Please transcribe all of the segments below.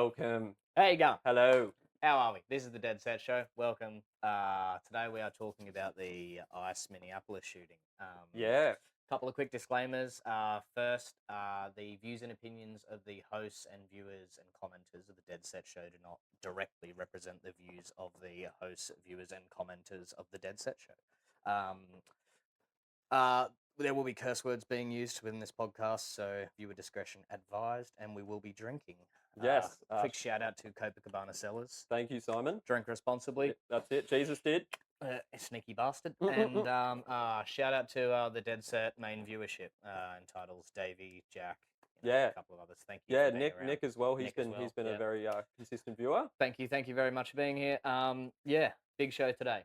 Welcome. How you going? Hello. How are we? This is the Deadset Show. Welcome. Today we are talking about the I.C.E. Minneapolis shooting. Yeah. Couple of quick disclaimers. First, the views and opinions of the hosts and viewers and commenters of the Deadset Show do not directly represent the views of the hosts, viewers, and commenters of the Deadset Show. There will be curse words being used within this podcast, so viewer discretion advised, and we will be drinking. Yes. Quick shout out to Copacabana Cellars. Thank you, Simon. Drink responsibly. That's it. Jesus did. Sneaky bastard. And shout out to the Deadset main viewership entitles Davey, Jack, a couple of others. Thank you. Yeah, Nick as well. He's been a very consistent viewer. Thank you very much for being here. Big show today.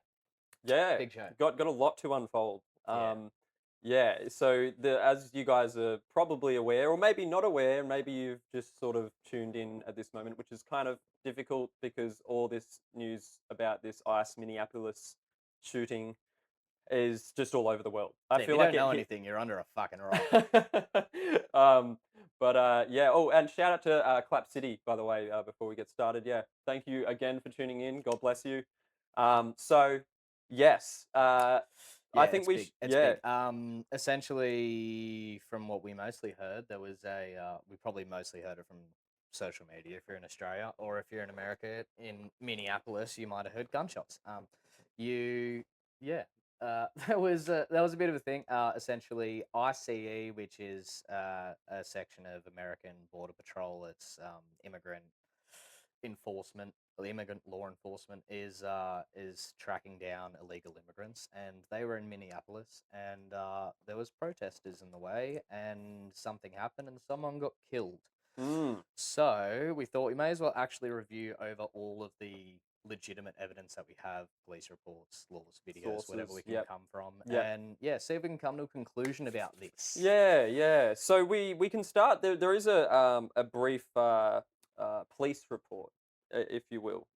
Yeah, big show. Got a lot to unfold. So as you guys are probably aware, or maybe not aware, maybe you've just sort of tuned in at this moment, which is kind of difficult because all this news about this I.C.E. Minneapolis shooting is just all over the world. I feel like you don't know anything, you're under a fucking rock. Oh, and shout out to Clap City, by the way, before we get started. Yeah, thank you again for tuning in. God bless you. Yes. I think we big. Essentially, from what we mostly heard, there was we probably mostly heard it from social media if you're in Australia, or if you're in America, in Minneapolis, you might have heard gunshots. That was a bit of a thing. Essentially, I.C.E., which is a section of American Border Patrol, it's immigrant law enforcement is tracking down illegal immigrants, and they were in Minneapolis, and there was protesters in the way, and something happened, and someone got killed. So we thought we may as well actually review over all of the legitimate evidence that we have, police reports, laws, videos, sources, whatever we can come from, and see if we can come to a conclusion about this. Yeah. So we can start. There is a brief police report, if you will,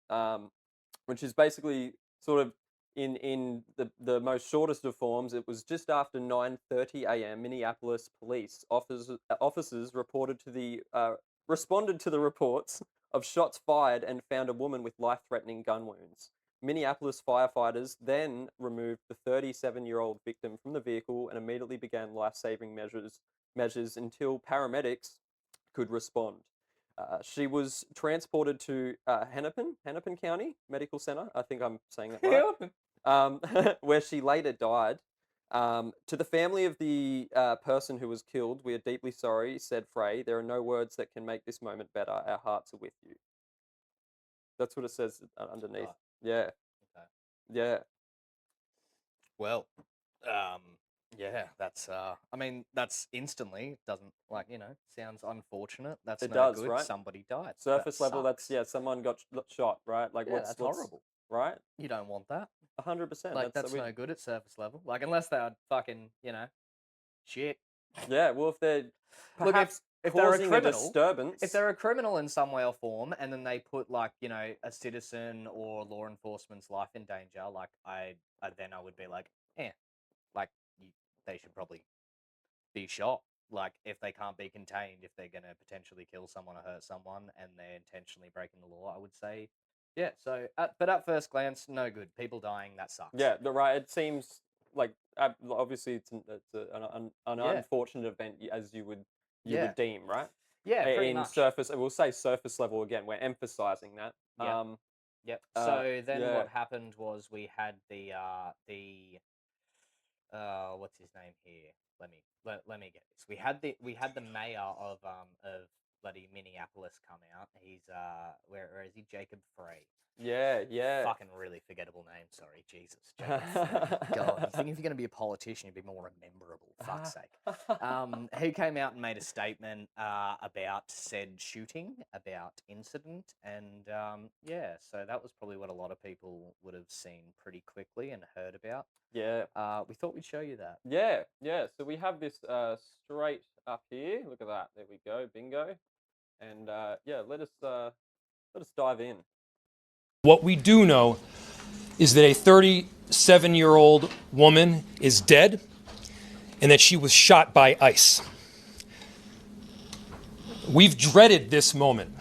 which is basically sort of in the most shortest of forms. It was just after 9:30 a.m. Minneapolis police officers responded to the reports of shots fired and found a woman with life-threatening gun wounds. Minneapolis firefighters then removed the 37-year-old victim from the vehicle and immediately began life-saving measures until paramedics could respond. She was transported to Hennepin County Medical Center. I think I'm saying that right. Where she later died. To the family of the person who was killed, we are deeply sorry, said Frey. There are no words that can make this moment better. Our hearts are with you. That's what it says underneath. Right. Yeah. Okay. Yeah. Well, that's that's instantly doesn't sounds unfortunate. That's it no does, good. Right? Somebody died. Surface level, sucks. Someone got shot, right? That's horrible. Right? You don't want that. 100%. That's no good at surface level. Unless they are fucking, shit. Yeah, well, if they're perhaps if they're a criminal, disturbance. If they're a criminal in some way or form, and then they put a citizen or law enforcement's life in danger, I would be like, they should probably be shot. If they can't be contained, if they're gonna potentially kill someone or hurt someone, and they're intentionally breaking the law, I would say, yeah. So, but at first glance, no good. People dying, that sucks. Yeah, right. It seems like obviously it's an unfortunate event, as you would deem, right? Yeah, pretty in much. Surface, we'll say surface level again. We're emphasizing that. Yep. So then what happened was we had the what's his name here? Let me get this. We had the mayor of bloody Minneapolis come out. He's where is he? Jacob Frey. Yeah. Fucking really forgettable name. Sorry, Jesus. Jacob Frey. God, you think if you're going to be a politician, you'd be more rememberable. Fuck's sake. He came out and made a statement about said shooting, about incident, and so that was probably what a lot of people would have seen pretty quickly and heard about. Yeah. We thought we'd show you that. Yeah. So we have this straight up here. Look at that. There we go. Bingo. And let us dive in. What we do know is that a 37-year-old woman is dead and that she was shot by ICE. We've dreaded this moment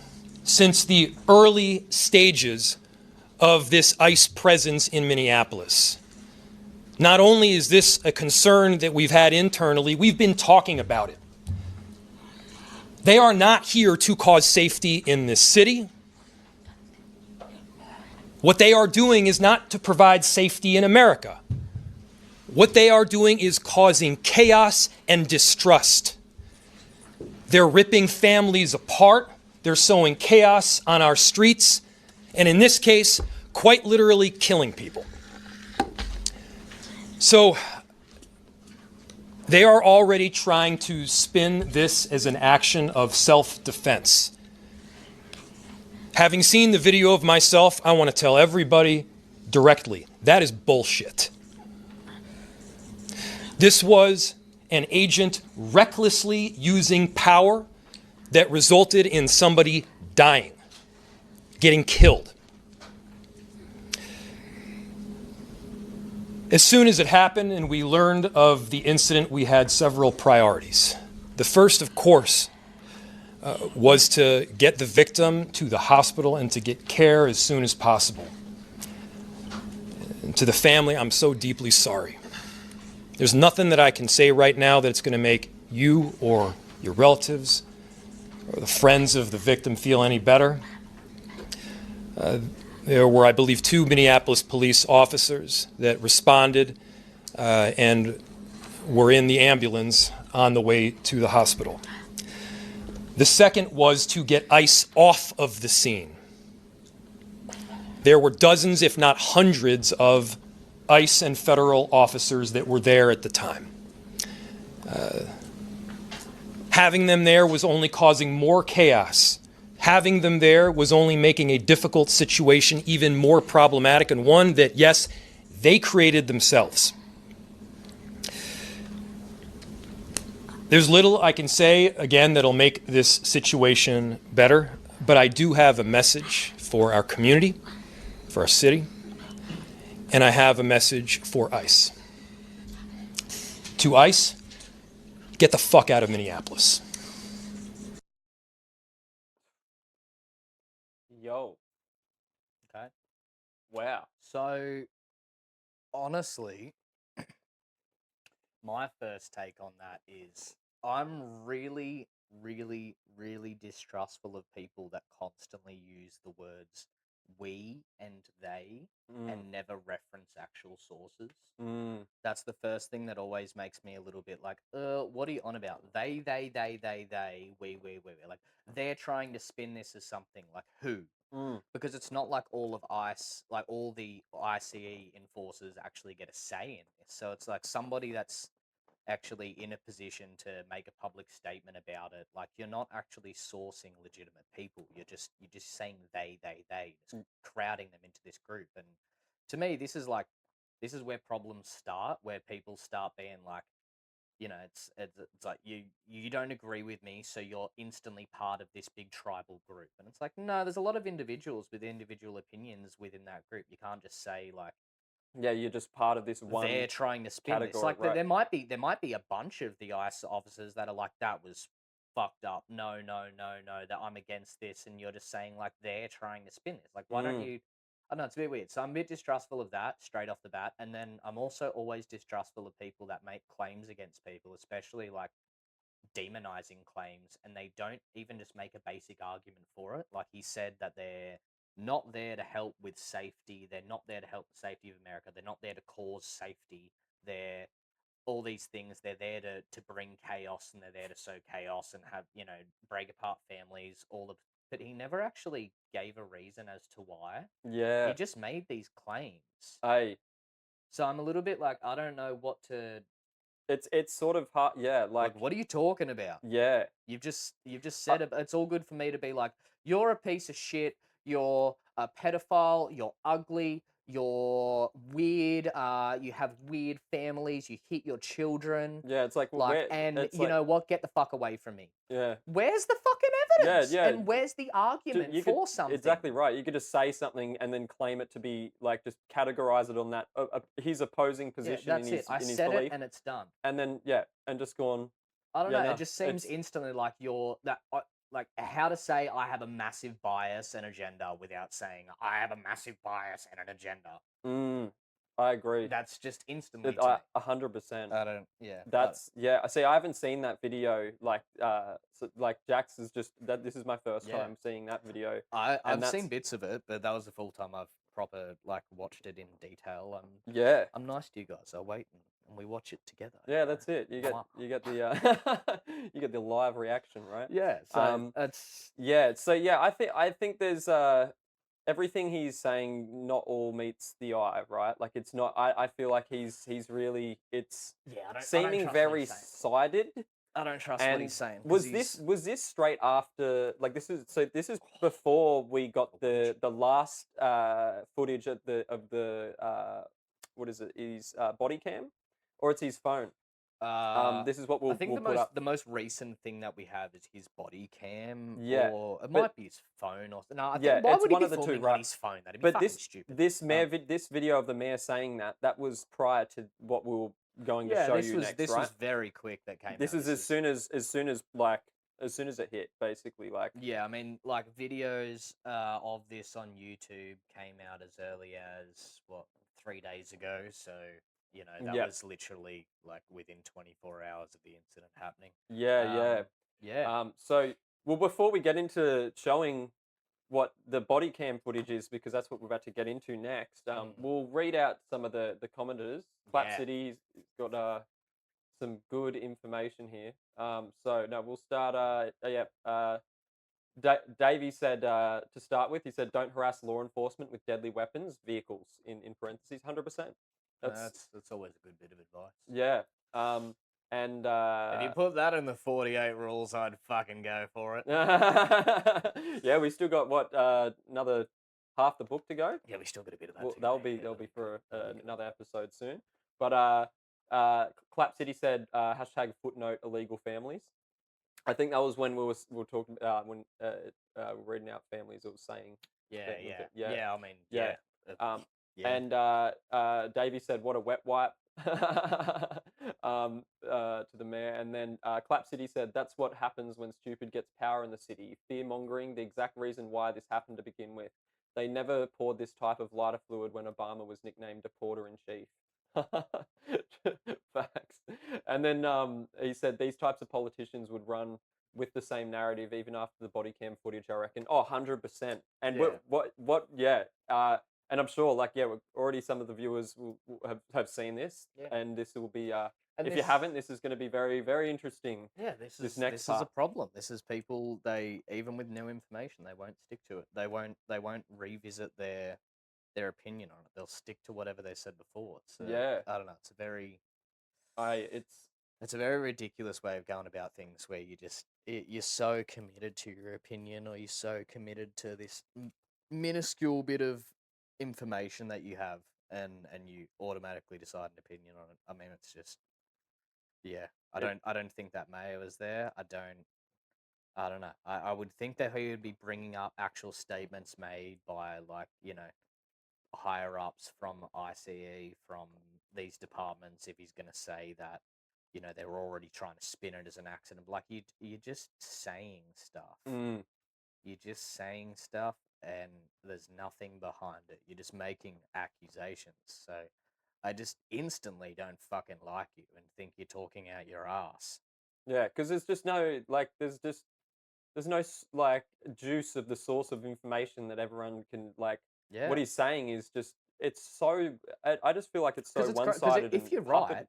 since the early stages of this ICE presence in Minneapolis. Not only is this a concern that we've had internally, we've been talking about it. They are not here to cause safety in this city. What they are doing is not to provide safety in America. What they are doing is causing chaos and distrust. They're ripping families apart. They're sowing chaos on our streets. And in this case, quite literally killing people. So they are already trying to spin this as an action of self-defense. Having seen the video of myself, I want to tell everybody directly, that is bullshit. This was an agent recklessly using power that resulted in somebody dying, getting killed. As soon as it happened and we learned of the incident, we had several priorities. The first, of course, was to get the victim to the hospital and to get care as soon as possible. And to the family, I'm so deeply sorry. There's nothing that I can say right now that's going to make you or your relatives or the friends of the victim feel any better. There were, I believe, 2 Minneapolis police officers that responded and were in the ambulance on the way to the hospital. The second was to get ICE off of the scene. There were dozens, if not hundreds, of ICE and federal officers that were there at the time. Having them there was only causing more chaos. Having them there was only making a difficult situation even more problematic, and one that, yes, they created themselves. There's little I can say, again, that'll make this situation better, but I do have a message for our community, for our city, and I have a message for ICE. To ICE, get the fuck out of Minneapolis. Yo. Okay. Wow. So, honestly, my first take on that is I'm really, really, really distrustful of people that constantly use the words we and they and never reference actual sources. That's the first thing that always makes me a little bit like, what are you on about? They, we. Like, they're trying to spin this as something like who? Because it's not like all of ICE, like all the I.C.E. enforcers actually get a say in this. So it's like somebody that's actually in a position to make a public statement about it. Like, you're not actually sourcing legitimate people. You're just saying they, just crowding them into this group. And to me, this is where problems start, where people start being like, you know, it's like you don't agree with me, so you're instantly part of this big tribal group. And it's like, no, there's a lot of individuals with individual opinions within that group. You can't just say like, Yeah, you're just part of this one. they're trying to spin this. category, Like right. there might be a bunch of the ICE officers that are like, that was fucked up. No, that I'm against this, and you're just saying like they're trying to spin this. Like, why don't you? I don't know, it's a bit weird. So I'm a bit distrustful of that straight off the bat. And then I'm also always distrustful of people that make claims against people, especially like demonizing claims, and they don't even just make a basic argument for it. Like he said that they're not there to help with safety. They're not there to help the safety of America. They're not there to cause safety. They're all these things. They're there to bring chaos, and they're there to sow chaos and have, you know, break apart families, all of. But he never actually gave a reason as to why. Yeah. He just made these claims. So I'm a little bit like, I don't know what to. It's sort of hard. Yeah, Like, what are you talking about? Yeah. You've just said it. It's all good for me to be like, you're a piece of shit. You're a pedophile. You're ugly. You're weird. You have weird families. You hit your children. Yeah, it's like, Like, and you know what? Get the fuck away from me. Yeah. Where's the fucking evidence? Yeah. And where's the argument for something? Exactly right. You could just say something and then claim it to be like, just categorize it on that his opposing position. That's in his, it. I in his said belief, it, and it's done. And then and just gone. I don't Yeah, know. no, It just seems instantly like you're that. like how to say I have a massive bias and agenda without saying I have a massive bias and an agenda. I agree. That's just instantly It, to me. 100%. I don't. Yeah. That's yeah. I see. I haven't seen that video. Like, so, like Jax is just that. This is my first Yeah. time seeing that video. I've that's- seen bits of it, but that was the full time I've proper like watched it in detail. Yeah, I'm nice to you guys. I'll wait and we watch it together. yeah. you know? That's it. You Mwah. get the you get the live reaction, right? Yeah. So that's Yeah. So yeah, I think there's everything he's saying not all meets the eye, right? Like it's not. I feel like he's really it's yeah. I don't seeming trust very what he's saying. sided. I don't trust what he's saying. 'cause Was this straight after, like, this is before we got the last footage of the what is it, his body cam, or it's his phone? This is what I think we'll put up. the most recent thing that we have is his body cam, Yeah, or it but- might be his phone, or no. I Yeah, think, why it's would he one be of the two, filming right. on his phone? That'd be But fucking this stupid. this video of the mayor saying that was prior to what we were going to show this you was next, this right? was very quick that came. This out. is as soon as it hit, basically, like. Yeah, I mean, like videos of this on YouTube came out as early as 3 days ago. So that Yep. was literally like within 24 hours of the incident happening. Yeah. Yeah. So, well, before we get into showing what the body cam footage is, because that's what we're about to get into next, we'll read out some of the commenters. Clap Yeah. City's got some good information here. So, no, we'll start. Davey said, to start with, he said, don't harass law enforcement with deadly weapons, vehicles, in parentheses, 100%. That's always a good bit of advice. Yeah. And If you put that in the 48 rules, I'd fucking go for it. yeah, we still got another half the book to go. Yeah, we still got a bit of that. Well, too, that'll mate. be for That'll be good. another episode soon. But Clap City said hashtag footnote illegal families. I think that was when we were talking when we're reading out families. It was saying Yeah. I mean, Yeah. yeah. And Davey said, "What a wet wipe." To the mayor, and then Clap City said, "That's what happens when stupid gets power in the city. Fear mongering, the exact reason why this happened to begin with. They never poured this type of lighter fluid when Obama was nicknamed a porter in chief." Facts. And then he said these types of politicians would run with the same narrative even after the body cam footage, I reckon. Oh, 100%. And Yeah. and I'm sure, like, yeah, already some of the viewers will have seen this, Yeah. and this will be, And if you this- haven't, this is going to be very, very interesting. Yeah, this this next is a part. problem. This is people, they even with new information, they won't stick to it. They won't revisit their opinion on it. They'll stick to whatever they said before. So Yeah. I don't know. It's a very It's a very ridiculous way of going about things, where you're so committed to your opinion, or you're so committed to this minuscule bit of information that you have, and you automatically decide an opinion on it. I mean, it's just, yeah. I don't think that mayor was there. I don't know. I would think that he would be bringing up actual statements made by, like, higher ups from I.C.E., from these departments, if he's going to say that they're already trying to spin it as an accident. Like, you're just saying stuff. You're just saying stuff, and there's nothing behind it. You're just making accusations. So I just instantly don't fucking like you and think you're talking out your ass. yeah, because there's just no, like, there's no like juice of the source of information that everyone can, like. Yeah. What he's saying is just, it's so, I just feel like it's so 'Cause one-sided. if you're right,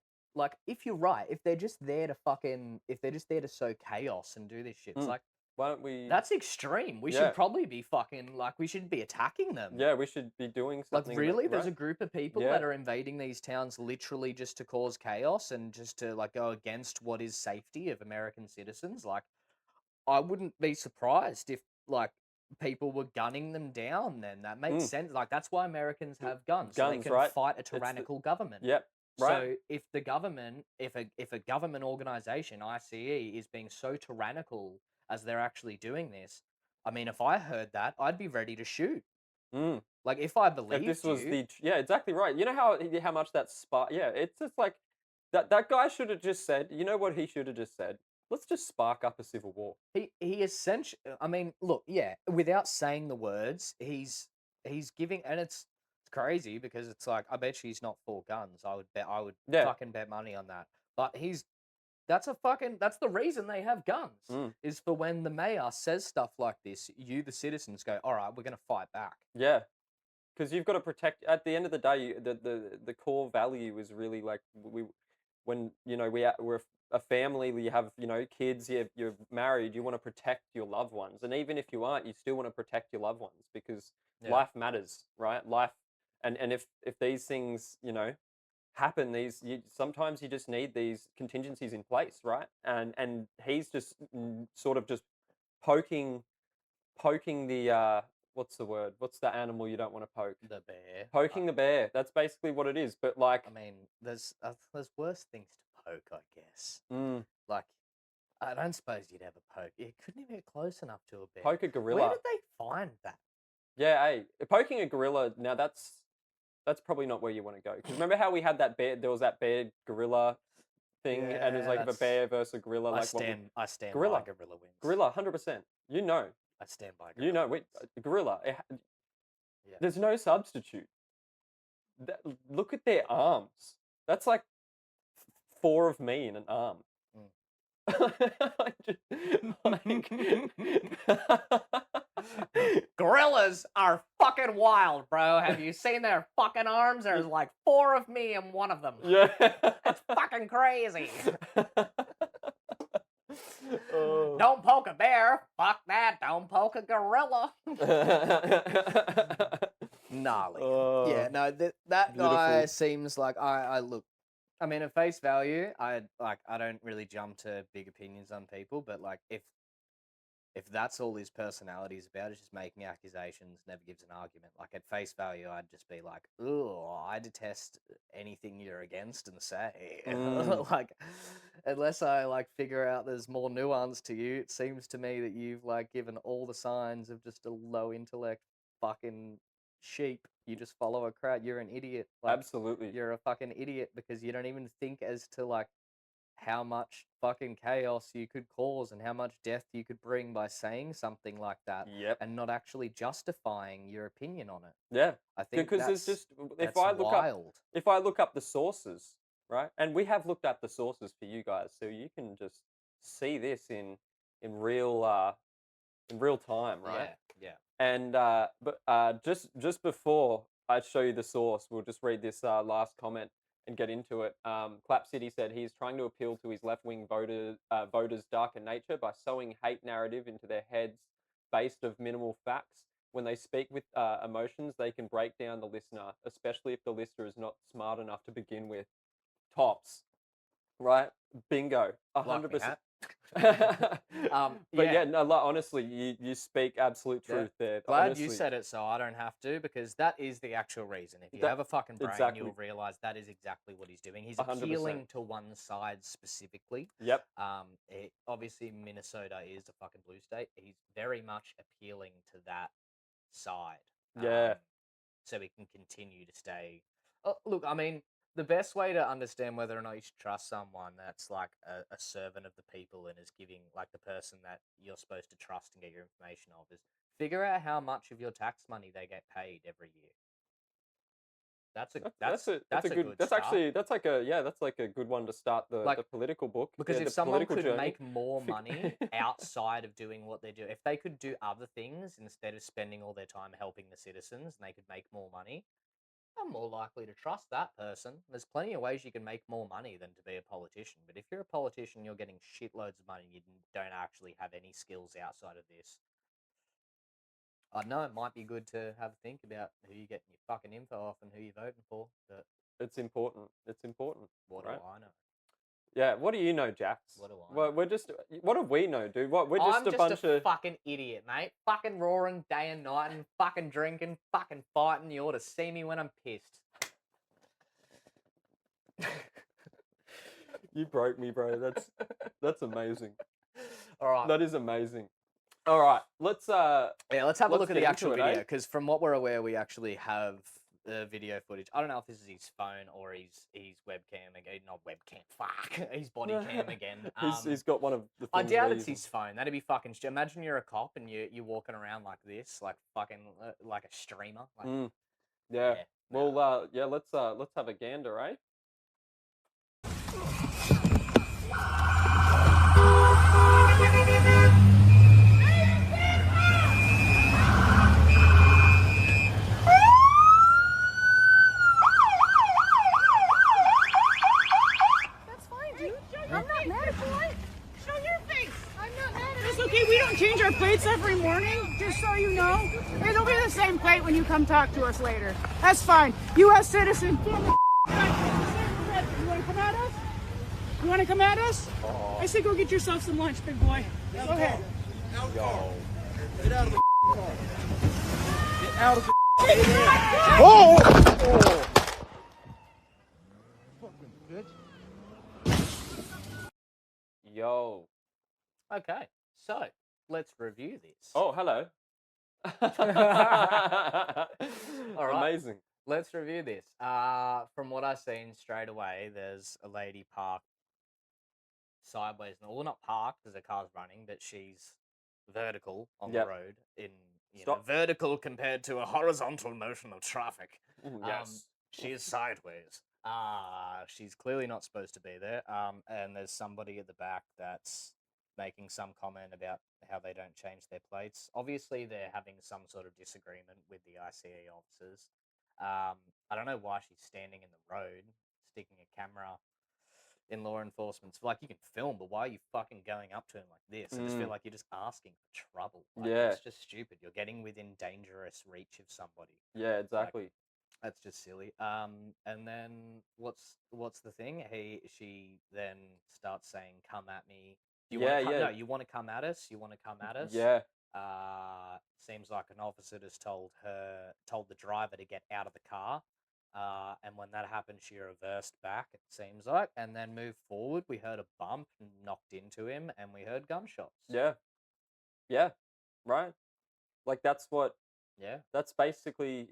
if they're just there to sow chaos and do this shit, it's like, why don't we? that's extreme. We Yeah. should probably be fucking, like, we should be attacking them. Yeah, we should be doing Like, something. really? There's a right? group of people Yeah. that are invading these towns literally just to cause chaos and just to, like, go against what is safety of American citizens. Like, I wouldn't be surprised if, like, people were gunning them down. Then that makes sense. Like, that's why Americans have guns, so they Guns, can right? fight a tyrannical government. Yep. Right. So if the government, if a government organization, I.C.E., is being so tyrannical as they're actually doing this, I mean, if I heard that, I'd be ready to shoot. Like, if I believed If this was you, yeah, exactly right. You know how much that spark. Yeah, it's just like that guy should have just said. You know what he should have just said? let's just spark up a civil war. He essentially. I mean, look, yeah. Without saying the words, he's giving, and it's crazy because it's like I bet he's not for guns. I would Yeah. fucking bet money on that. But that's the reason they have guns Mm. is for when the mayor says stuff like this, you the citizens go, all right, we're gonna fight back. Yeah. Because you've got to protect. At the end of the day, the core value is really like when we're a family. You have kids. You're married. You want to protect your loved ones, and even if you aren't, you still want to protect your loved ones because Yeah. life matters, right? Life, and if these things happen, sometimes you just need these contingencies in place, right? And he's just sort of just poking the what's the word? What's the animal you don't want to poke? The bear. Poking the bear. That's basically what it is. But like, I mean, there's worse things to poke, I guess. mm, Like, I don't suppose you'd ever poke. You couldn't even get close enough to a bear. poke a Where gorilla. did they find that? Yeah, hey, poking a gorilla. Now that's probably not where you want to go. Because remember how we had that bear? There was that bear gorilla thing, and it was like if a bear versus a gorilla. I Like stand by gorilla gorilla wins. gorilla, 100%. I stand by gorilla. Gorilla. Yeah. There's no substitute. Look at their arms. That's like 4 of me in an arm. Gorillas are fucking wild, bro. Have you seen their fucking arms? There's like 4 of me in one of them. Yeah. That's fucking crazy. Oh. Don't poke a bear. Fuck that. Don't poke a gorilla. Gnarly. Oh. Yeah, no, that guy seems like I look. I mean, at face value, I don't really jump to big opinions on people, but like if that's all his personality is about, is just making accusations, never gives an argument. Like at face value, I'd just be like, "Oh, I detest anything you're against and say." Like, unless I like figure out there's more nuance to you, it seems to me that you've like given all the signs of just a low intellect fucking sheep. You just follow a crowd. You're an idiot. Like, Absolutely. you're a fucking idiot because you don't even think as to like how much fucking chaos you could cause and how much death you could bring by saying something like that. Yep. And not actually justifying your opinion on it. Yeah. I think because that's, there's just that's wild. if I look up the sources, right? And we have looked up the sources for you guys, so you can just see this in real time, right? Yeah. And but just before I show you the source, we'll just read this last comment and get into it. Clap City said he's trying to appeal to his left-wing voters' darker nature by sowing hate narrative into their heads based of minimal facts. When they speak with emotions, they can break down the listener, especially if the listener is not smart enough to begin with. Tops, right? Bingo, 100%. But yeah, no, like, honestly, you speak absolute truth there. Glad honestly. you said it so I don't have to, because that is the actual reason. If you have a fucking brain, exactly. you'll realize that is exactly what he's doing. He's 100%. appealing to one side specifically. Yep. Obviously, Minnesota is a fucking blue state. He's very much appealing to that side. Yeah. So he can continue to stay. Look, I mean, the best way to understand whether or not you should trust someone that's like a servant of the people and is giving like the person that you're supposed to trust and get your information of is figure out how much of your tax money they get paid every year. That's a good that's start. actually that's like a good one to start the political book. Because if someone could make more money outside of doing what they do, if they could do other things instead of spending all their time helping the citizens, and they could make more money, I'm more likely to trust that person. There's plenty of ways you can make more money than to be a politician. But if you're a politician, you're getting shitloads of money, you don't actually have any skills outside of this. I know it might be good to have a think about who you're getting your fucking info off and who you're voting for, but it's important. It's important. What right? do I know? Yeah, what do you know, Jax? What do I know? We're just, what do we know, dude? We're just a bunch of fucking idiot, mate. Fucking roaring day and night and fucking drinking, fucking fighting. You ought to see me when I'm pissed. You broke me, bro. That's amazing. All right. That is amazing. All right, let's have a look at the actual video, because from what we're aware, we actually have video footage. I don't know if this is his phone or his webcam again. Not webcam. Fuck. His body cam again. He's got one of the I things doubt we're it's using. his phone. That'd be fucking. Imagine you're a cop and you're walking around like this, like fucking like a streamer. Like, Yeah. yeah, Well, yeah. Let's have a gander, eh? That's fine, dude. I'm not mad at you. Show your face. I'm not mad at you. It's okay. We don't change our plates every morning, just so you know. It'll be the same plate when you come talk to us later. That's fine. U.S. citizen. You want to come at us? You want to come at us? I say go get yourself some lunch, big boy. Go ahead. Yo. Get out of the car. Get out of the Oh! fucking bitch. Yo. Okay, so let's review this. Oh, hello. All right. Amazing. Let's review this. From what I've seen straight away, there's a lady parked sideways. Well, not parked because the car's running, but she's vertical on Yep. the road. Stop. Vertical compared to a horizontal motion of traffic. Ooh, yes. She is sideways. She's clearly not supposed to be there. And there's somebody at the back that's making some comment about how they don't change their plates. Obviously, they're having some sort of disagreement with the I.C.E. officers. I don't know why she's standing in the road, sticking a camera in law enforcement. Like, you can film, but why are you fucking going up to him like this? I just feel like you're just asking for trouble. Like, Yeah. It's just stupid. You're getting within dangerous reach of somebody. Yeah, exactly. That's just silly. And then what's the thing? She then starts saying, "Come at me." You Yeah, want to come? yeah. No, you want to come at us? You want to come at us? Yeah. Seems like an officer just told the driver to get out of the car. And when that happened, she reversed back, it seems like, and then moved forward. We heard a bump, knocked into him, and we heard gunshots. Yeah. Yeah. Right. Like that's Yeah. that's basically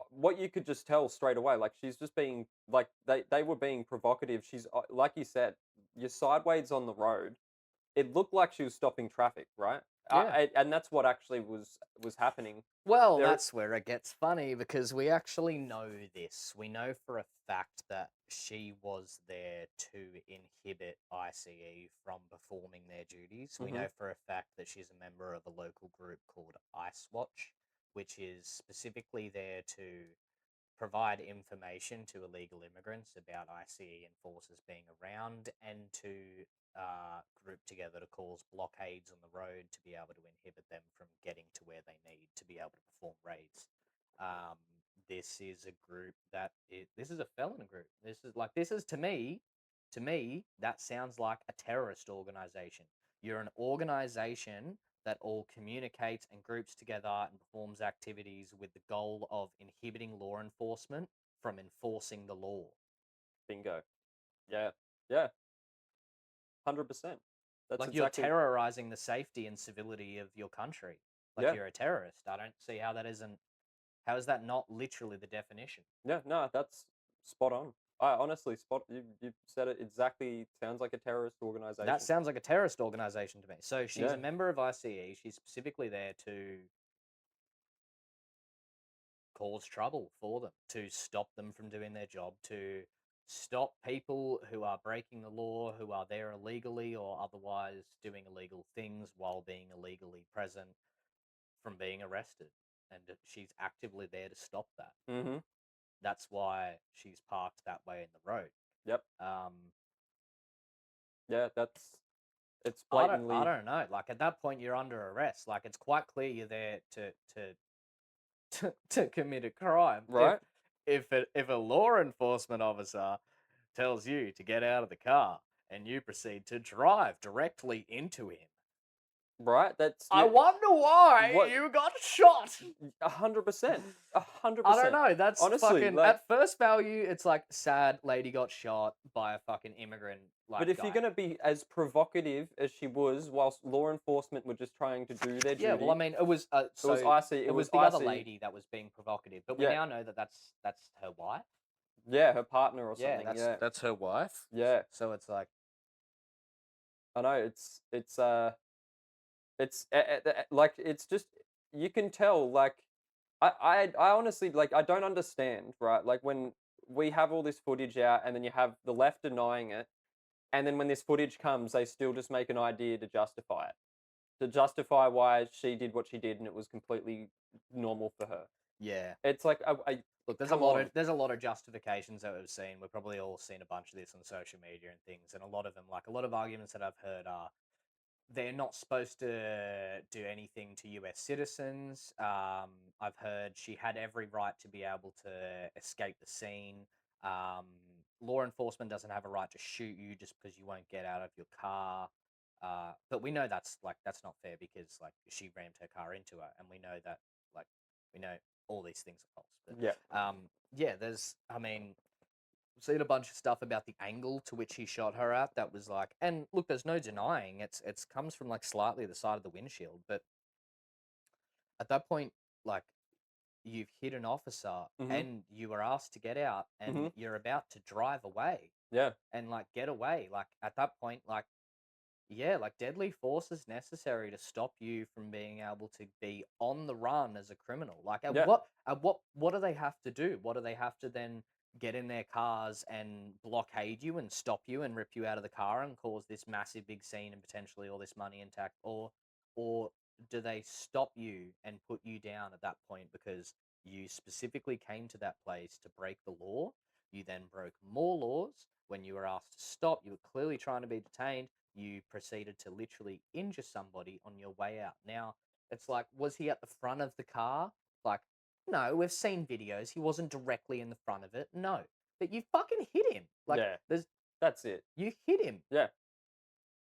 what you could just tell straight away. Like she's just being like they were being provocative. She's like you said, you're sideways on the road. It looked like she was stopping traffic, right? Yeah. And that's what actually was happening. Well, There- that's where it gets funny because we actually know this. We know for a fact that she was there to inhibit I.C.E. from performing their duties. We know for a fact that she's a member of a local group called I.C.E., which is specifically there to provide information to illegal immigrants about I.C.E. enforcers being around and to group together to cause blockades on the road to be able to inhibit them from getting to where they need to be able to perform raids. This is a group this is a felon group. This is to me, that sounds like a terrorist organization. You're an organization that all communicates and groups together and performs activities with the goal of inhibiting law enforcement from enforcing the law. Bingo. Yeah. Yeah. 100%. That's Like exactly. you're terrorizing the safety and civility of your country. Like Yeah. you're a terrorist. I don't see how that isn't. How is that not literally the definition? Yeah, no, that's spot on. I honestly you said it exactly. Sounds like a terrorist organization. That sounds like a terrorist organization to me. So she's Yeah. a member of I.C.E. She's specifically there to cause trouble for them, to stop them from doing their job, to stop people who are breaking the law, who are there illegally or otherwise doing illegal things while being illegally present, from being arrested. And she's actively there to stop that. Mm-hmm. That's why she's parked that way in the road. Yep. Um, Yeah, it's I blatantly. don't know. Like at that point, you're under arrest. Like it's quite clear you're there to commit a crime. Right. If a law enforcement officer tells you to get out of the car and you proceed to drive directly into him, right? That's I wonder why what- you got shot. 100%. 100%. I don't know. That's honestly fucking like. at first value. It's like sad lady got shot by a fucking immigrant. Like, But if guy. you're gonna be as provocative as she was, whilst law enforcement were just trying to do their duty, yeah, well, I mean, it was so it was I.C.E. it was the other I.C.E. lady that was being provocative, but we Yeah. now know that that's her wife. Yeah, her partner or Yeah, something. that's her wife. Yeah. So it's like, I know like it's just you can tell like I honestly like I don't understand, right? Like when we have all this footage out and then you have the left denying it, and then when this footage comes they still just make an idea to justify it. To justify why she did what she did and it was completely normal for her. yeah. It's like Look, there's come a lot on. of there's a lot of justifications that we've seen. We've probably all seen a bunch of this on social media and things, and a lot of them, like a lot of arguments that I've heard are they're not supposed to do anything to U.S. citizens. I've heard she had every right to be able to escape the scene. Um, Law enforcement doesn't have a right to shoot you just because you won't get out of your car. But we know that's not fair because like she rammed her car into her, and we know that like we know all these things are false. But Yeah. yeah, there's I mean seen a bunch of stuff about the angle to which he shot her at that was like, and look, there's no denying it's comes from like slightly the side of the windshield, but at that point, like you've hit an officer Mhm. and you were asked to get out and Mhm. you're about to drive away Yeah. and like get away. Like at that point, like yeah, like deadly force is necessary to stop you from being able to be on the run as a criminal. Like Yeah. what do they have to do? What do they have to then get in their cars and blockade you and stop you and rip you out of the car and cause this massive big scene and potentially all this money intact? Or do they stop you and put you down at that point because you specifically came to that place to break the law? You then broke more laws. When you were asked to stop, you were clearly trying to be detained. You proceeded to literally injure somebody on your way out. Now, it's like, was he at the front of the car? Like, no, we've seen videos. He wasn't directly in the front of it. No. But you fucking hit him. Like, Yeah. there's That's it. you hit him. Yeah.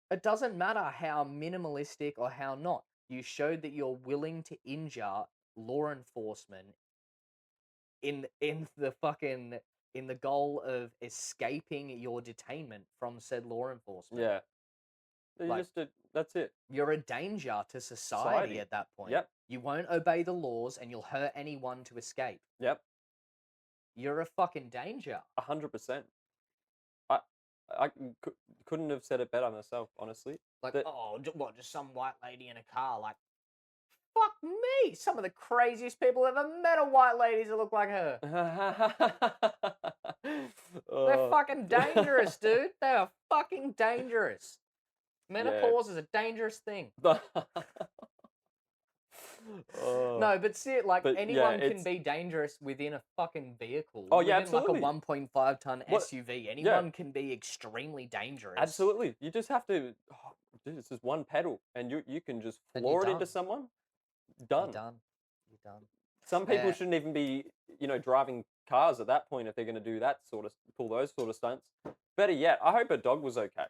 It doesn't matter how minimalistic or how not. You showed that you're willing to injure law enforcement in the fucking in the goal of escaping your detainment from said law enforcement. Yeah. You Like- just did, that's it. You're a danger to society Society. at that point. Yep. You won't obey the laws and you'll hurt anyone to escape. Yep. You're a fucking danger. 100%. I couldn't have said it better myself, honestly. Like, That- oh, what, just some white lady in a car? Like, fuck me. Some of the craziest people I've ever met are white ladies that look like her. They're Oh. fucking dangerous, dude. They are fucking dangerous. Menopause is a dangerous thing. Oh. No, but see it like But, yeah, anyone can it's- be dangerous within a fucking vehicle. Oh, yeah, within absolutely. like a 1.5 ton What- SUV. Anyone can be extremely dangerous. Absolutely. You just have to, dude, it's just one pedal and you can just And floor you're it into done. someone. You're Done. done. You're done. Some people Yeah. shouldn't even be, driving cars at that point if they're going to do that pull those sort of stunts. Better yet, I hope her dog was okay.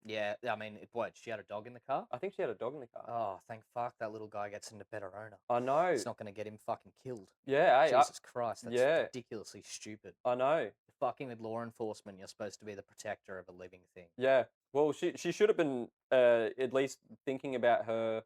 Yeah, I mean, what? She had a dog in the car? I think she had a dog in the car. Oh, thank fuck that little guy gets into better owner. I know. It's not going to get him fucking killed. Yeah, hey, Jesus Christ, that's yeah. ridiculously stupid. I know. You're fucking with law enforcement, you're supposed to be the protector of a living thing. Yeah. Well, she should have been at least thinking about her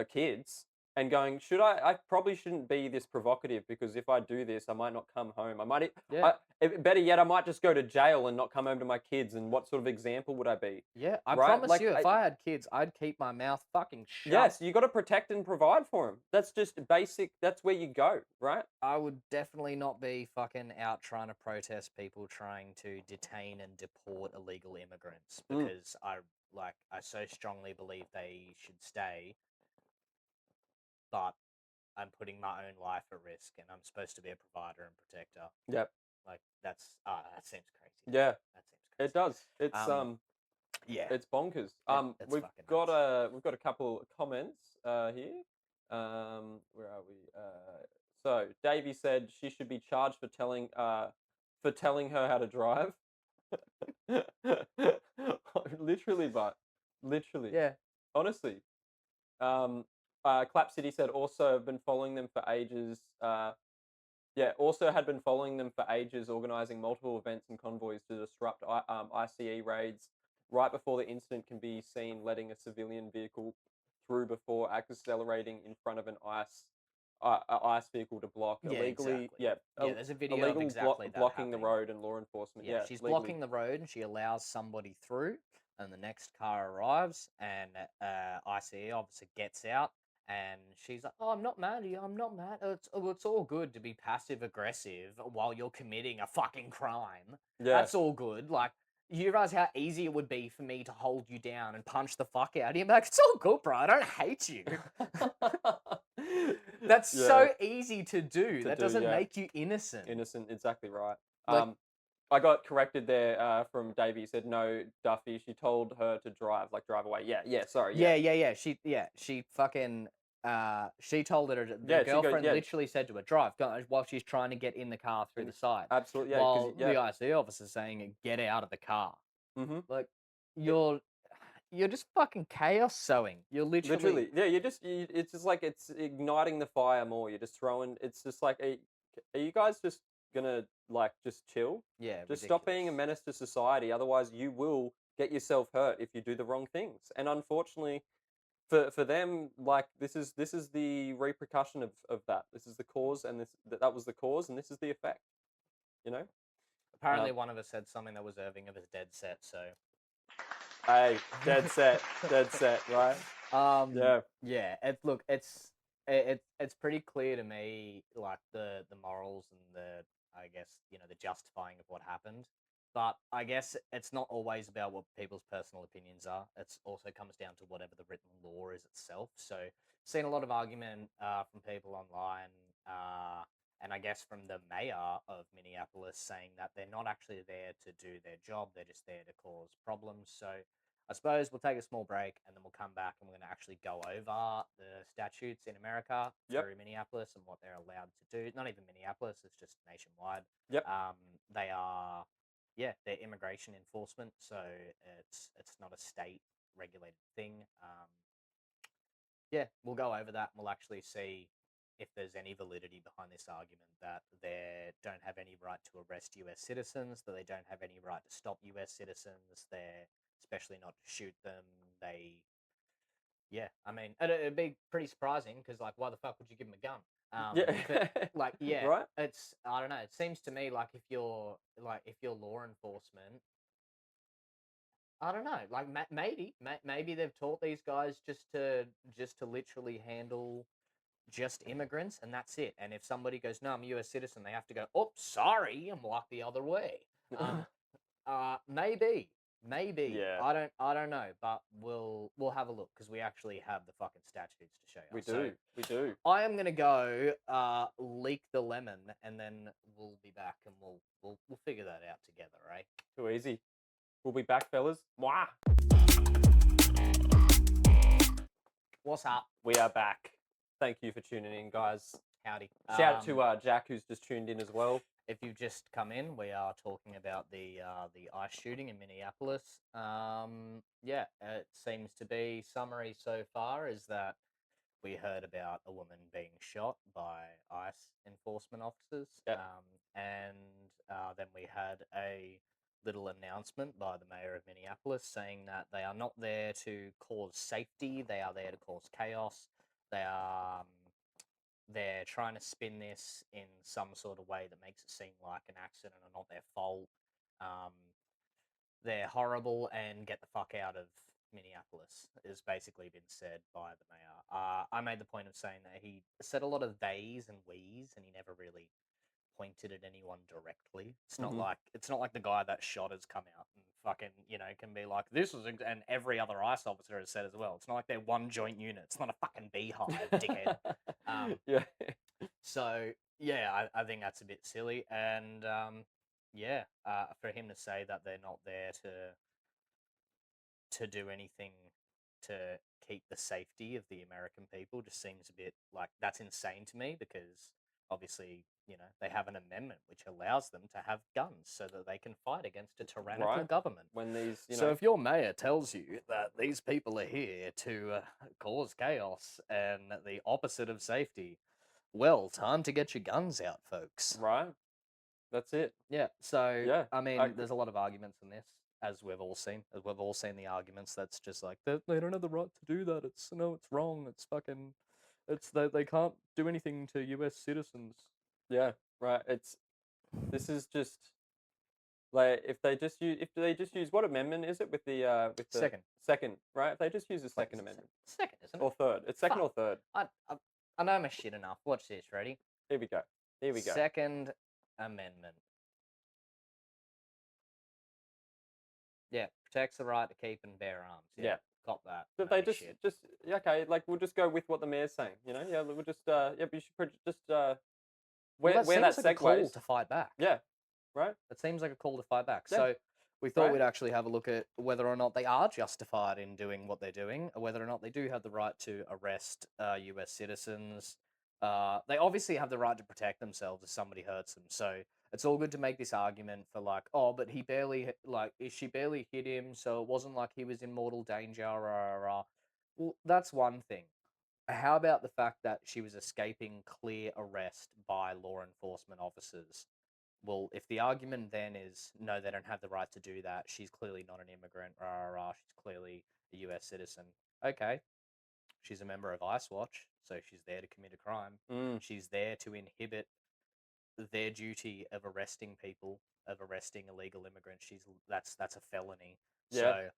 kids and going, should I probably shouldn't be this provocative because if I do this, I might not come home. I might, Yeah. better yet, I might just go to jail and not come home to my kids. And what sort of example would I be? Yeah, I Right? promise Like, you, if I had kids, I'd keep my mouth fucking shut. Yes, you got to protect and provide for them. That's just basic. That's where you go, right? I would definitely not be fucking out trying to protest people trying to detain and deport illegal immigrants because I so strongly believe they should stay, but I'm putting my own life at risk and I'm supposed to be a provider and protector. Yep. Like that seems crazy. Yeah. That seems crazy. It does. It's Yeah. it's bonkers. It's We've fucking got nuts. we've got a couple of comments here. Where are we? So Davey said she should be charged for telling her how to drive. Literally, but literally. Yeah. Honestly. Clap City said also been following them for ages. Yeah, also had been following them for ages, organizing multiple events and convoys to disrupt I.C.E. raids. Right before the incident can be seen letting a civilian vehicle through before accelerating in front of an ICE vehicle to block Yeah, illegally. exactly. Yeah, Yeah, there's a video of illegal exactly that blocking the happening. road and law enforcement. Yeah, Yeah, she's legally. blocking the road and she allows somebody through, and the next car arrives, and I.C.E. officer gets out, and she's like, "Oh, I'm not mad at you. I'm not mad. It's all good to be passive aggressive while you're committing a fucking crime. Yeah. That's all good. Like, you realize how easy it would be for me to hold you down and punch the fuck out of you? Like, it's all good, bro. I don't hate you. That's Yeah, so easy to do. to that do, doesn't yeah. make you innocent. Innocent, exactly right. Like- I got corrected there from Davey. He said, no, Duffy, she told her to drive away. Yeah, sorry, yeah. She fucking she told her the Yeah, she goes, girlfriend yeah. literally said to her, drive, go, while she's trying to get in the car through the side. Absolutely, yeah. While yeah. the I.C.E. officer's saying, get out of the car. Mm-hmm. Like, you're just fucking chaos sowing. You're literally yeah, it's just like it's igniting the fire more. You're just throwing, it's just like, are you guys just gonna like just chill? yeah, Just stop being a ridiculous. menace to society. Otherwise, you will get yourself hurt if you do the wrong things. And unfortunately, for them, like this is the repercussion of that. This is the cause, and that was the cause, and this is the effect. You know. Apparently, one of us said something that was deserving of his Deadset. So, Hey, Deadset, right? Yeah. Yeah. It's pretty clear to me, like the morals and the, I guess, the justifying of what happened. But I guess it's not always about what people's personal opinions are. It also comes down to whatever the written law is itself. So, seen a lot of argument from people online, and I guess from the mayor of Minneapolis saying that they're not actually there to do their job; they're just there to cause problems. So, I suppose we'll take a small break and then we'll come back and we're going to actually go over the statutes in America through Minneapolis and what they're allowed to do. Not even Minneapolis; it's just nationwide. Yep. They are. Yeah, they're immigration enforcement, so it's not a state regulated thing. Yeah, we'll go over that and we'll actually see if there's any validity behind this argument that they don't have any right to arrest US citizens, that they don't have any right to stop US citizens, they're especially not to shoot them. I mean, it'd be pretty surprising because, like, why the fuck would you give them a gun? But, like, yeah, Right? it's, I don't know. It seems to me like if you're law enforcement, I don't know. Like, maybe they've taught these guys just to literally handle just immigrants, and that's it. And if somebody goes, "No, I'm a U.S. citizen," they have to go, "Oh, sorry," and walk the other way. Maybe. Yeah. I don't know, but we'll have a look because we actually have the fucking statutes to show you. We do. I am gonna go leak the lemon, and then we'll be back and we'll figure that out together, right? Too easy. We'll be back, fellas. Mwah. What's up? We are back. Thank you for tuning in, guys. Howdy. Shout out to Jack, who's just tuned in as well. If you've just come in, we are talking about the ICE shooting in Minneapolis. It seems to be summary so far is that we heard about a woman being shot by ICE enforcement officers, and then we had a little announcement by the mayor of Minneapolis saying that they are not there to cause safety; they are there to cause chaos. They're trying to spin this in some sort of way that makes it seem like an accident and not their fault. They're horrible and get the fuck out of Minneapolis, has basically been said by the mayor. I made the point of saying that he said a lot of theys and we's, and he never really pointed at anyone directly. It's not like the guy that shot has come out and fucking, can be like, this is, and every other ICE officer has said as well. It's not like they're one joint unit. It's not a fucking beehive, dickhead. Yeah. So, yeah, I think that's a bit silly. And, for him to say that they're not there to do anything to keep the safety of the American people just seems a bit like, that's insane to me because obviously, they have an amendment which allows them to have guns so that they can fight against a tyrannical Right. government. When these, So if your mayor tells you that these people are here to cause chaos and the opposite of safety, well, time to get your guns out, folks. right, that's it. Yeah. So Yeah, I mean, I- there's a lot of arguments in this, as we've all seen. As we've all seen the arguments. That's just like they don't have the right to do that. It's wrong. It's fucking. It's they can't do anything to U.S. citizens. Yeah, right. This is just like if they just use what amendment is it with the Second. second, right? If they just use the Wait, second is it amendment second, isn't it? or third, it's second or Fuck. third. I know my shit enough. Watch this. Ready? Here we go. Here we go. Second Amendment. Yeah, protects the right to keep and bear arms. Yeah. Cop that. So if Know they me just shit. yeah, okay, like we'll just go with what the mayor's saying. Yeah, we'll just yeah, but you should just Well, where that that seems like a call segues. to fight back. Yeah, right. It seems like a call to fight back. Yeah. So we thought Right. we'd actually have a look at whether or not they are justified in doing what they're doing, or whether or not they do have the right to arrest U.S. citizens. They obviously have the right to protect themselves if somebody hurts them. So it's all good to make this argument for like, oh, but she barely hit him, so it wasn't like he was in mortal danger. Rah, rah, rah. Well, that's one thing. How about the fact that she was escaping clear arrest by law enforcement officers? Well, if the argument then is no, they don't have the right to do that, she's clearly not an immigrant, rah, rah, rah, she's clearly a US citizen. Okay, she's a member of ICE Watch, so she's there to commit a crime. Mm. She's there to inhibit their duty of arresting people, of arresting illegal immigrants. That's a felony. Yeah. So,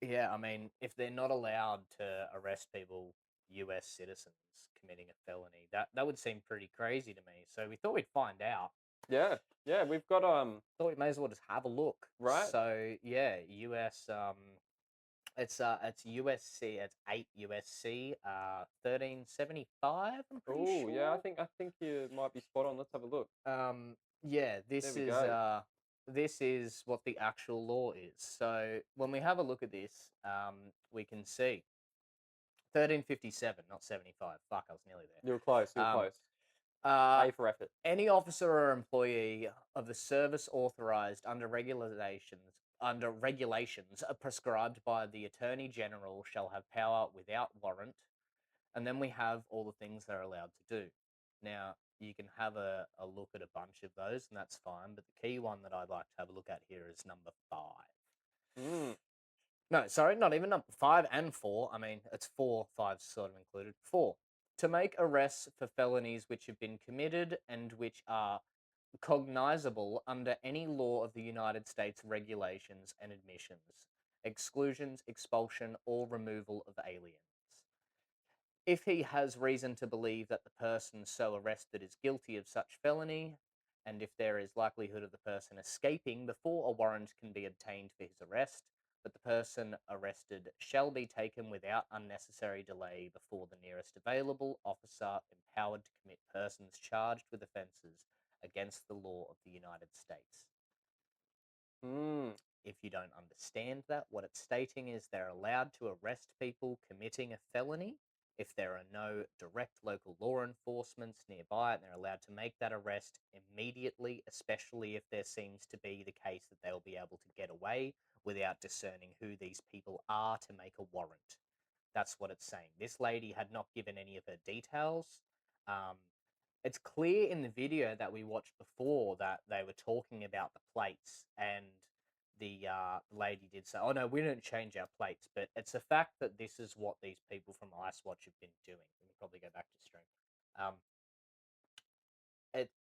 yeah, I mean, if they're not allowed to arrest people, US citizens committing a felony, that would seem pretty crazy to me. So we thought we'd find out. Yeah, yeah, we've got Thought we may as well just have a look. Right. So yeah, US it's USC, it's 8 USC 1375, I'm pretty oh sure. yeah, I think you might be spot on. Let's have a look. Yeah, this There we is go. this is what the actual law is. So when we have a look at this, we can see 1357, not 75. Fuck, I was nearly there. You were close. You were Um, close. Uh, A for effort. any officer or employee of the service authorized under regulations prescribed by the Attorney General shall have power without warrant. And then we have all the things they're allowed to do. Now, you can have a look at a bunch of those, and that's fine. But the key one that I'd like to have a look at here is number 5. Mm. No, sorry, not even number 5 and 4. I mean, it's 4, 5 sort of included. 4. To make arrests for felonies which have been committed and which are cognizable under any law of the United States regulations and admissions, exclusions, expulsion, or removal of aliens. If he has reason to believe that the person so arrested is guilty of such felony, and if there is likelihood of the person escaping before a warrant can be obtained for his arrest, that the person arrested shall be taken without unnecessary delay before the nearest available officer empowered to commit persons charged with offences against the law of the United States. Mm. If you don't understand that, what it's stating is they're allowed to arrest people committing a felony if there are no direct local law enforcements nearby, and they're allowed to make that arrest immediately, especially if there seems to be the case that they'll be able to get away without discerning who these people are to make a warrant. That's what it's saying. This lady had not given any of her details. It's clear in the video that we watched before that they were talking about the plates, and the lady did say, "Oh no, we don't change our plates," but it's a fact that this is what these people from ICE Watch have been doing. We can probably go back to stream.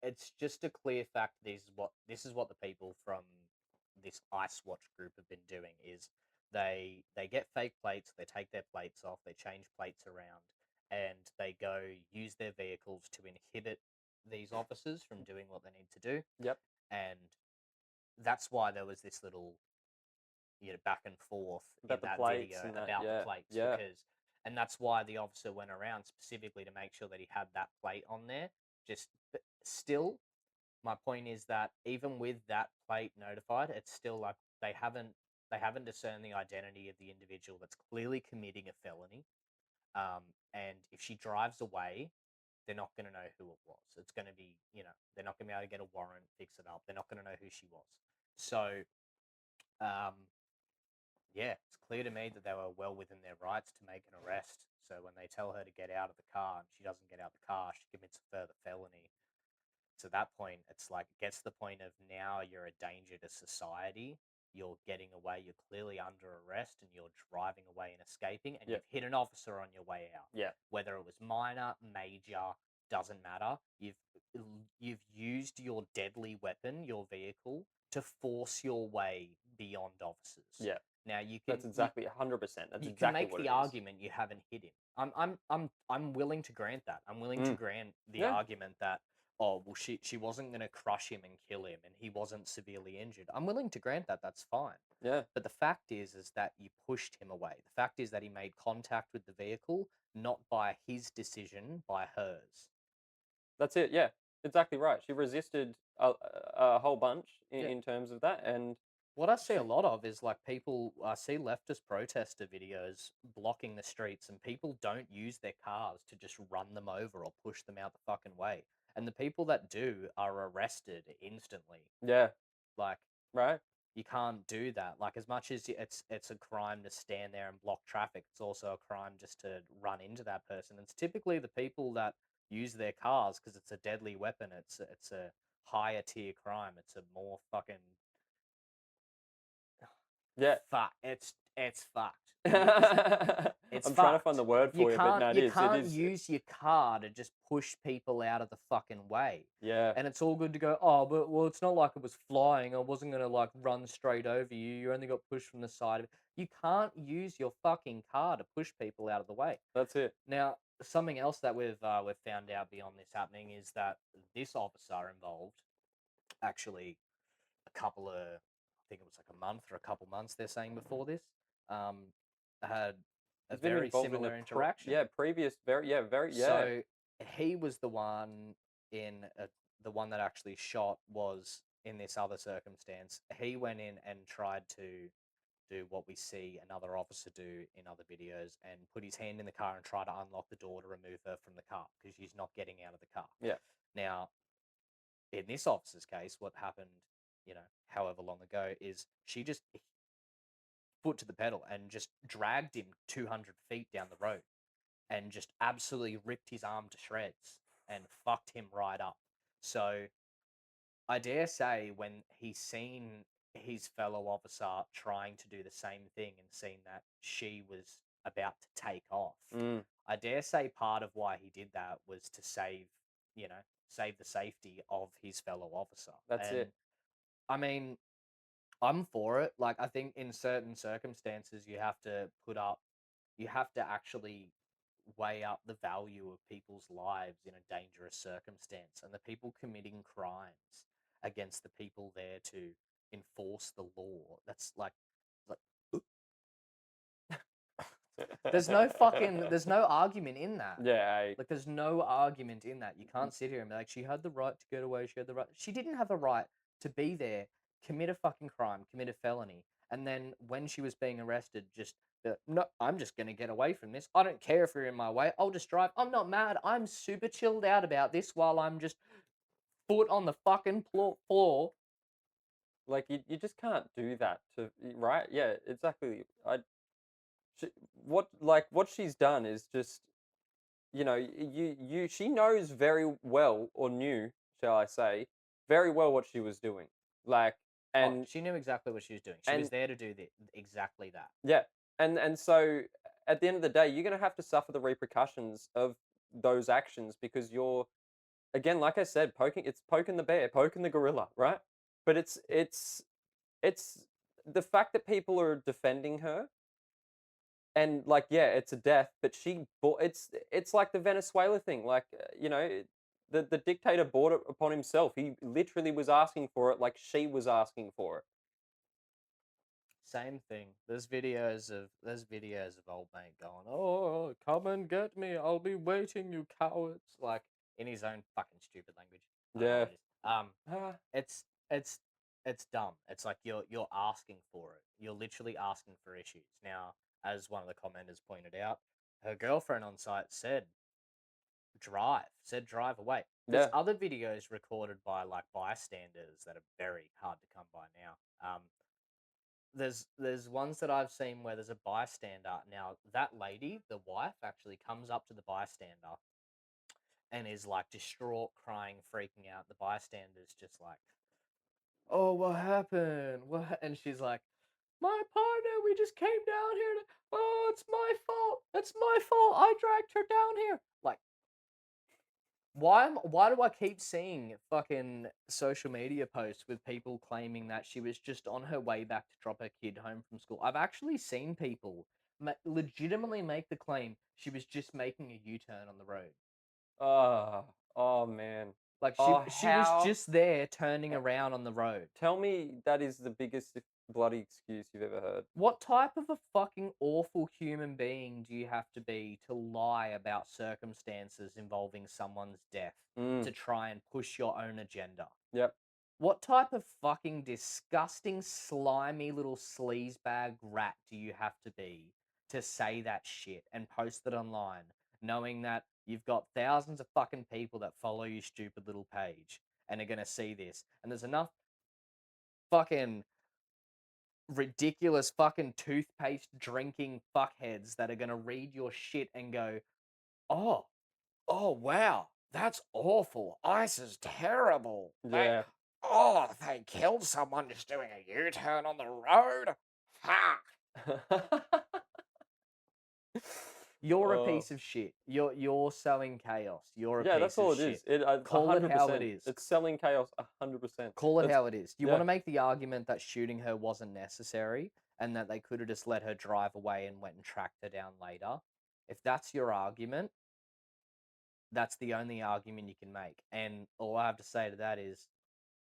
It's just a clear fact. This is what the people from this ICE Watch group have been doing. Is they get fake plates, they take their plates off, they change plates around, and they go use their vehicles to inhibit these officers from doing what they need to do. Yep. And that's why there was this little, back and forth About in the that plates video and that, about yeah, the plates, yeah. and that's why the officer went around specifically to make sure that he had that plate on there. But still, my point is that even with that plate notified, it's still like they haven't discerned the identity of the individual that's clearly committing a felony. And if she drives away, they're not going to know who it was. It's going to be, they're not going to be able to get a warrant, fix it up. They're not going to know who she was. So, yeah, it's clear to me that they were well within their rights to make an arrest. So when they tell her to get out of the car and she doesn't get out of the car, she commits a further felony. To that point, it's like it gets to the point of now you're a danger to society. You're getting away. You're clearly under arrest, and you're driving away and escaping. And you've hit an officer on your way out. Yeah. Whether it was minor, major, doesn't matter. You've used your deadly weapon, your vehicle, to force your way beyond officers. Yeah. Now you can. That's exactly 100%. That's You exactly can make what the it is. argument you haven't hit him. I'm willing to grant that. I'm willing to grant the argument that, oh well, she wasn't going to crush him and kill him, and he wasn't severely injured. I'm willing to grant that. That's fine. Yeah. But the fact is that you pushed him away. The fact is that he made contact with the vehicle, not by his decision, by hers. That's it. Yeah. Exactly right. She resisted a whole bunch in terms of that, and what I see a lot of is like people. I see leftist protester videos blocking the streets, and people don't use their cars to just run them over or push them out the fucking way. And the people that do are arrested instantly. Yeah. Like, right. You can't do that. Like, as much as it's a crime to stand there and block traffic, it's also a crime just to run into that person. It's typically the people that use their cars because it's a deadly weapon. It's a higher tier crime. It's a more fucking it's fucked. It's I'm fucked. trying to find the word for you, but no, you can't use your car to just push people out of the fucking way. Yeah. And it's all good to go, oh, but well, it's not like it was flying. I wasn't gonna like run straight over you. You only got pushed from the side of it. You can't use your fucking car to push people out of the way. That's it. Now, something else that we've found out beyond this happening is that this officer involved, actually, a couple of, I think it was like a month or a couple months, they're saying before this, had a very similar interaction. So he was the one the one that actually shot was in this other circumstance. He went in and tried to do what we see another officer do in other videos and put his hand in the car and try to unlock the door to remove her from the car because she's not getting out of the car. Yeah. Now, in this officer's case, what happened, however long ago, is she just foot to the pedal and just dragged him 200 feet down the road and just absolutely ripped his arm to shreds and fucked him right up. So I dare say when he's seen his fellow officer trying to do the same thing and seen that she was about to take off, I dare say part of why he did that was to save the safety of his fellow officer. That's it. I mean, I'm for it. Like, I think in certain circumstances, you have to actually weigh up the value of people's lives in a dangerous circumstance, and the people committing crimes against the people there to enforce the law. That's like there's no argument in that. Yeah. Like, there's no argument in that. You can't sit here and be like, she had the right to get away. She didn't have the right to be there, commit a fucking crime, commit a felony. And then when she was being arrested, just, no, I'm just going to get away from this. I don't care if you're in my way. I'll just drive. I'm not mad. I'm super chilled out about this while I'm just foot on the fucking floor. Like, you just can't do that right? Yeah, exactly. What she's done is just, she knows very well, or knew, shall I say, very well what she was doing. Like, and she knew exactly what she was doing. She was there to do exactly that. Yeah, and so at the end of the day, you're gonna have to suffer the repercussions of those actions because you're, again, like I said, poking the bear, poking the gorilla, right? But it's the fact that people are defending her. And like, yeah, it's a death, but it's like the Venezuela thing. Like, the dictator brought it upon himself. He literally was asking for it, like she was asking for it. Same thing. There's videos of old mate going, "Oh, come and get me! I'll be waiting, you cowards!" Like, in his own fucking stupid language. Yeah. It's dumb. It's like you're asking for it. You're literally asking for issues. Now, as one of the commenters pointed out, her girlfriend on site said drive. Said drive away. There's Yeah. other videos recorded by like bystanders that are very hard to come by now. There's ones that I've seen where there's a bystander. Now that lady, the wife, actually comes up to the bystander and is like distraught, crying, freaking out. The bystander's just like, "Oh, what happened? What?" And she's like, "My partner, we just came down here to. Oh, it's my fault. It's my fault. I dragged her down here." Like, why do I keep seeing fucking social media posts with people claiming that she was just on her way back to drop her kid home from school? I've actually seen people legitimately make the claim she was just making a U-turn on the road. Oh man. Like Oh, she was how? just there turning around on the road. Tell me that is the biggest bloody excuse you've ever heard. What type of a fucking awful human being do you have to be to lie about circumstances involving someone's death to try and push your own agenda? Yep. What type of fucking disgusting, slimy little sleazebag rat do you have to be to say that shit and post it online, knowing that you've got thousands of fucking people that follow your stupid little page and are gonna see this, and there's enough fucking ridiculous fucking toothpaste drinking fuckheads that are gonna read your shit and go, "Oh, oh wow, that's awful. ICE is terrible. Yeah. They killed someone just doing a U-turn on the road. Fuck. You're a Oh. piece of shit. You're sowing chaos. You're a Yeah, piece that's all of it is. shit. It, Call it how it 100%. is. It's selling chaos 100%. Call it That's- how it is. You yeah. want to make the argument that shooting her wasn't necessary and that they could have just let her drive away and went and tracked her down later. If that's your argument, that's the only argument you can make. And all I have to say to that is,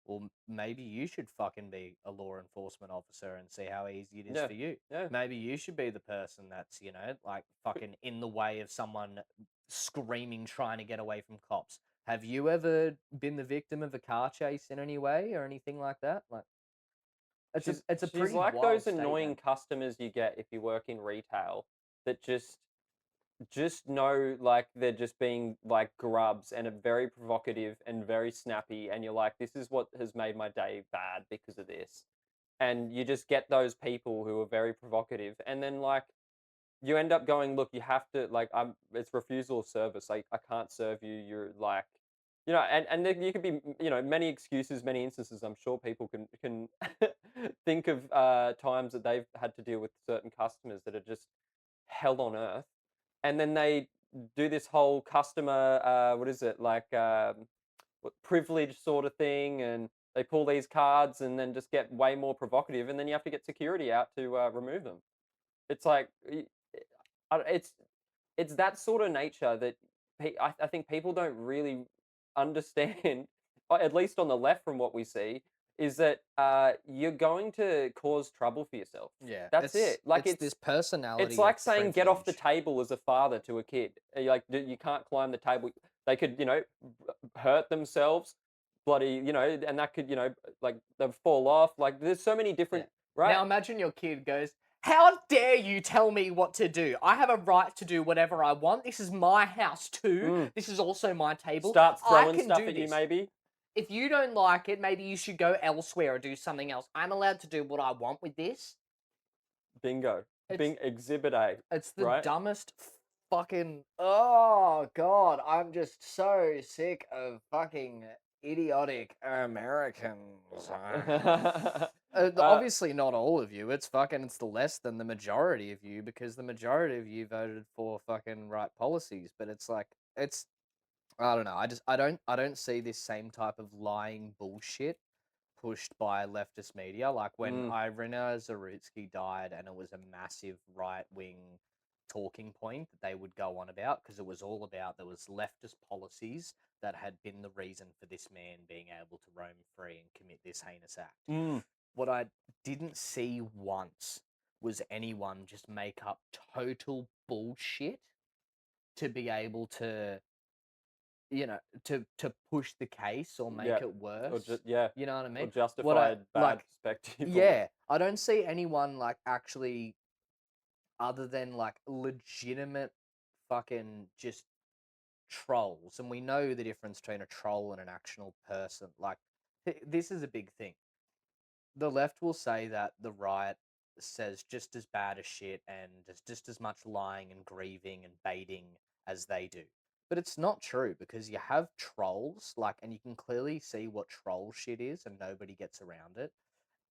well, maybe you should fucking be a law enforcement officer and see how easy it is Yeah. for you. Yeah. Maybe you should be the person that's, you know, like fucking in the way of someone screaming trying to get away from cops. Have you ever been the victim of a car chase in any way or anything like that? Like, it's a She's pretty like wild those annoying statement. customers you get if you work in retail that just know like they're just being like grubs and are very provocative and very snappy, and you're like, this is what has made my day bad because of this. And you just get those people who are very provocative, and then like you end up going, look, you have to like, it's refusal of service. I can't serve you. You're like, and then you could be, many excuses, many instances. I'm sure people can think of times that they've had to deal with certain customers that are just hell on earth, and then they do this whole customer, what is it, like privilege sort of thing, and they pull these cards and then just get way more provocative, and then you have to get security out to remove them. It's like it's that sort of nature that I think people don't really understand, or at least on the left from what we see, is that you're going to cause trouble for yourself. Yeah, That's it. Like it's this personality. it's like of saying get off the privilege. table as a father to a kid. Like you can't climb the table. They could, hurt themselves, bloody, and that could, like they'd fall off. Like there's so many different, right? Now imagine your kid goes, "How dare you tell me what to do? I have a right to do whatever I want. This is my house too. This is also my table. Starts I throwing can stuff do at you, this. maybe. If you don't like it, maybe you should go elsewhere or do something else. I'm allowed to do what I want with this." Bingo. It's- Exhibit A. It's the right? dumbest fucking. Oh god, I'm just so sick of fucking idiotic Americans. Obviously, not all of you. It's the less than the majority of you because the majority of you voted for fucking right policies. But it's like I don't know. I don't see this same type of lying bullshit pushed by leftist media. Like when Irina Zarutsky died, and it was a massive right wing talking point that they would go on about because it was all about there was leftist policies that had been the reason for this man being able to roam free and commit this heinous act. What I didn't see once was anyone just make up total bullshit to be able to to push the case or make it worse. You know what I mean? Or justify bad perspective. Yeah, I don't see anyone like actually, other than like legitimate fucking just trolls, and we know the difference between a troll and an actual person. Like, this is a big thing. The left will say that the right says just as bad as shit and does just as much lying and grieving and baiting as they do. But it's not true, because you have trolls, like, and you can clearly see what troll shit is, and nobody gets around it.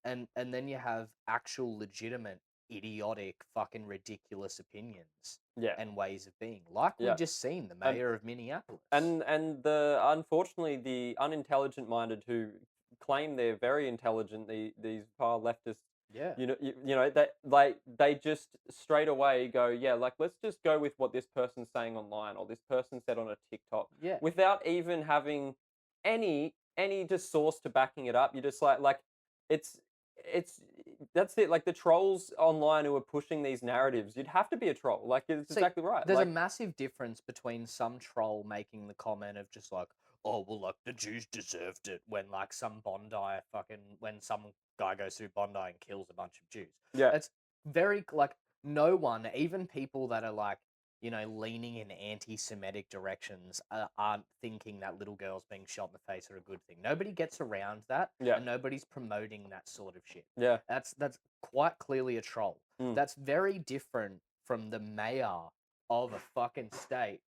And then you have actual legitimate idiotic fucking ridiculous opinions Yeah. and ways of being, like we Yeah. just seen the And- mayor of Minneapolis. And the unfortunately the unintelligent minded who claim they're very intelligent, these far leftist, yeah, you know that like they just straight away go, yeah, like let's just go with what this person's saying online or this person said on a TikTok, yeah. without even having any just source to backing it up. You just like it's that's it. Like the trolls online who are pushing these narratives, you'd have to be a troll. Like it's See, exactly right. There's Like a massive difference between some troll making the comment of just like, oh, well, like, the Jews deserved it, when, like, when some guy goes through Bondi and kills a bunch of Jews. yeah, It's very, like, no one, even people that are, like, leaning in anti-Semitic directions, aren't thinking that little girls being shot in the face are a good thing. Nobody gets around that, Yeah. and nobody's promoting that sort of shit. yeah. That's quite clearly a troll. Mm. That's very different from the mayor of a fucking state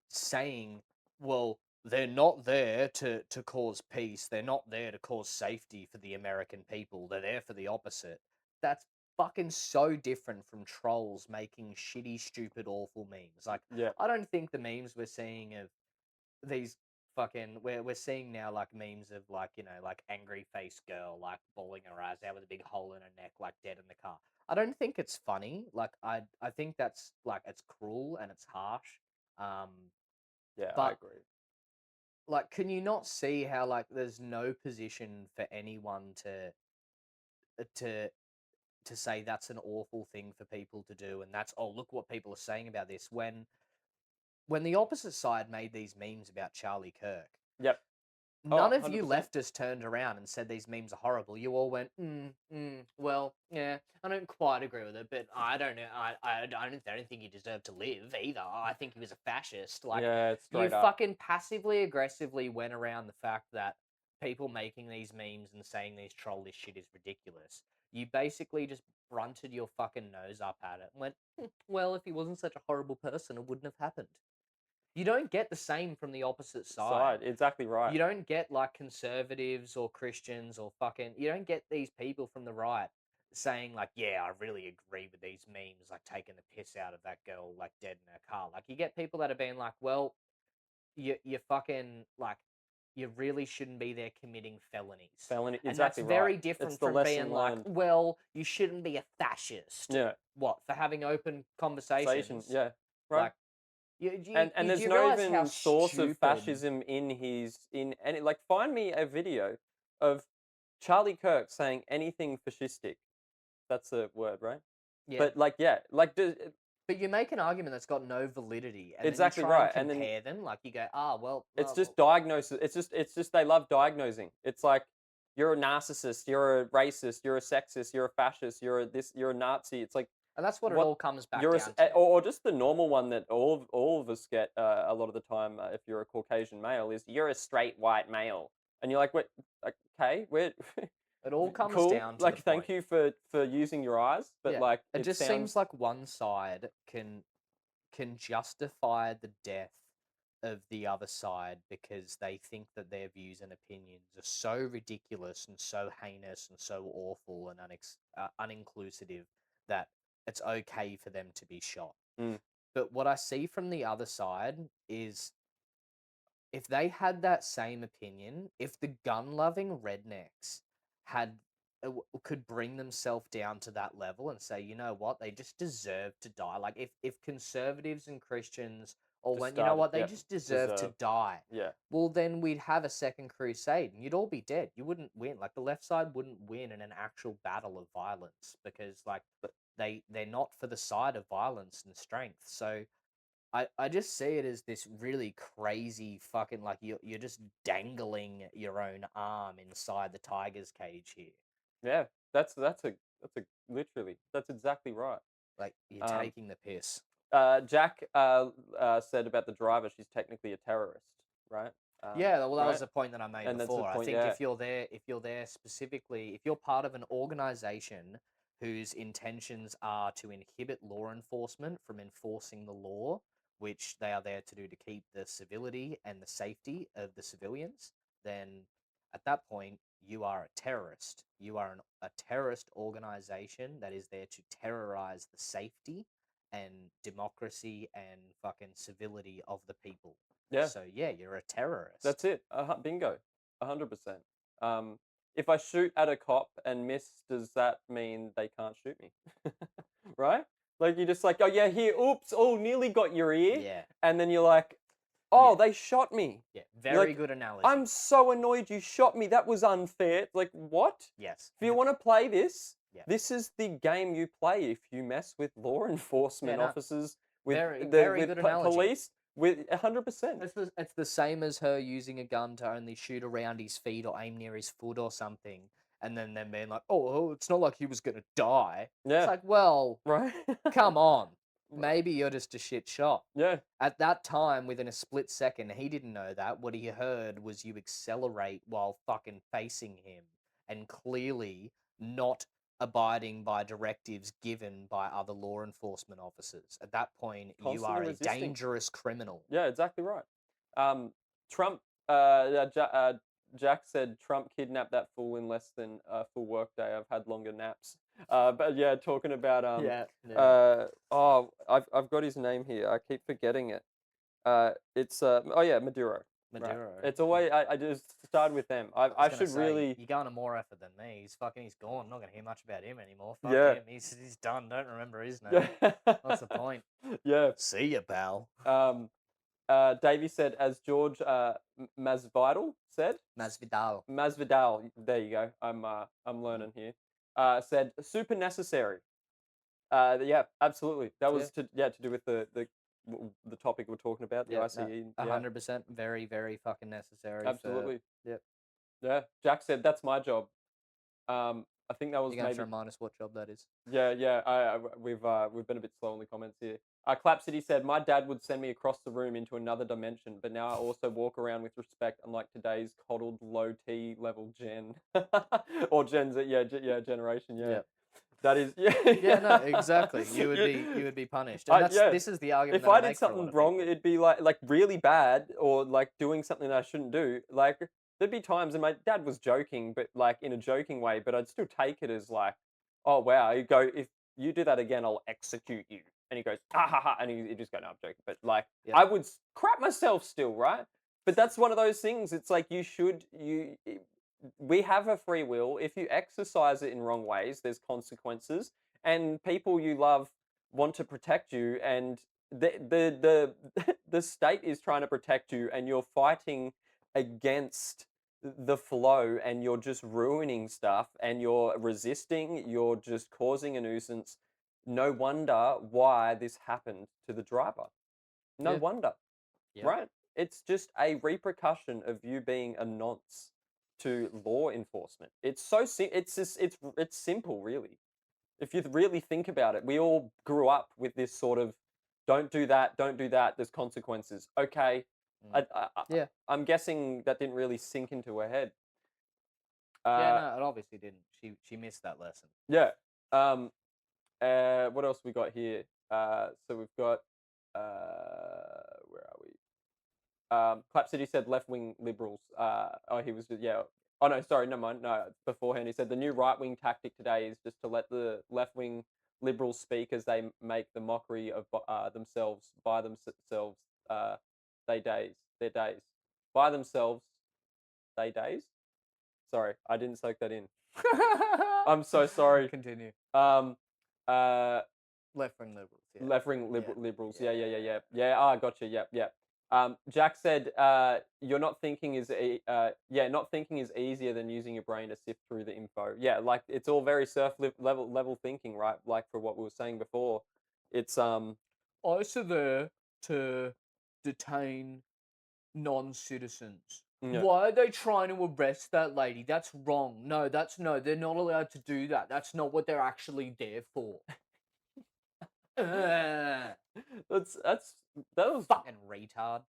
saying, well, they're not there to cause peace. They're not there to cause safety for the American people. They're there for the opposite. That's fucking so different from trolls making shitty, stupid, awful memes. Like, Yeah. I don't think the memes we're seeing of these fucking we're seeing now, like, memes of, like, like, angry face girl, like, bawling her eyes out with a big hole in her neck, like, dead in the car. I don't think it's funny. Like, I think that's, like, it's cruel and it's harsh. Yeah, I But, agree. like, can you not see how, like, there's no position for anyone to to say that's an awful thing for people to do, and that's, oh, look what people are saying about this, when the opposite side made these memes about Charlie Kirk. Yep. None Oh, of you 100%. leftists turned around and said these memes are horrible. You all went, well, yeah, I don't quite agree with it, but I don't know. I don't think he deserved to live either. I think he was a fascist. Like, Yeah, it's you straight up. fucking passively aggressively went around the fact that people making these memes and saying these trollish shit is ridiculous. You basically just brunted your fucking nose up at it and went, well, if he wasn't such a horrible person, it wouldn't have happened. You don't get the same from the opposite side. Exactly right. You don't get, like, conservatives or Christians or fucking... You don't get these people from the right saying, like, yeah, I really agree with these memes, like, taking the piss out of that girl, like, dead in her car. Like, you get people that are being like, well, you fucking, like, you really shouldn't be there committing felonies. Felony, And exactly that's very right. different It's the from lesson being like, learned. well, you shouldn't be a fascist. Yeah. What, for having open conversations? Yeah. Right. Like, and there's do you no realize even how source of stupid- fascism in any, like, find me a video of Charlie Kirk saying anything fascistic. That's a word, right? Yeah. But like, yeah, like But you make an argument that's got no validity, and Exactly then you try right, and and then- compare them. Like, you go, well, it's just diagnosis. It's just they love diagnosing. It's like, you're a narcissist, you're a racist, you're a sexist, you're a fascist, you're a Nazi. It's like, and that's what it what- all comes back you're down to. or just the normal one that all of us get a lot of the time, if you're a Caucasian male, is you're a straight white male, and you're like, wait, okay, we're It all comes cool. down to Like, the thank point. you for using your eyes, but Yeah, like it just sounds seems like one side can justify the death of the other side because they think that their views and opinions are so ridiculous and so heinous and so awful and uninclusive that it's okay for them to be shot. Mm. But what I see from the other side is, if they had that same opinion, if the gun-loving rednecks could bring themselves down to that level and say, you know what, they just deserve to die. Like, if conservatives and Christians all Just went, you know what, they yep, just deserve to die. Yeah. Well, then we'd have a second crusade and you'd all be dead. You wouldn't win. Like, the left side wouldn't win in an actual battle of violence because, like, they're not for the side of violence and strength. So I just see it as this really crazy fucking, like, you're just dangling your own arm inside the tiger's cage here. Yeah, that's literally, that's exactly right. Like, you're taking the piss. Jack said about the driver, she's technically a terrorist, right? Yeah, well, that right? was the point that I made And that's the before. I point, think yeah. if you're there specifically, if you're part of an organization whose intentions are to inhibit law enforcement from enforcing the law, which they are there to do to keep the civility and the safety of the civilians, then at that point you are a terrorist. You are a terrorist organization that is there to terrorize the safety and democracy and fucking civility of the people. Yeah. So yeah, you're a terrorist. That's it. Bingo. 100%. If I shoot at a cop and miss, does that mean they can't shoot me? Right? Like you're just like, oh yeah, here, oops, oh, nearly got your ear. Yeah. And then you're like, oh, Yeah. they shot me. Yeah, You're very like, good analogy. I'm so annoyed you shot me. That was unfair. It's like, what? Yes. If you want to play this, Yeah. this is the game you play if you mess with law enforcement no. officers, with Very good analogy. police, with 100%. It's the same as her using a gun to only shoot around his feet or aim near his foot or something, and then them being like, oh, it's not like he was gonna die. Yeah. It's like, well, Right? come on. Maybe you're just a shit shot. Yeah. At that time, within a split second, he didn't know that. What he heard was you accelerate while fucking facing him and clearly not abiding by directives given by other law enforcement officers. At that point, you Constantly are a resisting. dangerous criminal. Yeah, exactly right. Trump, Jack said Trump kidnapped that fool in less than a full workday. I've had longer naps. But yeah, talking about I've got his name here. I keep forgetting it. It's Maduro. Maduro. Right. It's always I just started with them. I should really. You're going to more effort than me. He's gone. I'm not gonna hear much about him anymore. Fuck Yeah. him. He's done. Don't remember his name. What's the point? Yeah. See ya, pal. Davey said, as George Masvidal said. Masvidal. There you go. I'm learning here. Said super necessary. Yeah, absolutely. That was to do with the topic we're talking about, the I.C.E. 100%. Very, very fucking necessary. Absolutely. Yep. Yeah. Jack said that's my job. I think that was You're gonna maybe. try minus what job that is. Yeah. We've been a bit slow in the comments here. Clap City said, my dad would send me across the room into another dimension, but now I also walk around with respect, unlike today's coddled low T level Gen or Gen Z. Generation. Yeah. That is. Yeah, no, exactly. You would be punished. And this is the argument. If I did something wrong, it'd be like really bad, or like doing something that I shouldn't do. Like there'd be times, and my dad was joking, but like in a joking way, but I'd still take it as like, oh wow, you go, if you do that again, I'll execute you. And he goes, ha ha ha, and he just go, no, I'm joking. But like, I would crap myself still, right? But that's one of those things. It's like we have a free will. If you exercise it in wrong ways, there's consequences, and people you love want to protect you, and the the state is trying to protect you, and you're fighting against the flow, and you're just ruining stuff, and you're resisting, you're just causing a nuisance. No wonder why this happened to the driver. No wonder. Right? It's just a repercussion of you being a nonce to law enforcement. It's so it's simple, really. If you really think about it, we all grew up with this sort of don't do that, there's consequences. Okay. I'm guessing that didn't really sink into her head. No, it obviously didn't. She missed that lesson. Yeah. What else we got here? So we've got where are we? Clap City said left-wing liberals. He was just, yeah. Oh no, sorry, never mind. No, beforehand he said the new right-wing tactic today is just to let the left-wing liberals speak as they make the mockery of themselves by themselves. Their days by themselves. They days. Sorry, I didn't soak that in. I'm so sorry. Continue. Left-wing liberals. Yeah. Left-wing liberals. Yeah. Gotcha. Yeah. Jack said, "You're not thinking is not thinking is easier than using your brain to sift through the info." Yeah, like it's all very level thinking, right? Like for what we were saying before, it's ICE are there to detain non-citizens. Yeah. Why are they trying to arrest that lady? That's wrong. No, they're not allowed to do that. That's not what they're actually there for. Ugh, that was fucking retard.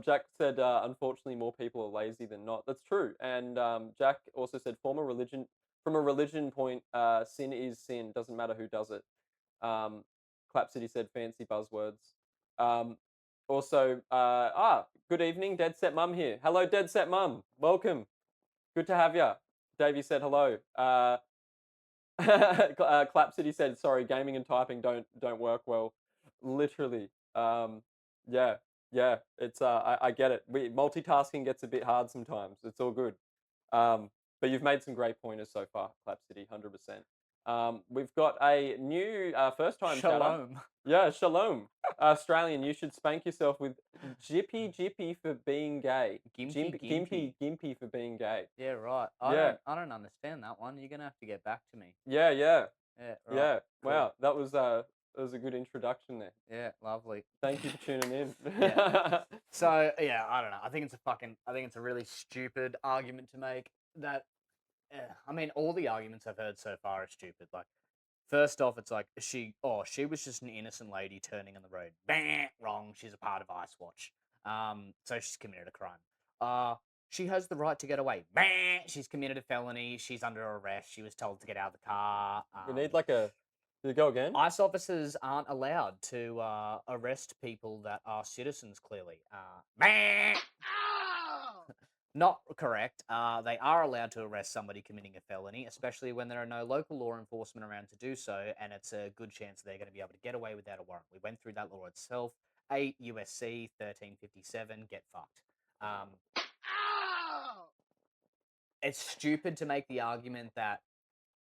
Jack said, unfortunately, more people are lazy than not. That's true. And Jack also said, from a religion point, sin is sin. Doesn't matter who does it. Clap City said, fancy buzzwords. Um, also, good evening, Deadset Mum here. Hello, Deadset Mum. Welcome. Good to have you. Davey said hello. Clap City said, sorry, gaming and typing don't work well. Literally. Yeah, yeah. It's I get it. Multitasking gets a bit hard sometimes. It's all good. But you've made some great pointers so far, Clap City, 100%. We've got a new first time chatter. Shalom. Yeah, shalom. Australian, you should spank yourself with Jippy for being gay. Gimpy for being gay. Yeah, right. Yeah. I don't understand that one. You're gonna have to get back to me. Yeah. Yeah, right. Yeah. Cool. Wow, that was a good introduction there. Yeah, lovely. Thank you for tuning in. Yeah. So yeah, I don't know. I think it's a really stupid argument to make. That, I mean, all the arguments I've heard so far are stupid. Like, first off, it's like she was just an innocent lady turning on the road. Bah, wrong. She's a part of Ice Watch. So she's committed a crime. She has the right to get away. Bah, she's committed a felony. She's under arrest. She was told to get out of the car. We need like a. Did it go again? ICE officers aren't allowed to arrest people that are citizens, clearly. Not correct. They are allowed to arrest somebody committing a felony, especially when there are no local law enforcement around to do so, and it's a good chance they're going to be able to get away without a warrant. We went through that law itself. 8 USC 1357. Get fucked. It's stupid to make the argument that,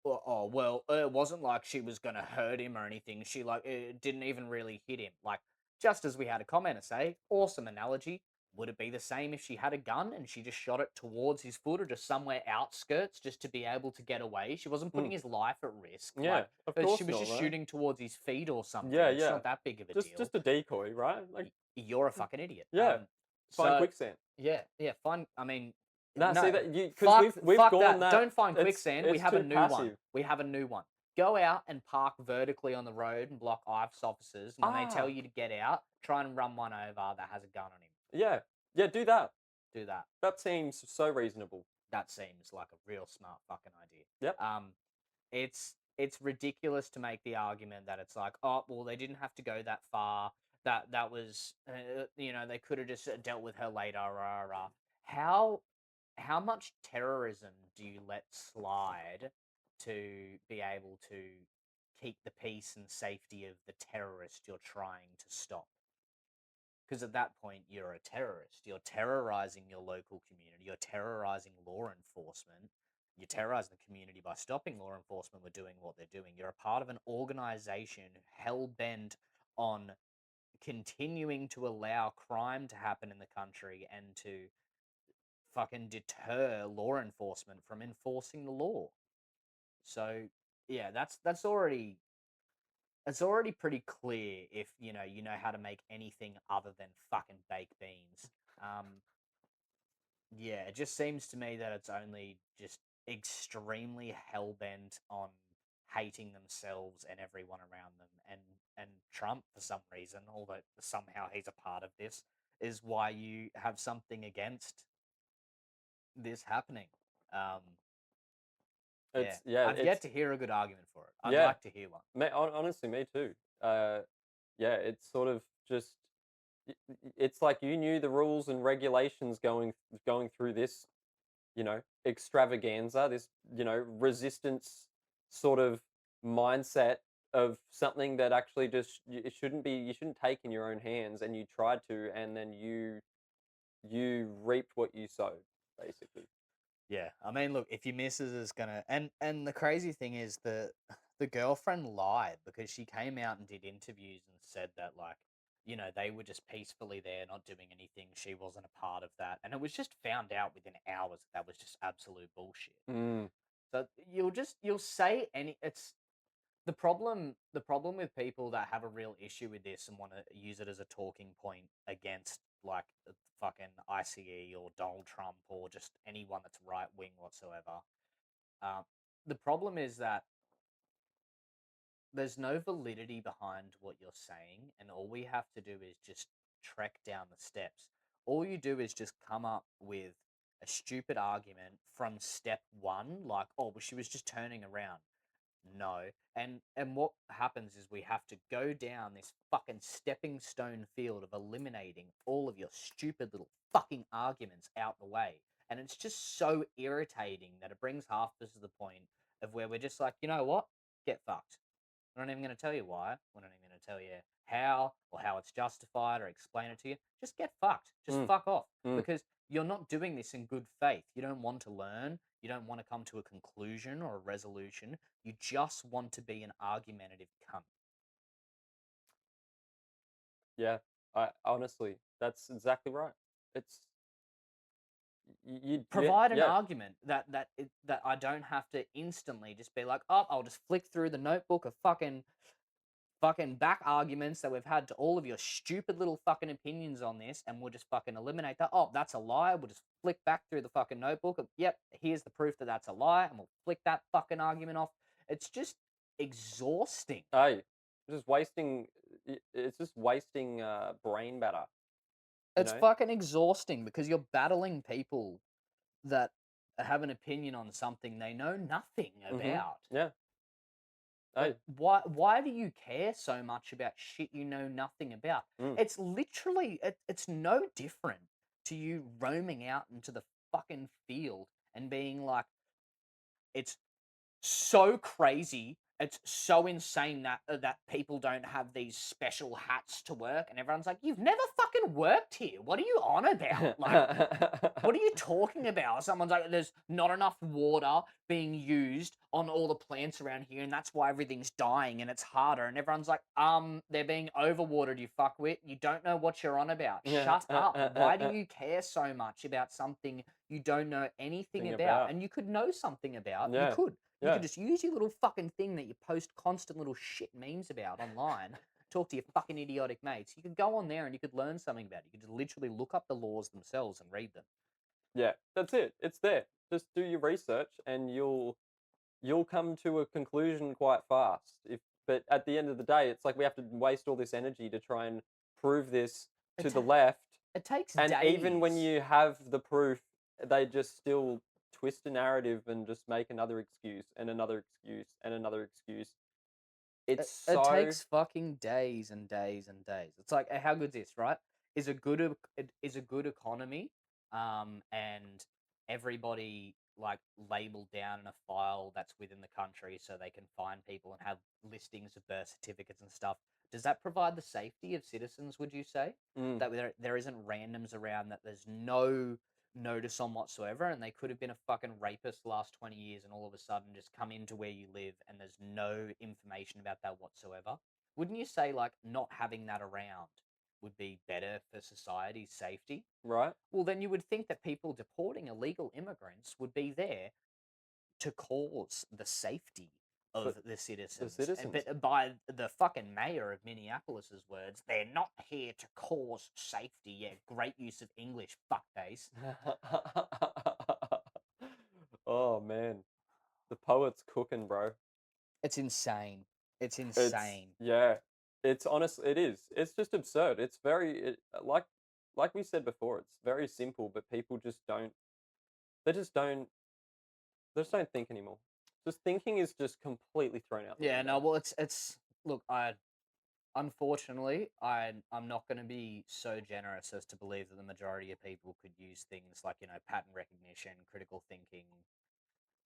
it wasn't like she was gonna hurt him or anything. She it didn't even really hit him. Like, just as we had a commenter say, awesome analogy. Would it be the same if she had a gun and she just shot it towards his foot or just somewhere outskirts just to be able to get away? She wasn't putting his life at risk. Yeah, of course she was not, just right? shooting towards his feet or something. Yeah, It's yeah. not that big of a deal. Just a decoy, right? Like, you're a fucking idiot. yeah. Find quicksand. Yeah, fine. I mean, No, no, see that because we've gone that. Don't find quicksand. We it's have a too new one. passive. We have a new one. Go out and park vertically on the road and block ICE officers. And when they tell you to get out, try and run one over that has a gun on him. Yeah, yeah. Do that. Do that. That seems so reasonable. That seems like a real smart fucking idea. Yep. It's ridiculous to make the argument that it's like, oh, well, they didn't have to go that far. That was, they could have just dealt with her later. How much terrorism do you let slide to be able to keep the peace and safety of the terrorist you're trying to stop? Because at that point, you're a terrorist. You're terrorizing your local community. You're terrorizing law enforcement. You're terrorizing the community by stopping law enforcement from doing what they're doing. You're a part of an organization hell-bent on continuing to allow crime to happen in the country and to fucking deter law enforcement from enforcing the law. So yeah, that's already pretty clear if you know how to make anything other than fucking baked beans. Yeah, it just seems to me that it's only just extremely hell-bent on hating themselves and everyone around them, and Trump, for some reason, although somehow he's a part of this, is why you have something against this happening. I've yet to hear a good argument for it. I'd like to hear one. Honestly, me too. Yeah, it's sort of just. It's like you knew the rules and regulations going through this, extravaganza, this, resistance sort of mindset of something that actually just you shouldn't take in your own hands, and you tried to, and then you reaped what you sowed, basically. Yeah, I mean, look, if your missus is gonna, and the crazy thing is the girlfriend lied because she came out and did interviews and said that, like, they were just peacefully there, not doing anything. She wasn't a part of that, and it was just found out within hours that was just absolute bullshit. So you'll say it's the problem. The problem with people that have a real issue with this and want to use it as a talking point against, like, fucking I.C.E. or Donald Trump or just anyone that's right wing whatsoever. The problem is that there's no validity behind what you're saying, and all we have to do is just trek down the steps. All you do is just come up with a stupid argument from step one, like, oh, well, she was just turning around. No. And what happens is we have to go down this fucking stepping stone field of eliminating all of your stupid little fucking arguments out the way. And it's just so irritating that it brings half of us to the point of where we're just like, you know what? Get fucked. I'm not even going to tell you why. We're not even going to tell you how or how it's justified or explain it to you. Just get fucked. Just fuck off. Because you're not doing this in good faith. You don't want to learn. You don't want to come to a conclusion or a resolution. You just want to be an argumentative cunt. Yeah, I honestly, that's exactly right. It's you Provide an argument that I don't have to instantly just be like, oh, I'll just flick through the notebook of fucking back arguments that we've had to all of your stupid little fucking opinions on this, and we'll just fucking eliminate that. Oh, that's a lie. We'll just flick back through the fucking notebook of, yep, here's the proof that that's a lie, and we'll flick that fucking argument off. It's just exhausting. Hey, just wasting. It's just wasting brain matter. It's fucking exhausting because you're battling people that have an opinion on something they know nothing about. Yeah. Hey. Why do you care so much about shit you know nothing about? It's literally, it's no different to you roaming out into the fucking field and being like, it's so crazy, it's so insane that people don't have these special hats to work, and everyone's like, you've never fucking worked here. What are you on about? Like, what are you talking about? Someone's like, there's not enough water being used on all the plants around here, and that's why everything's dying and it's harder. And everyone's like, they're being overwatered, you fuckwit. You don't know what you're on about. Shut up. Why do you care so much about something you don't know anything about? And you could know something about. Yeah. You could. You could just use your little fucking thing that you post constant little shit memes about online. Talk to your fucking idiotic mates. You could go on there and you could learn something about it. You could just literally look up the laws themselves and read them. Yeah, that's it. It's there. Just do your research, and you'll come to a conclusion quite fast. But at the end of the day, it's like we have to waste all this energy to try and prove this to the left. It takes And days. even when you have the proof, they just still twist a narrative and just make another excuse and another excuse and another excuse. It takes fucking days and days and days. It's like, how good's this, right? Is a good economy, and everybody like labeled down in a file that's within the country so they can find people and have listings of birth certificates and stuff. Does that provide the safety of citizens, would you say? That there isn't randoms around, that there's no notice on whatsoever, and they could have been a fucking rapist the last 20 years and all of a sudden just come into where you live and there's no information about that whatsoever? Wouldn't you say like not having that around would be better for society's safety? Right. Well, then you would think that people deporting illegal immigrants would be there to cause the safety of the citizens. But by the fucking mayor of Minneapolis's words, they're not here to cause safety. Yeah, great use of English, fuckface. Oh man, the poet's cooking, bro. It's insane. It's insane. It's honestly, it is. It's just absurd. It's very like we said before. It's very simple, but people just don't. They just don't think anymore. Just thinking is just completely thrown out the Yeah, window. no, well, it's look, unfortunately, I'm not going to be so generous as to believe that the majority of people could use things like, you know, pattern recognition, critical thinking.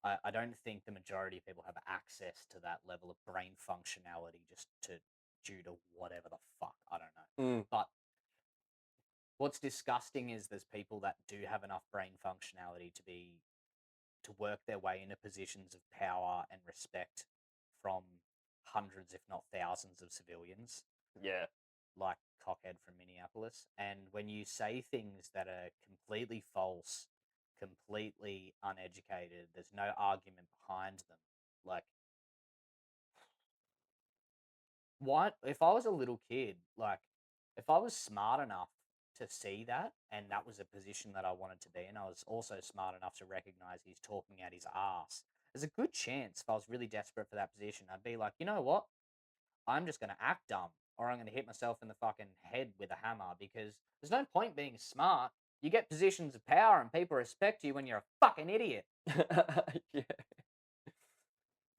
I don't think the majority of people have access to that level of brain functionality due to whatever the fuck, I don't know. But what's disgusting is there's people that do have enough brain functionality to work their way into positions of power and respect from hundreds, if not thousands, of civilians. Yeah. Like Cockhead from Minneapolis. And when you say things that are completely false, completely uneducated, there's no argument behind them. Like, why? If I was a little kid, like, if I was smart enough to see that, and that was a position that I wanted to be in, I was also smart enough to recognize he's talking out his ass. There's a good chance if I was really desperate for that position, I'd be like, you know what? I'm just going to act dumb, or I'm going to hit myself in the fucking head with a hammer, because there's no point being smart. You get positions of power and people respect you when you're a fucking idiot. Yeah.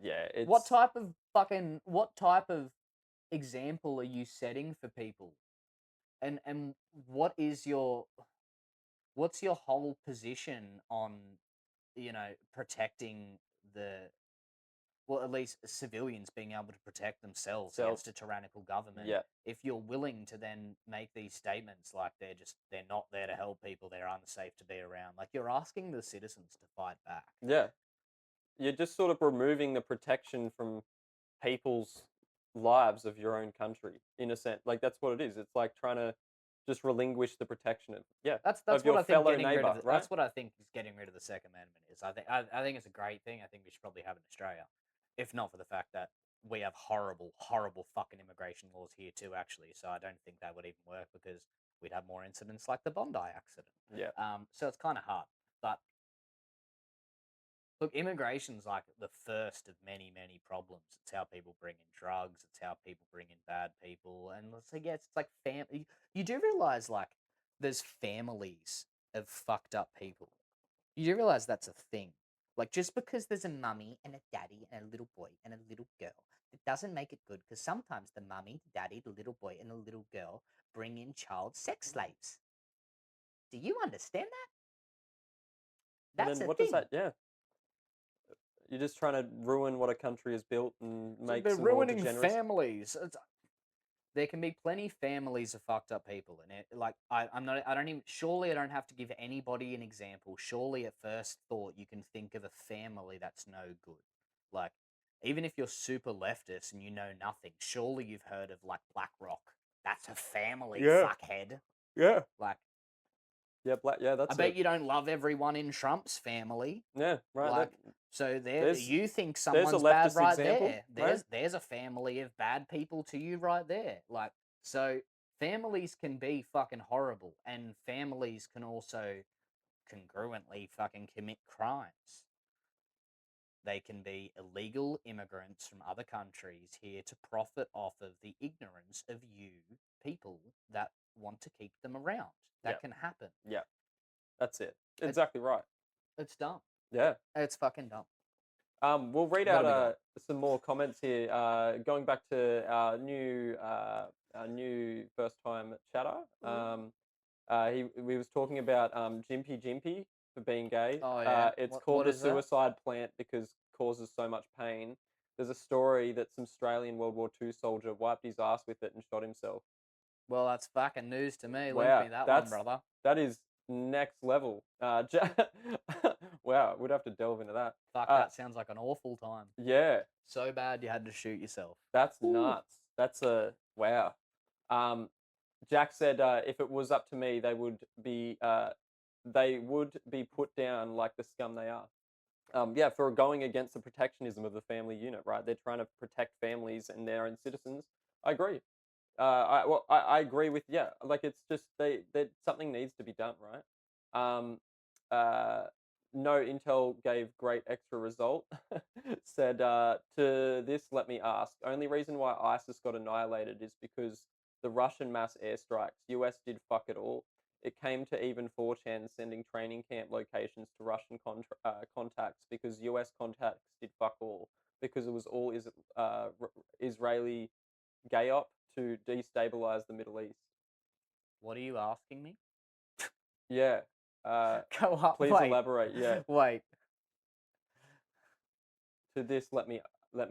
Yeah, it's What type of example are you setting for people? And what's your whole position on, protecting at least civilians being able to protect themselves against a tyrannical government? Yeah. If you're willing to then make these statements like they're not there to help people, they're unsafe to be around, like you're asking the citizens to fight back. Yeah. You're just sort of removing the protection from people's lives of your own country, in a sense. Like, that's what it is. It's like trying to just relinquish the protection of That's of what your I think fellow getting rid neighbor, of right? that's what I think is getting rid of the Second Amendment is. I think it's a great thing. I think we should probably have it in Australia, if not for the fact that we have horrible, horrible fucking immigration laws here too. Actually, so I don't think that would even work because we'd have more incidents like the Bondi accident. Yeah. So it's kind of hard, but look, immigration's like the first of many, many problems. It's how people bring in drugs. It's how people bring in bad people. And let's say, it's like family. You do realize, like, there's families of fucked up people. You do realize that's a thing. Like, just because there's a mummy and a daddy and a little boy and a little girl, it doesn't make it good, because sometimes the mummy, the daddy, the little boy, and the little girl bring in child sex slaves. Do you understand that? And That's then a what thing. does that? Yeah. You're just trying to ruin what a country has built and make They're some more ruining degeneracy. families. There can be plenty families of fucked up people, and surely I don't have to give anybody an example. Surely at first thought you can think of a family that's no good. Like, even if you're super leftist and you know nothing, surely you've heard of, like, BlackRock. That's a family, Yeah. fuckhead. Yeah. Like, Yeah. Yeah. That's I bet you don't love everyone in Trump's family. Yeah. Right. Like, so there's- you think there's a someone's bad leftist right example, there. right? There's a family of bad people to you right there. Like, so families can be fucking horrible, and families can also congruently fucking commit crimes. They can be illegal immigrants from other countries here to profit off of the ignorance of you people that want to keep them around. That can happen. Yeah. That's it. Exactly right. It's dumb. Yeah. It's fucking dumb. We'll read What have we out got? some more comments here. Going back to our new first time chatter. We was talking about Jimpy Jimpy for being gay. Oh, yeah? It's What called the is that? suicide plant because it causes so much pain. There's a story that some Australian World War II soldier wiped his ass with it and shot himself. Well, that's fucking news to me. Wow, Link me that one, brother. That is next level. Wow, we'd have to delve into that. Fuck, that sounds like an awful time. Yeah. So bad you had to shoot yourself. That's nuts. That's a wow. Jack said if it was up to me, they would be put down like the scum they are. Yeah, for going against the protectionism of the family unit, right? They're trying to protect families and their own citizens. I agree. I agree with, yeah. Like, it's just that something needs to be done, right? No Intel gave great extra result. Said to this, let me ask. Only reason why ISIS got annihilated is because the Russian mass airstrikes. US did fuck it all. It came to even 4chan sending training camp locations to Russian contacts because US contacts did fuck all because it was all Israeli gay op to destabilize the Middle East. What are you asking me? Yeah. Go up. Please Wait. elaborate. Yeah. Wait. To this, let me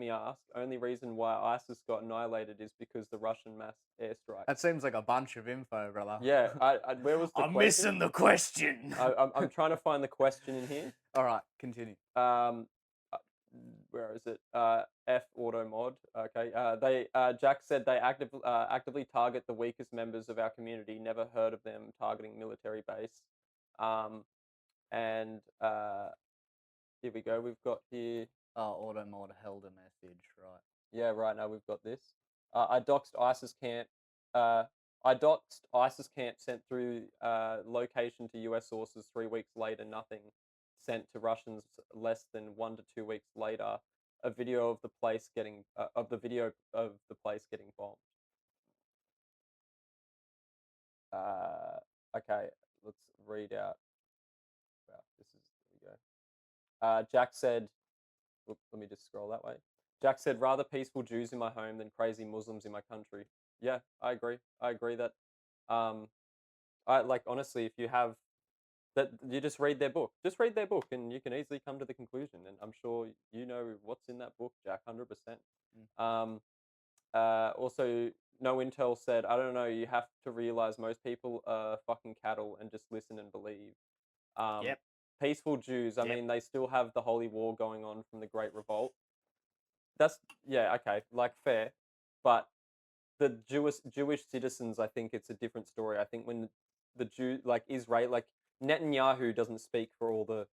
ask. Only reason why ISIS got annihilated is because the Russian mass airstrike. That seems like a bunch of info, brother. Yeah. Where was the I'm question? missing the question. I'm trying to find the question in here. All right, continue. Where is it? F auto mod. Okay. Jack said they actively target the weakest members of our community. Never heard of them targeting military base. And here we go. We've got here. Oh, auto mod held a message, right? Yeah, right now we've got this. I doxed ISIS camp. I doxed ISIS camp sent through location to US sources 3 weeks later. Nothing sent to Russians less than 1 to 2 weeks later. a video of the place getting bombed. Okay, let's read out. Wow, here we go. Jack said, let me just scroll that way. Jack said, rather peaceful Jews in my home than crazy Muslims in my country. Yeah, I agree. I agree that, I like honestly, if you have that, you just read their book. Just read their book, and you can easily come to the conclusion. And I'm sure you know what's in that book, Jack, 100%. Also, No Intel said, I don't know. You have to realize most people are fucking cattle and just listen and believe. Yep. Peaceful Jews. I Yep. mean, they still have the holy war going on from the Great Revolt. That's yeah, okay, like fair, but the Jewish citizens, I think it's a different story. I think when the Jew like Israel, like Netanyahu doesn't speak for all the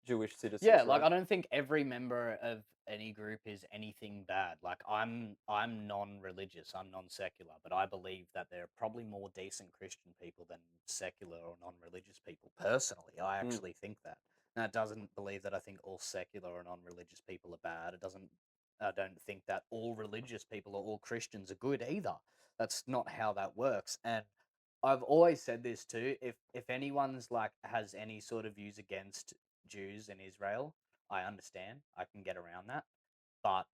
Jewish citizens, Yeah, like right? I don't think every member of any group is anything bad. Like I'm non-religious, I'm non-secular, but I believe that there are probably more decent Christian people than secular or non-religious people. Personally, I Mm. actually think that. Now, it doesn't believe that I think all secular or non-religious people are bad. It doesn't. I don't think that all religious people or all Christians are good either. That's not how that works. And I've always said this too. If anyone's like has any sort of views against Jews in Israel, I understand. I can get around that. But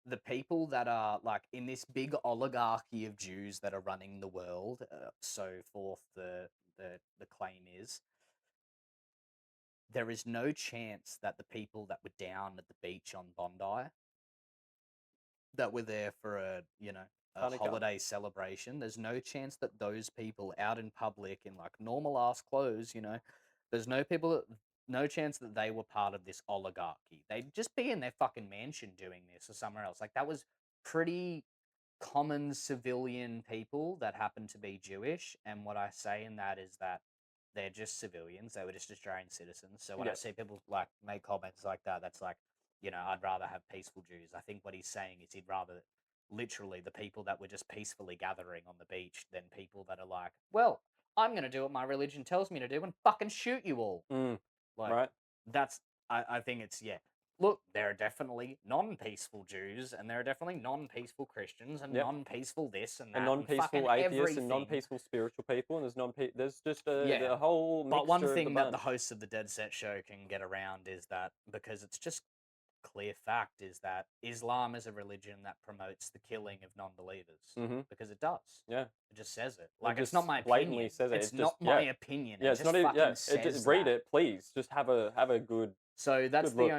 the people that are like in this big oligarchy of Jews that are running the world, so forth, the claim is, there is no chance that the people that were down at the beach on Bondi, that were there for a Hanukkah. holiday celebration, there's no chance that those people out in public in like normal ass clothes, there's no chance that they were part of this oligarchy. They'd just be in their fucking mansion doing this or somewhere else. Like that was pretty common civilian people that happen to be Jewish. And what I say in that is that they're just civilians. They were just Australian citizens. So when I Yes. see people like make comments like that, that's like, I'd rather have peaceful Jews. I think what he's saying is he'd rather literally the people that were just peacefully gathering on the beach than people that are like, well, I'm going to do what my religion tells me to do and fucking shoot you all. Mm. Like, Right. I think it's, yeah. Look, there are definitely non-peaceful Jews, and there are definitely non-peaceful Christians, and Yep. non-peaceful this and that, And and fucking non-peaceful atheists everything. and non-peaceful spiritual people, and there's just Yeah. the whole mixture But one of the thing that the bunch. hosts of the Deadset show can get around is that, because it's just clear fact, is that Islam is a religion that promotes the killing of non-believers. Mhm. Because it does. Yeah. It just says it. It Like, it's just not my blatantly opinion. says it. It's It's not just my opinion. Yeah, It it's just not even. fucking Yeah, says read that. it, please. Just have a good. So that's Good the look.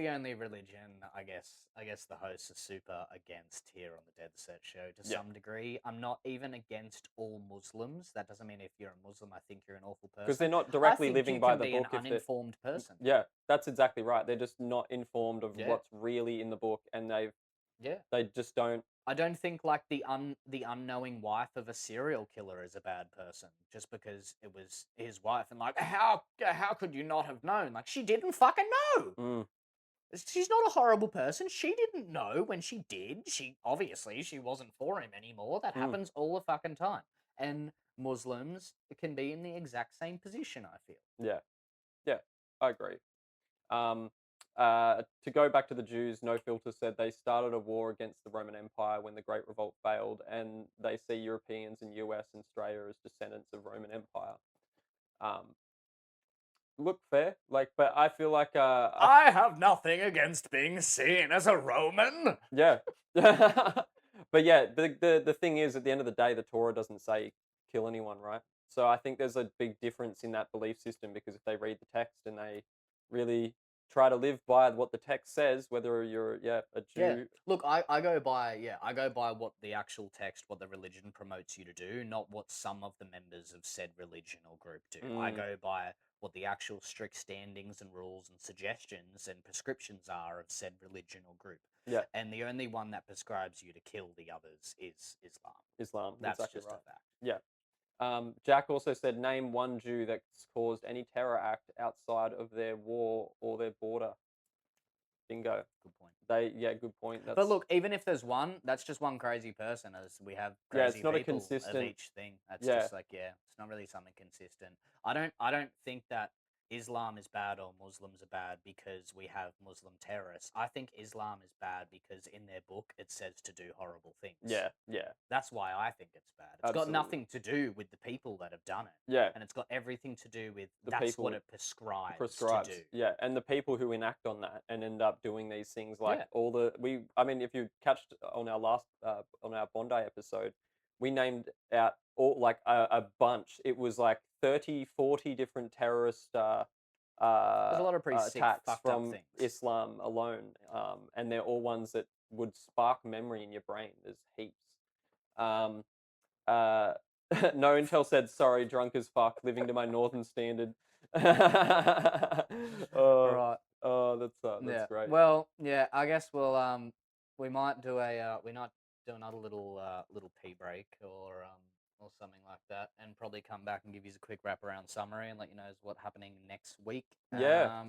only religion I guess the hosts are super against here on the Deadset show to Yeah. some degree. I'm not even against all Muslims. That doesn't mean if you're a Muslim, I think you're an awful person. Because they're not I directly think living you by can the be book. an If they're uninformed person. yeah, that's exactly right. They're just not informed of Yeah. what's really in the book, and Yeah. they just don't. I don't think like the unknowing wife of a serial killer is a bad person just because it was his wife, and like how could you not have known? Like she didn't fucking know. Mm. She's not a horrible person. She didn't know when she did. She wasn't for him anymore. That happens all the fucking time. And Muslims can be in the exact same position, I feel. Yeah, yeah, I agree. To go back to the Jews, No Filter said they started a war against the Roman Empire when the Great Revolt failed, and they see Europeans and US and Australia as descendants of Roman Empire. Look fair, like, but I feel like I have nothing against being seen as a Roman. yeah, but yeah, the thing is, at the end of the day, the Torah doesn't say kill anyone, right? So I think there's a big difference in that belief system, because if they read the text and they really try to live by what the text says, whether you're a Jew. Yeah. Look, I go by what the actual text, what the religion promotes you to do, not what some of the members of said religion or group do. I go by what the actual strict standings and rules and suggestions and prescriptions are of said religion or group. Yeah. And the only one that prescribes you to kill the others is Islam. Islam. That's exactly just right. a fact. Yeah. Jack also said, name one Jew that's caused any terror act outside of their war or their border. Bingo. Good point. Good point. That's... But look, even if there's one, that's just one crazy person, as we have crazy it's not people a consistent... of each thing. That's just like, it's not really something consistent. I don't think that Islam is bad or Muslims are bad because we have Muslim terrorists. I think Islam is bad because in their book it says to do horrible things. Yeah. That's why I think it's bad. It's Absolutely. got nothing to do with the people that have done it. Yeah. And it's got everything to do with The that's people what it it prescribes, prescribes. to do. Yeah, and the people who enact on that and end up doing these things, like Yeah. I mean, if you catched on our last on our Bondi episode, we named out all like a bunch. It was like 30, 40 different terrorist There's a lot of pretty sick, attacks fucked up from things. Islam alone, and they're all ones that would spark memory in your brain. There's heaps. Um, uh, no Intel said sorry, drunk as fuck, living to my northern standard. Right. Oh, that's Yeah. great. Well, yeah. I guess we might do another little pee break or something like that, and probably come back and give you a quick wraparound summary and let you know what's happening next week. Yeah.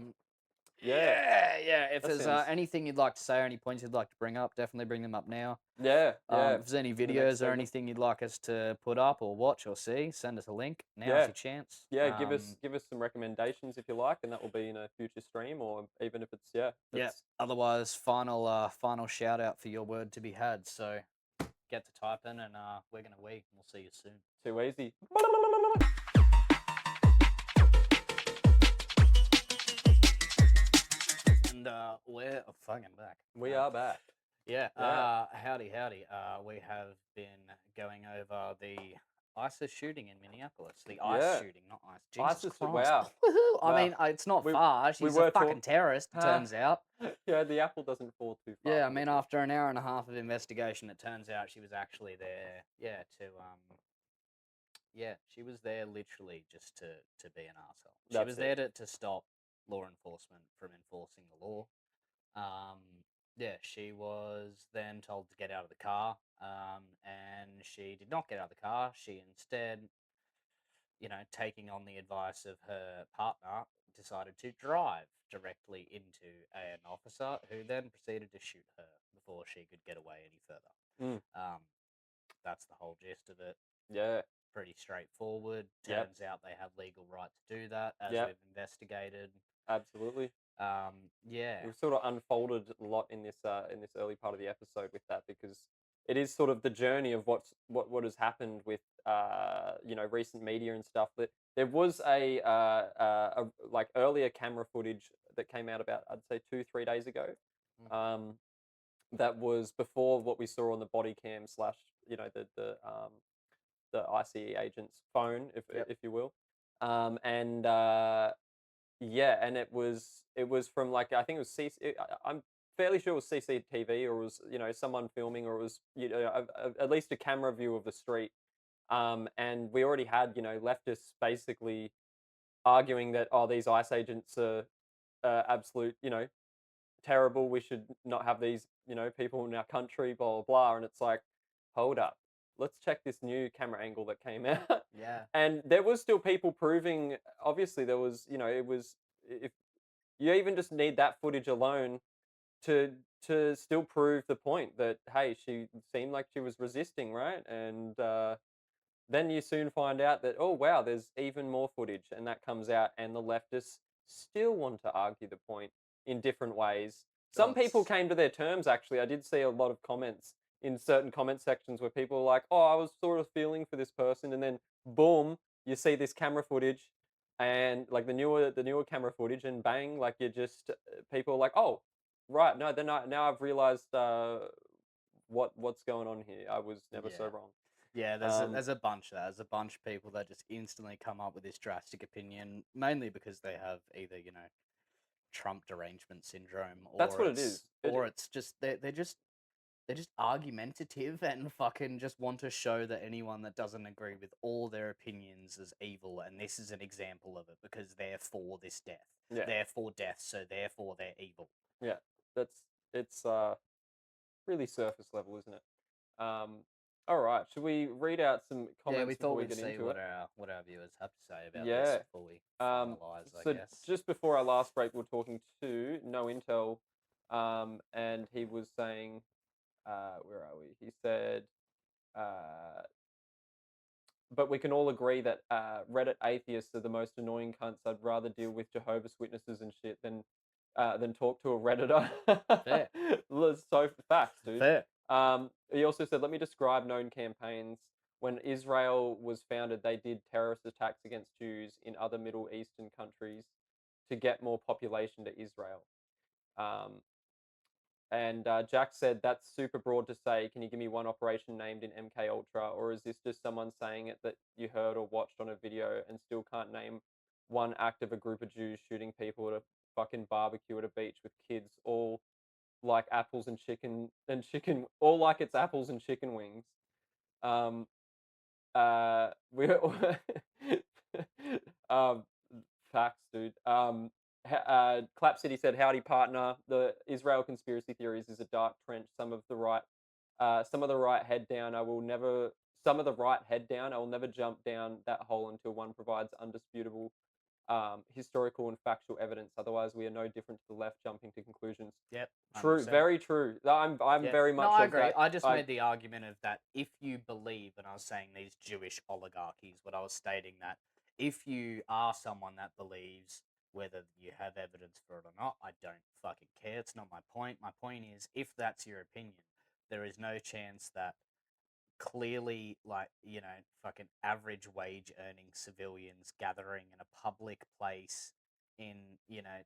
Yeah. If That there's sounds- anything you'd like to say or any points you'd like to bring up, definitely bring them up now. Yeah. If there's any the next videos or segment. anything you'd like us to put up or watch or see, send us a link. Now's Yeah. your chance. Yeah, give us some recommendations if you like, and that will be in a future stream, or even if it's Yeah. that's- Otherwise, final shout out for your word to be had. So get to typing, and we're gonna wait. We'll see you soon. too easy. And we're fucking back. We are back. Yeah. Yeah. Howdy. We have been going over the ISIS shooting in Minneapolis. The ICE Yeah. shooting, not ICE. Jesus ISIS, Christ. wow. Woohoo! I Wow. mean, it's not We- far. we She's were a fucking terrorist, it turns out. Yeah, the apple doesn't fall too far. Yeah, I from the mean, tree. after an hour and a half of investigation, it turns out she was actually there, she was there literally just to be an arsehole. She That's was it. there to stop law enforcement from enforcing the law. She was then told to get out of the car, and she did not get out of the car. She instead, taking on the advice of her partner, decided to drive directly into an officer who then proceeded to shoot her before she could get away any further. Mm. That's the whole gist of it. Yeah. Pretty straightforward. Yep. Turns out they have legal right to do that, as Yep. we've investigated. Absolutely. Yeah. We've sort of unfolded a lot in this early part of the episode with that, because it is sort of the journey of what has happened with recent media and stuff. That there was a like earlier camera footage that came out about, I'd say, 2-3 days ago. That was before what we saw on the body cam / the I.C.E. agent's phone, if you will, and it was from, like, I think it was I'm fairly sure it was CCTV, or it was someone filming, or it was at least a camera view of the street, and we already had leftists basically arguing that, oh, these ICE agents are absolute terrible, we should not have these people in our country, blah blah blah, and it's like, hold up, let's check this new camera angle that came out. Yeah. And there was still people proving, obviously there was, it was, if you even just need that footage alone to still prove the point that, hey, she seemed like she was resisting, right? And then you soon find out that, oh wow, there's even more footage, and that comes out, and the leftists still want to argue the point in different ways. Some people came to their terms, actually. I did see a lot of comments in certain comment sections where people were like, oh, I was sort of feeling for this person, and then boom, you see this camera footage, and like the newer camera footage, and bang, like you just people are like, oh, right, no, then now I've realized what's going on here. I was never so wrong. Yeah, there's a bunch of that. There's a bunch of people that just instantly come up with this drastic opinion, mainly because they have either Trump derangement syndrome, or That's what it is. or it's just they're just argumentative and fucking just want to show that anyone that doesn't agree with all their opinions is evil, and this is an example of it because they're for this death. Yeah. They're for death, so therefore they're evil. Yeah, it's really surface level, isn't it? All right, should we read out some comments? Yeah, we thought before we'd get see into what it? our viewers have to say about Yeah. this before we finalise, I So guess. just before our last break, we were talking to No Intel, and he was saying, where are we? He said, but we can all agree that Reddit atheists are the most annoying cunts. I'd rather deal with Jehovah's Witnesses and shit than talk to a Redditor. Fair. So facts, dude. Fair. He also said, let me describe known campaigns. When Israel was founded, they did terrorist attacks against Jews in other Middle Eastern countries to get more population to Israel. And Jack said, that's super broad to say. Can you give me one operation named in MK Ultra, or is this just someone saying it that you heard or watched on a video and still can't name one act of a group of Jews shooting people at a fucking barbecue at a beach with kids, all like apples and chicken, all like it's apples and chicken wings. We um, facts, dude. Clap City said, "Howdy, partner. The Israel conspiracy theories is a dark trench. Some of the right head down. Some of the right head down. I will never jump down that hole until one provides undisputable historical and factual evidence. Otherwise, we are no different to the left jumping to conclusions." Yep. True, 100%. very true. I'm Yeah. very much. No, I of agree. that. I just made the argument of that if you believe, and I was saying these Jewish oligarchies, what I was stating that if you are someone that believes, whether you have evidence for it or not, I don't fucking care. It's not my point. My point is, if that's your opinion, there is no chance that clearly, like, you know, fucking average wage earning civilians gathering in a public place in, you know,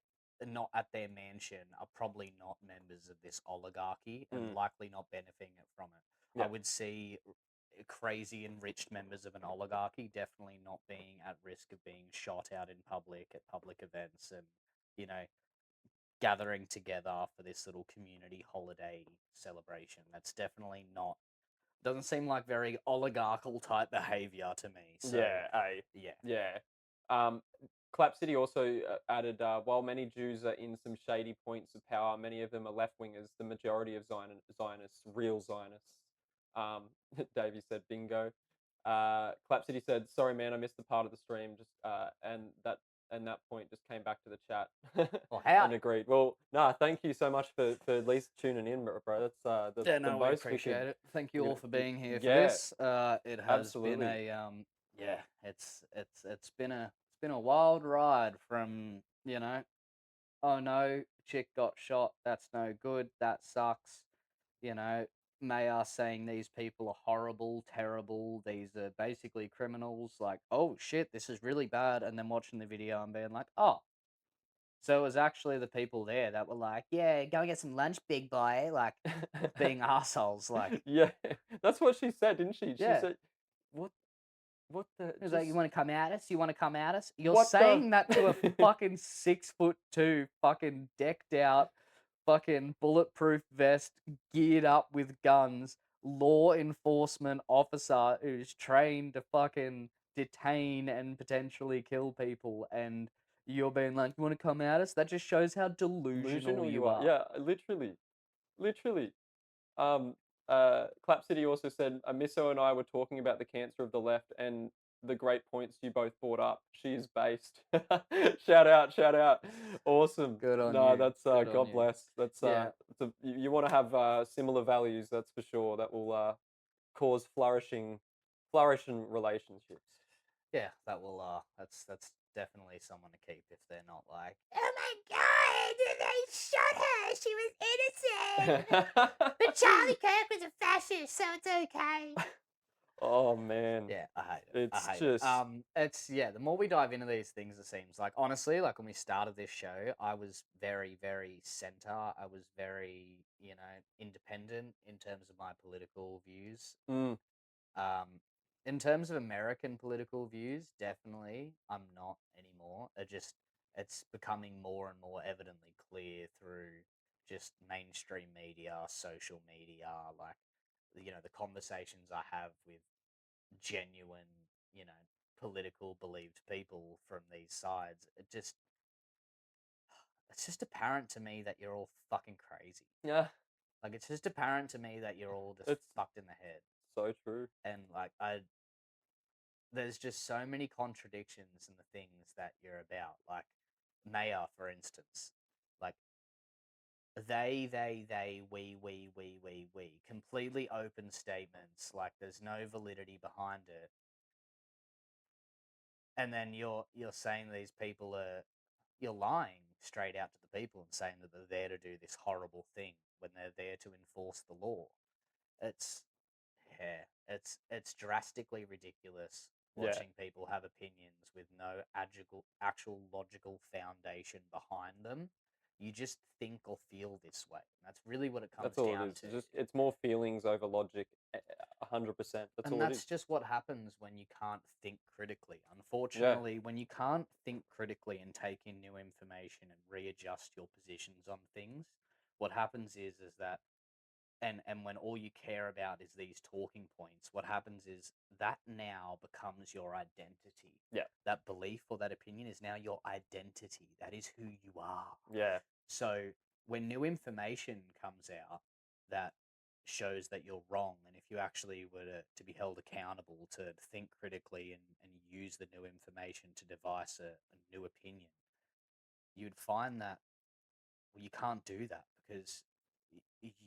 not at their mansion are probably not members of this oligarchy and likely not benefiting from it. Yeah. I would see crazy enriched members of an oligarchy definitely not being at risk of being shot out in public at public events and, you know, gathering together for this little community holiday celebration. That's definitely not, doesn't seem like very oligarchical type behavior to me. So, yeah. Yeah. Clap City also added, while many Jews are in some shady points of power, many of them are left wingers. The majority of Zionists, real Zionists. Davey said, bingo. Clap City said, sorry man, I missed the part of the stream. Just and that point just came back to the chat Well, and howdy. agreed. Well, nah, thank you so much for at least tuning in, bro. That's Yeah, the no, we most appreciate it. Thank you all for being here for yeah, this. It has been absolutely. yeah, it's been a wild ride from, you know, oh no, chick got shot, that's no good, that sucks. You know, Mayor saying these people are horrible, terrible, these are basically criminals, like, oh shit, this is really bad, and then watching the video and being like, oh, so it was actually the people there that were like, yeah, go and get some lunch, big boy, like, being assholes, like, yeah, that's what she said, didn't she? yeah. She said, "What? What the? It was like, you want to come at us? You want to come at us? You're What the- saying that to a fucking 6'2", fucking decked out, fucking bulletproof vest, geared up with guns, law enforcement officer who's trained to fucking detain and potentially kill people, and you're being like, you want to come at us? That just shows how delusional you are. Yeah, literally. Um, Clap City also said, Misso and I were talking about the cancer of the left and the great points you both brought up. She is based. Shout out. Awesome. Good on No, you. that's Good on God you. bless. That's Yeah. you want to have similar values, that's for sure. That will cause flourishing relationships. Yeah, that will that's definitely someone to keep if they're not like, oh my god, they shot her, she was innocent. But Charlie Kirk was a fascist, so it's okay. Oh man. Yeah, I hate it. It's I hate just it. It's, yeah, the more we dive into these things, it seems like, honestly, like when we started this show, I was very, very center. I was very, you know, independent in terms of my political views. In terms of American political views, definitely I'm not anymore. It's becoming more and more evidently clear through just mainstream media, social media, like, you know, the conversations I have with genuine, you know, political believed people from these sides. It's just apparent to me that you're all fucking crazy. yeah. Like, it's just apparent to me that you're all just It's fucked in the head. so true. And like, there's just so many contradictions in the things that you're about. Like Maya, for instance, like they, we, completely open statements. Like there's no validity behind it. and then you're saying these people you're lying straight out to the people and saying that they're there to do this horrible thing when they're there to enforce the law. It's it's drastically ridiculous Yeah. watching people have opinions with no actual logical foundation behind them. You just think or feel this way. That's really what it comes That's all down it is. to. It's more feelings over logic, 100%. That's And all it that's is. just what happens when you can't think critically. Yeah. Unfortunately, when you can't think critically and take in new information and readjust your positions on things, what happens is that and when all you care about is these talking points, what happens is that now becomes your identity. Yeah. That belief or that opinion is now your identity. That is who you are. Yeah. So when new information comes out that shows that you're wrong, and if you actually were to be held accountable to think critically and use the new information to devise a new opinion, you'd find that well, you can't do that because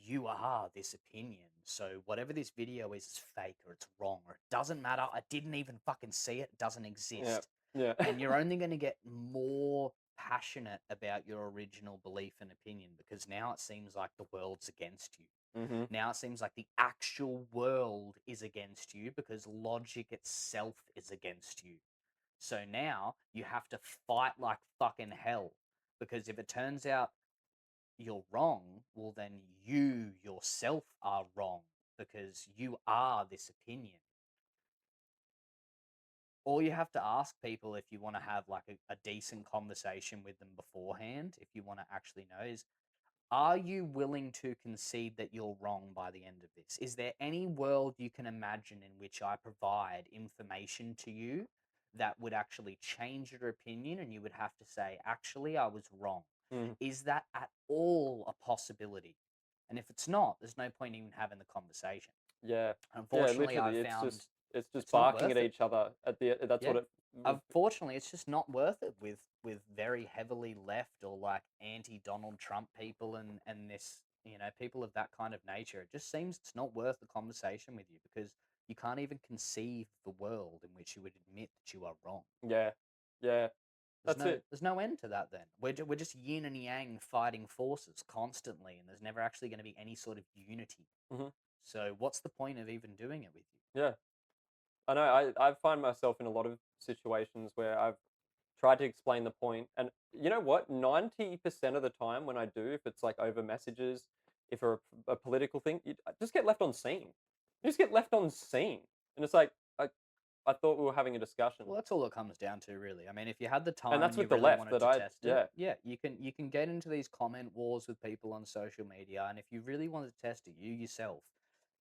you are this opinion. So whatever this video is fake or it's wrong or it doesn't matter. I didn't even fucking see it. It doesn't Yeah. exist. Yeah. And you're only going to get more passionate about your original belief and opinion because now it seems like the world's against you. Mm-hmm. Now it seems like the actual world is against you because logic itself is against you. So now you have to fight like fucking hell because if it turns out you're wrong, well, then you yourself are wrong because you are this opinion. All you have to ask people if you want to have like a decent conversation with them beforehand, if you want to actually know, is are you willing to concede that you're wrong by the end of this? Is there any world you can imagine in which I provide information to you that would actually change your opinion and you would have to say, actually, I was wrong? Mm. Is that at all a possibility? And if it's not, there's no point even having the conversation. Yeah. Unfortunately, Literally, I've found it's just it's not barking worth at it. each other at the. That's Yeah. what it. Unfortunately, it's just not worth it with very heavily left or like anti-Donald Trump people and this, people of that kind of nature. It just seems it's not worth the conversation with you because you can't even conceive the world in which you would admit that you are wrong. Yeah. Yeah. That's it. There's no end to that then. We're just yin and yang fighting forces constantly, and there's never actually going to be any sort of unity. Mhm. So what's the point of even doing it with you? Yeah. I know. I find myself in a lot of situations where I've tried to explain the point, and you know what? 90% of the time when I do, if it's like over messages, if a political thing, I just get left on scene. You just get left on scene, and it's like I thought we were having a discussion, Well, that's all it comes down to, really. I mean, if you had the and time that's and you with the really left wanted that to I test yeah it, yeah, you can get into these comment wars with people on social media, and if you really wanted to test it, you yourself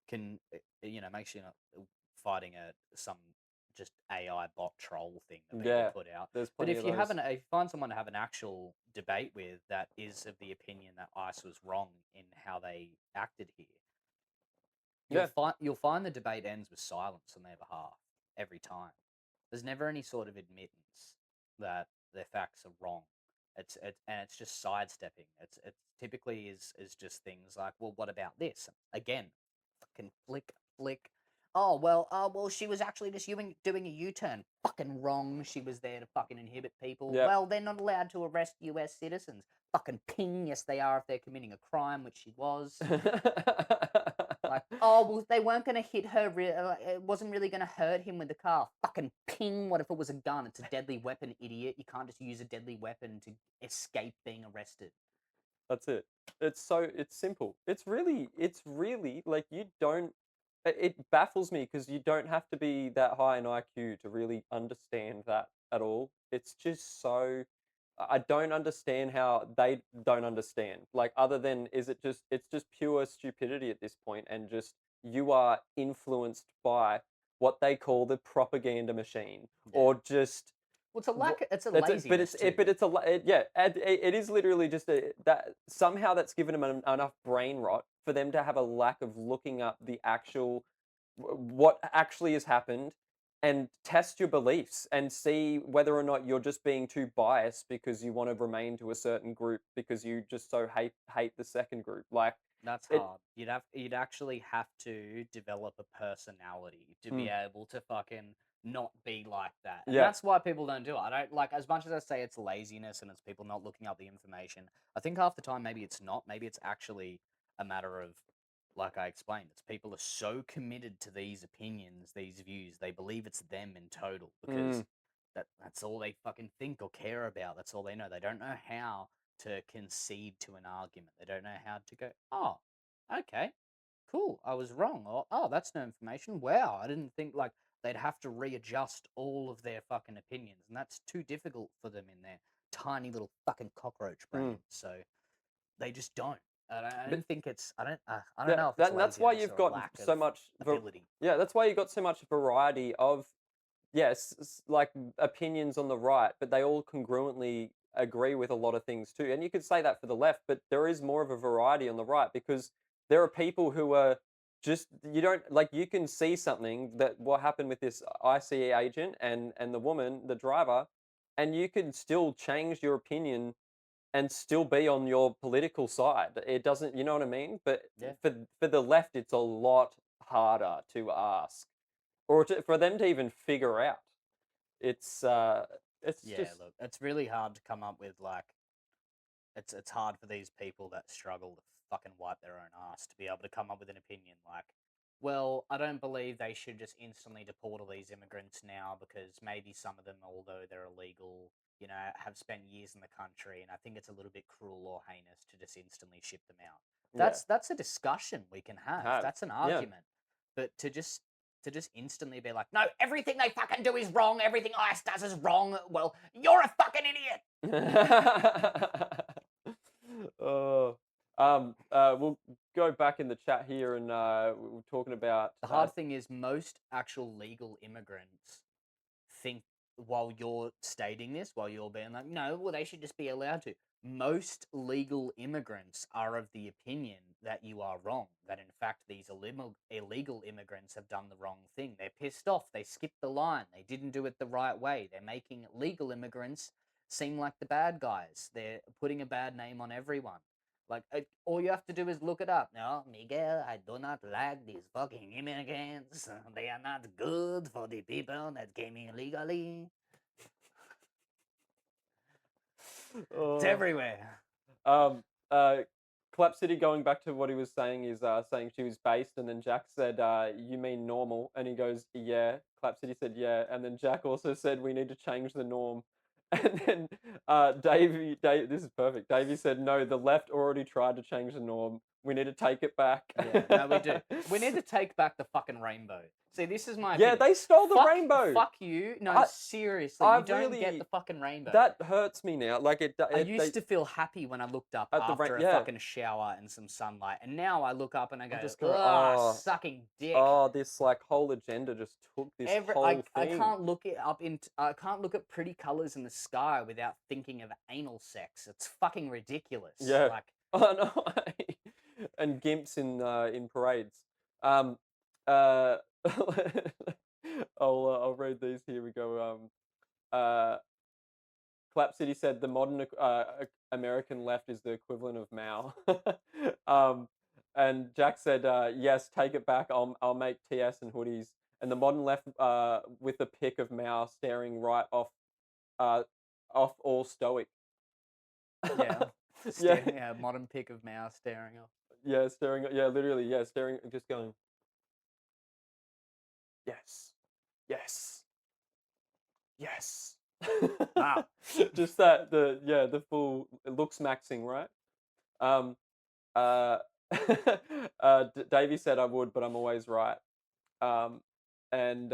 can, make sure you're not fighting some just AI bot troll thing that people yeah. put out. There's But plenty of those. if you find someone to have an actual debate with that is of the opinion that ICE was wrong in how they acted here, Yeah. you'll find the debate ends with silence on their behalf every time. There's never any sort of admittance that their facts are wrong. It's just sidestepping. It typically is just things like, well, what about this? Again, fucking flick. Well, she was actually just doing a U-turn. Fucking wrong. She was there to fucking inhibit people. Yep. Well, they're not allowed to arrest U.S. citizens. Fucking ping. Yes, they are if they're committing a crime, which she was. Like, well, they weren't going to hit her. It wasn't really going to hurt him with the car. Fucking ping. What if it was a gun? It's a deadly weapon, idiot. You can't just use a deadly weapon to escape being arrested. That's it. It's simple. It's really like you don't. It baffles me because you don't have to be that high in IQ to really understand that at all. It's just so. I don't understand how they don't understand. Like, other than it's just pure stupidity at this point, and just you are influenced by what they call the propaganda machine, or just Well, it's a lack. It's a but laziness too. but it's yeah, it is literally just that somehow that's given them enough brain rot for them to have a lack of looking up the actual what actually has happened and test your beliefs and see whether or not you're just being too biased because you want to remain to a certain group because you just so hate the second group. Like, That's It- hard. You'd actually have to develop a personality to be able to fucking not be like that. And Yeah. that's why people don't do it. I don't like, as much as I say it's laziness and it's people not looking up the information, I think half the time maybe it's not. Maybe it's actually a matter of, like I explained, it's people are so committed to these opinions, these views, they believe it's them in total because that's all they fucking think or care about. That's all they know. They don't know how to concede to an argument. They don't know how to go, oh, okay, cool, I was wrong. Or, oh, that's no information. Wow, I didn't think, like, they'd have to readjust all of their fucking opinions. And that's too difficult for them in their tiny little fucking cockroach brain. So they just don't. I don't think it's, I don't know if it's that's why laziness you've or a got lack so of much ability. yeah, that's why you've got so much variety of like opinions on the right, but they all congruently agree with a lot of things too. And you could say that for the left, but there is more of a variety on the right because there are people who are just you don't like you can see something that what happened with this I.C.E. agent and the woman, the driver, and you can still change your opinion and still be on your political side. It doesn't, you know what I mean? But Yeah. for the left, it's a lot harder to ask or for them to even figure out. It's Yeah, just look, it's really hard to come up with, like, it's hard for these people that struggle to fucking wipe their own ass to be able to come up with an opinion like, well, I don't believe they should just instantly deport all these immigrants now because maybe some of them, although they're illegal, you know, have spent years in the country, and I think it's a little bit cruel or heinous to just instantly ship them out. yeah. That's a discussion we can have. That's an Yeah. argument. But to just instantly be like, no, everything they fucking do is wrong, everything ICE does is wrong, well, you're a fucking idiot. We'll go back in the chat here and we're talking about The hard thing is most actual legal immigrants think, while you're stating this, while you're being like, no, well, they should just be allowed to. Most legal immigrants are of the opinion that you are wrong, that in fact these illegal immigrants have done the wrong thing. They're pissed off, they skipped the line, they didn't do it the right way. They're making legal immigrants seem like the bad guys. They're putting a bad name on everyone. Like, all you have to do is look it up. No, Miguel, I do not like these fucking immigrants. They are not good for the people that came illegally. It's everywhere. Clap City, going back to what he was saying, is saying she was based, and then Jack said, "You mean normal?" And he goes, "Yeah." Clap City said, "Yeah," and then Jack also said, "We need to change the norm." And then Davey, this is perfect. Davey said, "No, the left already tried to change the norm. We need to take it back." Yeah, no, we do. We need to take back the fucking rainbow. See, this is my Yeah, opinion. they stole the rainbow. Fuck you. No, seriously, you don't get the fucking rainbow. That hurts me now. Like I used to feel happy when I looked up At the after a yeah. fucking shower and some sunlight, and now I look up and I go, just go, "Ugh, "Oh, sucking dick." Oh, this like whole agenda just took this whole I thing. can't look it up in. I can't look at pretty colors in the sky without thinking of anal sex. It's fucking ridiculous. Yeah. Like, Oh no. And gimps in parades. Uh, I'll read these. Here we go. Clap City said the modern American left is the equivalent of Mao. And Jack said, yes, take it back. I'll make TS and hoodies. And the modern left with a pic of Mao staring right off all stoic. yeah, Yeah. yeah, modern pic of Mao staring off. Yeah, staring. Yeah, literally. Yeah, staring. Just going. Yes. Yes. Yes. Wow. Just the full looks maxing, right? Uh, Davey said I would, but I'm always right. And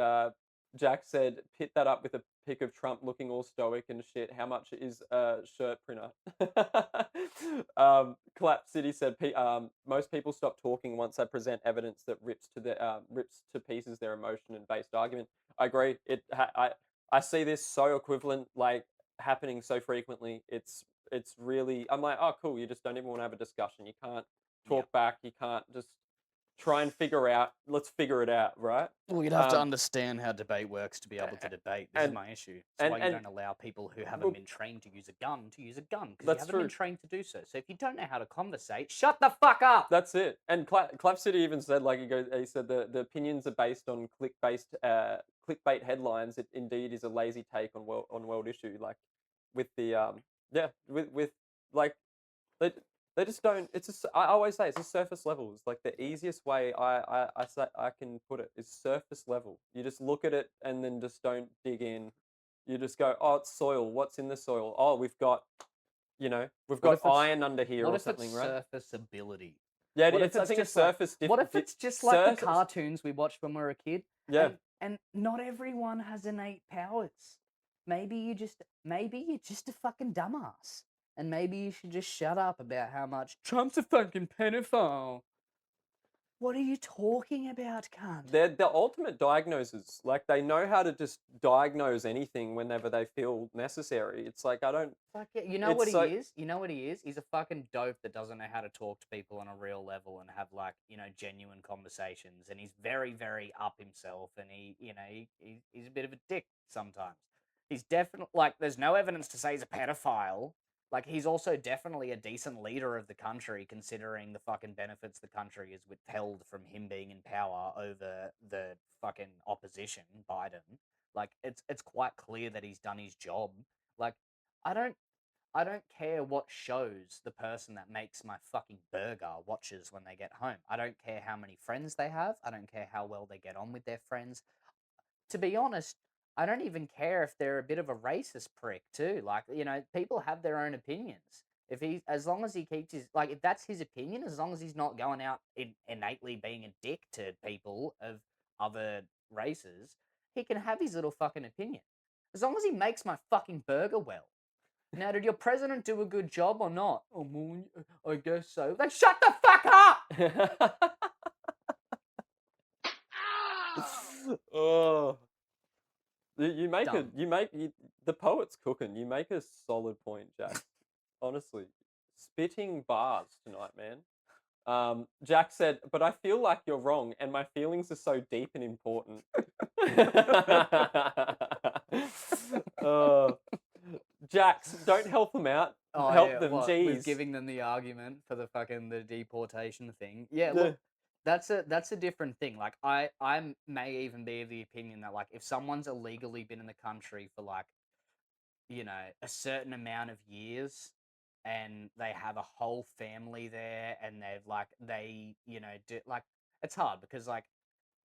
Jack said, pit that up with a pic of Trump looking all stoic and shit. How much is a shirt printer? Clap City said, most people stop talking once they present evidence that rips to pieces their emotion and based argument. I agree. I see this so equivalent, like happening so frequently. It's really. I'm like, oh, cool. You just don't even want to have a discussion. You can't talk back. You can't just try and figure out. Let's figure it out, right? Well, you'd have to understand how debate works to be able to debate. This is and- my issue. It's and- why you and- don't allow people who haven't Well- been trained to use a gun, because you That's haven't true. been trained to do so. So if you don't know how to conversate, shut the fuck up! That's it. And Clap City even said, like, he said the opinions are based on clickbait headlines. It indeed is a lazy take on world issue. Like, with the with like they just don't. I always say it's a surface level. It's like the easiest way I can put it is surface level. You just look at it and then just don't dig in. You just go, oh, it's soil. What's in the soil? Oh, we've got What got if it's- iron under here What or if something, it's right? surface ability? Yeah, What if I it's think it's just like- surface. What if it's just like the surface- cartoons we watched when we were a kid? Yeah. And not everyone has innate powers. Maybe you're just a fucking dumbass. And maybe you should just shut up about how much Trump's a fucking pedophile. What are you talking about, cunt? They're the ultimate diagnosers. Like, they know how to just diagnose anything whenever they feel necessary. It's like, I don't. Fuck yeah. You know It's what he so- is? You know what he is? He's a fucking dope that doesn't know how to talk to people on a real level and have, like, genuine conversations. And he's very, very up himself. And he's a bit of a dick sometimes. He's definitely, like, there's no evidence to say he's a pedophile. Like, he's also definitely a decent leader of the country, considering the fucking benefits the country is withheld from him being in power over the fucking opposition, Biden. Like, it's quite clear that he's done his job. Like, I don't care what shows the person that makes my fucking burger watches when they get home. I don't care how many friends they have. I don't care how well they get on with their friends. To be honest, I don't even care if they're a bit of a racist prick too. Like, people have their own opinions. As long as he keeps if that's his opinion, as long as he's not going out innately being a dick to people of other races, he can have his little fucking opinion. As long as he makes my fucking burger well. Now, did your president do a good job or not? Oh, well, I guess so. Then shut the fuck up! Oh. The poet's cooking. You make a solid point, Jack. Honestly, spitting bars tonight, man. Jack said, but I feel like you're wrong, and my feelings are so deep and important. Jax, don't help them out. Help them, With jeez. giving them the argument for the deportation thing. Yeah, look, that's a different thing. Like, I may even be of the opinion that, like, if someone's illegally been in the country for, like, a certain amount of years, and they have a whole family there, and it's hard because, like,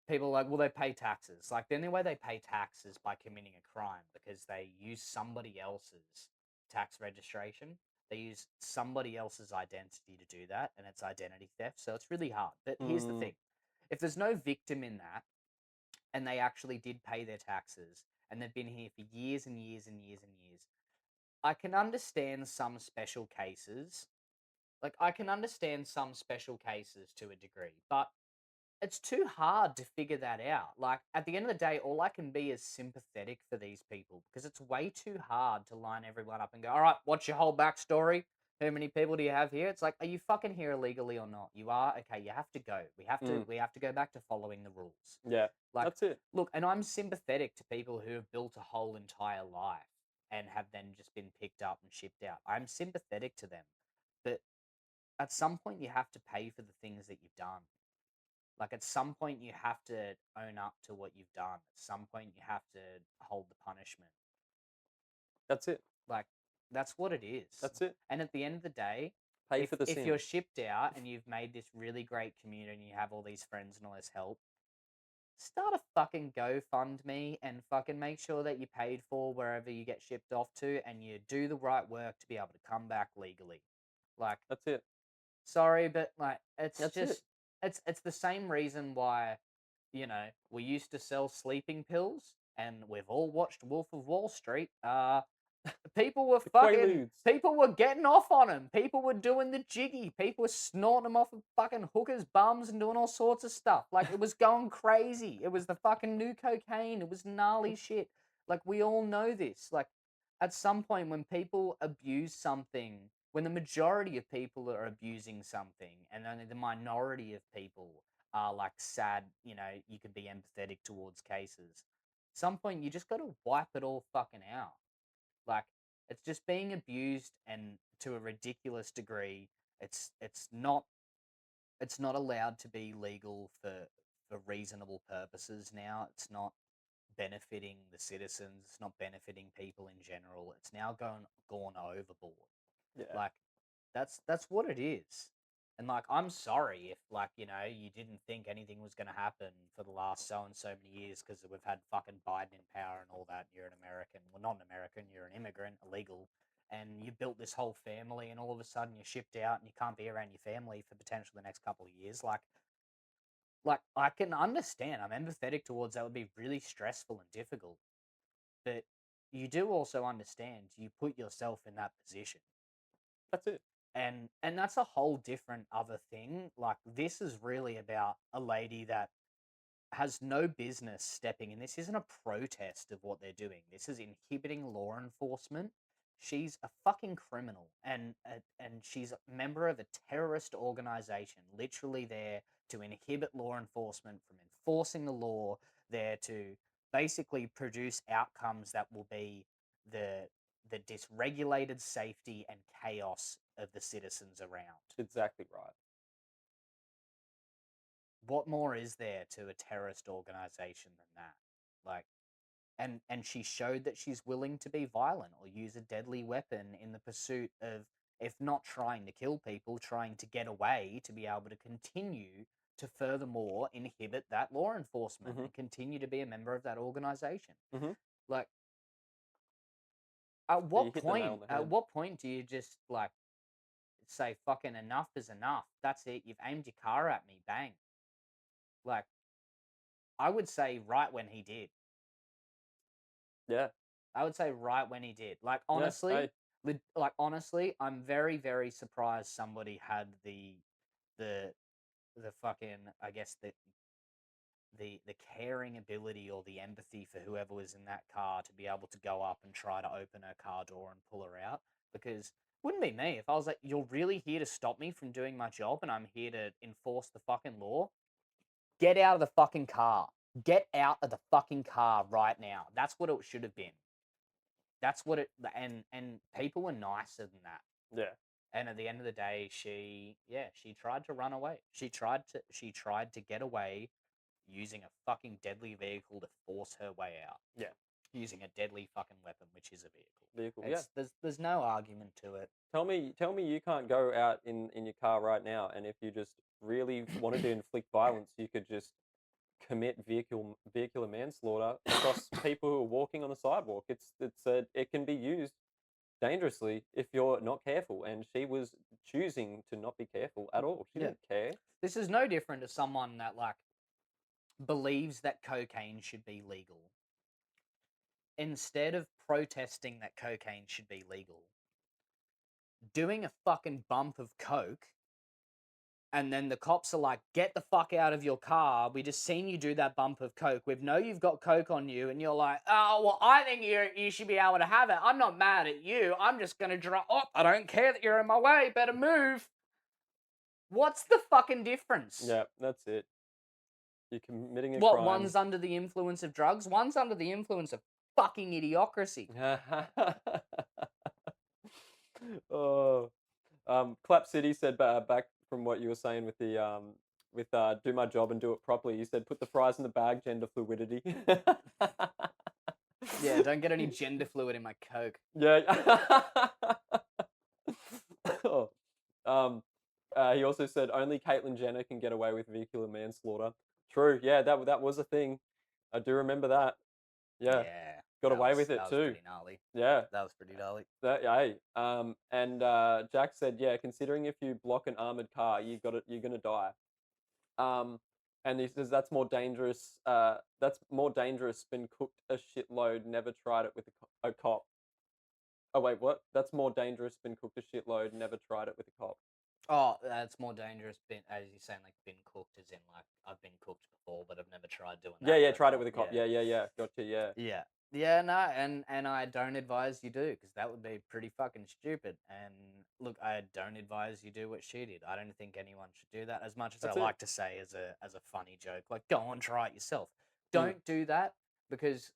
people are like, well, they pay taxes. Like, the only way they pay tax is by committing a crime, because they use somebody else's tax registration. They use somebody else's identity to do that, and it's identity theft. So it's really hard. But here's the thing. If there's no victim in that, and they actually did pay their taxes, and they've been here for years and years and years and years, I can understand some special cases. Like, I can understand some special cases to a degree, but it's too hard to figure that out. Like, at the end of the day, all I can be is sympathetic for these people, because it's way too hard to line everyone up and go, all right, what's your whole backstory? How many people do you have here? It's like, are you fucking here illegally or not? You are? Okay, you have to go. We have to go back to following the rules. Yeah, Like, that's it. Look, and I'm sympathetic to people who have built a whole entire life and have then just been picked up and shipped out. I'm sympathetic to them. But at some point, you have to pay for the things that you've done. Like, at some point, you have to own up to what you've done. At some point, you have to hold the punishment. That's it. Like, that's what it is. That's it. And at the end of the day, Pay for the sin. if you're shipped out and you've made this really great community and you have all these friends and all this help, start a fucking GoFundMe and fucking make sure that you paid for wherever you get shipped off to, and you do the right work to be able to come back legally. Like, That's it. sorry, but, like, it's That's just it. it's the same reason why, we used to sell sleeping pills, and we've all watched Wolf of Wall Street. People were Quaaludes. people were getting off on them. People were doing the jiggy. People were snorting them off of fucking hookers' bums and doing all sorts of stuff. Like, it was going crazy. It was the fucking new cocaine. It was gnarly shit. Like, we all know this. Like, at some point when people abuse something, when the majority of people are abusing something, and only the minority of people are like sad, you know, you can be empathetic towards cases. Some point you just got to wipe it all fucking out. Like it's just being abused and to a ridiculous degree. It's not allowed to be legal for reasonable purposes now. It's not benefiting the citizens. It's not benefiting people in general. It's now gone overboard. Yeah. Like that's what it is. And like I'm sorry if like you know you didn't think anything was going to happen for the last so and so many years because we've had fucking Biden in power and all that. And you're an American, well not an American, you're an immigrant, illegal, and you built this whole family, and all of a sudden you're shipped out and you can't be around your family for potentially the next couple of years. Like I can understand. I'm empathetic towards that. Would be really stressful and difficult, but you do also understand you put yourself in that position. That's it. And that's a whole different other thing. Like this is really about a lady that has no business stepping in. This isn't a protest of what they're doing. This is inhibiting law enforcement. She's a fucking criminal, and she's a member of a terrorist organization, literally there to inhibit law enforcement from enforcing the law, there to basically produce outcomes that will be the dysregulated safety and chaos of the citizens around. Exactly right. What more is there to a terrorist organization than that? Like, and she showed that she's willing to be violent or use a deadly weapon in the pursuit of, if not trying to kill people, trying to get away to be able to continue to furthermore inhibit that law enforcement and continue to be a member of that organization. Like, at you hit the nail point? on the At head. what point do you just like say fucking enough is enough? That's it. You've aimed your car at me. Bang. Like, I would say right when he did. Yeah. I would say right when he did. Like Yeah, honestly, hey. like honestly, I'm very very surprised somebody had the fucking I guess the caring ability or the empathy for whoever was in that car to be able to go up and try to open her car door and pull her out. Because wouldn't be me if I was like, you're really here to stop me from doing my job and I'm here to enforce the fucking law. Get out of the fucking car. Get out of the fucking car right now. That's what it should have been. That's what it and people were nicer than that. Yeah. And at the end of the day, she tried to run away. She tried to get away using a fucking deadly vehicle to force her way out. Yeah. Using a deadly fucking weapon, which is a vehicle. Yeah. There's no argument to it. Tell me you can't go out in your car right now, and if you just really wanted to inflict violence, you could just commit vehicular manslaughter across people who are walking on the sidewalk. It can be used dangerously if you're not careful, and she was choosing to not be careful at all. She didn't care. This is no different to someone that like believes that cocaine should be legal. Instead of protesting that cocaine should be legal, doing a fucking bump of coke, and then the cops are like, get the fuck out of your car. We just seen you do that bump of coke. We know you've got coke on you, and you're like, oh, well, I think you should be able to have it. I'm not mad at you. I'm just going to drive. Oh, I don't care that you're in my way. Better move. What's the fucking difference? Yeah, that's it. You're committing a What, crime. one's under the influence of drugs? One's under the influence of fucking idiocracy. Oh, Clap City said back from what you were saying with the do my job and do it properly. You said put the fries in the bag, gender fluidity. Yeah, don't get any gender fluid in my coke. Yeah. He also said only Caitlyn Jenner can get away with vehicular manslaughter. True. Yeah, that was a thing. I do remember that. Yeah. Got away with it that too. was pretty gnarly. Yeah. That was pretty gnarly. And Jack said, yeah, considering if you block an armored car, you're gonna die. And he says that's more dangerous. Been cooked a shitload. Never tried it with a cop. Oh wait, what? That's more dangerous. Been cooked a shitload. Never tried it with a cop. Oh, that's more dangerous. As you're saying, like been cooked, as in like I've been cooked before, but I've never tried doing that. Yeah, tried it with a cop. Yeah. Gotcha. Yeah. Yeah. Yeah, no, and I don't advise you do, because that would be pretty fucking stupid. And look, I don't advise you do what she did. I don't think anyone should do that. As much as That's I it. like to say as a funny joke, like go and try it yourself. Mm. Don't do that, because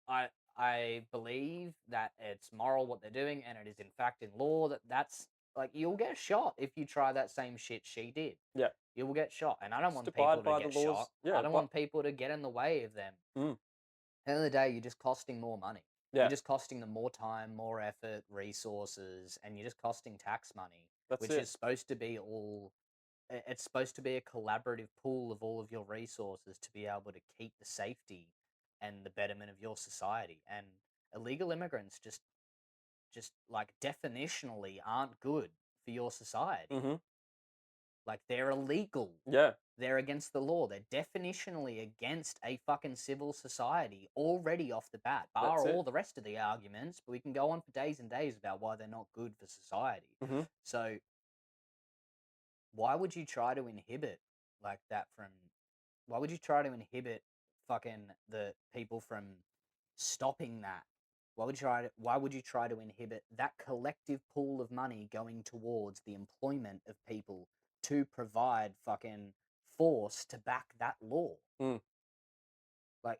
I I believe that it's moral what they're doing, and it is in fact in law that's like you'll get shot if you try that same shit she did. Yeah. You will get shot, and I don't Just want abide people to by the get laws. shot. Yeah. I don't want people to get in the way of them. Mm. At the end of the day, you're just costing more money. Yeah. You're just costing them more time, more effort, resources, and you're just costing tax money, That's which it. is supposed to be all. It's supposed to be a collaborative pool of all of your resources to be able to keep the safety and the betterment of your society. And illegal immigrants just like definitionally aren't good for your society. Mm-hmm. Like they're illegal. Yeah. They're against the law. They're definitionally against a fucking civil society already off the bat, bar That's it. all the rest of the arguments, but we can go on for days and days about why they're not good for society. Mm-hmm. So why would you try to inhibit like that from why would you try to inhibit fucking the people from stopping that? Why would you try to inhibit that collective pool of money going towards the employment of people to provide fucking force to back that law? Mm. Like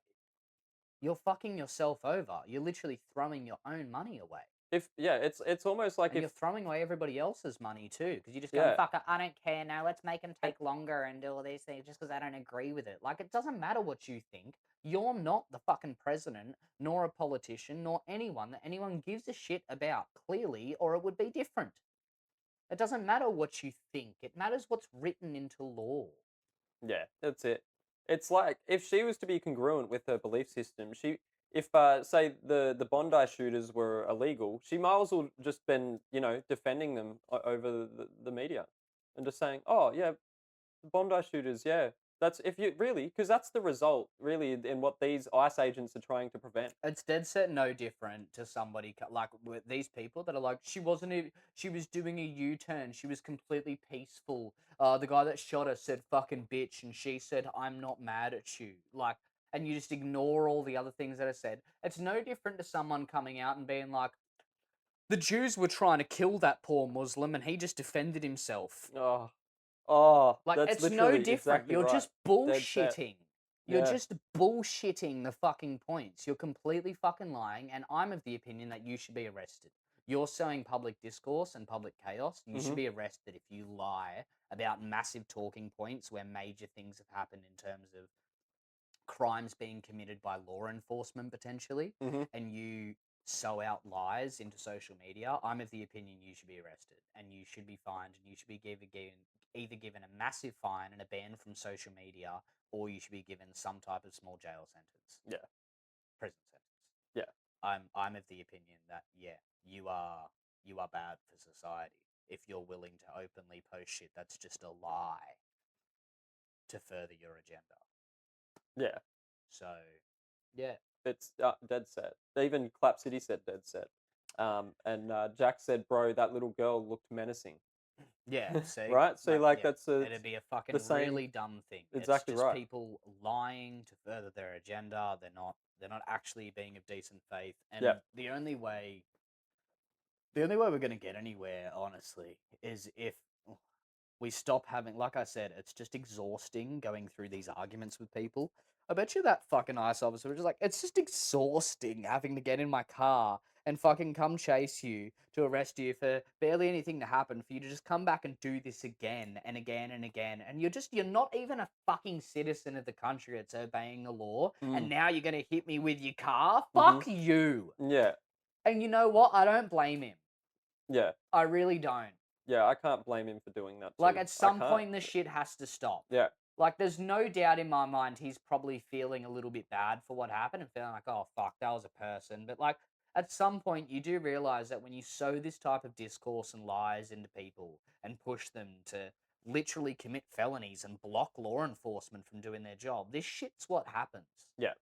you're fucking yourself over. You're literally throwing your own money away. It's almost like And if you're throwing away everybody else's money too, because you just go, Yeah. fuck it, I don't care now, let's make them take longer and do all these things just because I don't agree with it. Like, it doesn't matter what you think. You're not the fucking president, nor a politician, nor anyone that anyone gives a shit about, clearly, or it would be different. It doesn't matter what you think, it matters what's written into law. Yeah, that's it. It's like if she was to be congruent with her belief system, if say the Bondi shooters were illegal, she might as well just been defending them over the media, and just saying, oh yeah, the Bondi shooters, yeah, that's if you really because that's the result really in what these ICE agents are trying to prevent. It's dead set no different to somebody like with these people that are like she wasn't even, she was doing a U-turn, she was completely peaceful. The guy that shot her said fucking bitch, and she said I'm not mad at you. Like, and you just ignore all the other things that are said. It's no different to someone coming out and being like, the Jews were trying to kill that poor Muslim and he just defended himself. Oh, Like, that's it's no literally different. exactly You're right. just Dead set. bullshitting. You're Yeah. just bullshitting the fucking points. You're completely fucking lying, and I'm of the opinion that you should be arrested. You're sowing public discourse and public chaos. You should Mhm. be arrested if you lie about massive talking points where major things have happened in terms of crimes being committed by law enforcement potentially, Mhm. and you sow out lies into social media. I'm of the opinion you should be arrested and you should be fined and you should be either given a massive fine and a ban from social media, or you should be given some type of small jail sentence. Yeah. Prison sentence. Yeah. I'm of the opinion that you are bad for society if you're willing to openly post shit that's just a lie to further your agenda. Yeah. So, yeah. It's dead set. Even Clap City said dead set. And Jack said, "Bro, that little girl looked menacing." Yeah, see, Right? So like that's it'd be a fucking same- really dumb thing. exactly it's just right. people lying to further their agenda. They're not actually being of decent faith. And Yeah. the only way we're gonna get anywhere, honestly, is if we stop having, like I said, it's just exhausting going through these arguments with people. I bet you that fucking ICE officer was just like, it's just exhausting having to get in my car and fucking come chase you to arrest you for barely anything to happen, for you to just come back and do this again and again and again. And you're not even a fucking citizen of the country that's obeying the law. And now you're going to hit me with your car? Fuck you. Yeah. And you know what? I don't blame him. Yeah. I really don't. Yeah, I can't blame him for doing that. Like, too. at I some can't. point, the shit has to stop. Yeah. Like, there's no doubt in my mind he's probably feeling a little bit bad for what happened and feeling like, oh, fuck, that was a person. But, like, at some point, you do realize that when you sow this type of discourse and lies into people and push them to literally commit felonies and block law enforcement from doing their job, this shit's what happens. Yeah.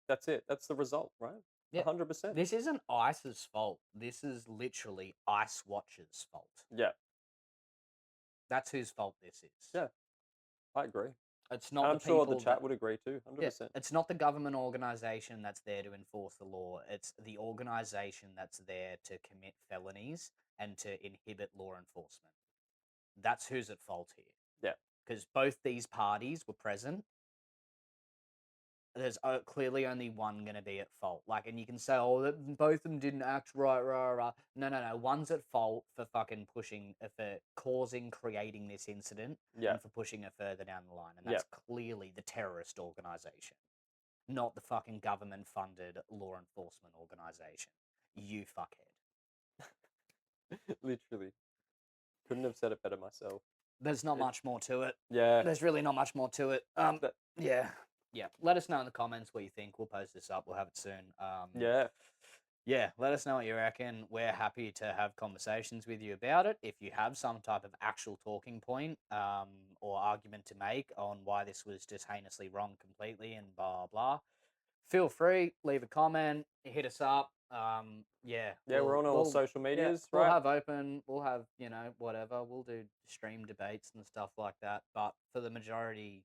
That's it. That's the result, right? Yeah. 100%. This isn't ICE's fault. This is literally ICE Watch's fault. Yeah. That's whose fault this is. Yeah. I agree. It's not And the I'm sure people the chat that, would agree too, 100%. it's not the government organization that's there to enforce the law. It's the organization that's there to commit felonies and to inhibit law enforcement. That's who's at fault here. Yeah. Because both these parties were present. There's clearly only one going to be at fault. Like, and you can say, oh, both of them didn't act right, rah, rah. No. One's at fault for fucking pushing, for causing, creating this incident, Yeah. and for pushing it further down the line. And that's clearly the terrorist organization, not the fucking government-funded law enforcement organization. You fuckhead. Literally. Couldn't have said it better myself. There's not much more to it. Yeah. There's really not much more to it. That- Yeah. Let us know in the comments what you think. We'll post this up. We'll have it soon. Yeah. Let us know what you reckon. We're happy to have conversations with you about it. If you have some type of actual talking point or argument to make on why this was just heinously wrong completely and blah, blah, feel free, leave a comment, hit us up. Yeah, we're on all social medias, We'll right? have open, we'll have, whatever. We'll do stream debates and stuff like that. But for the majority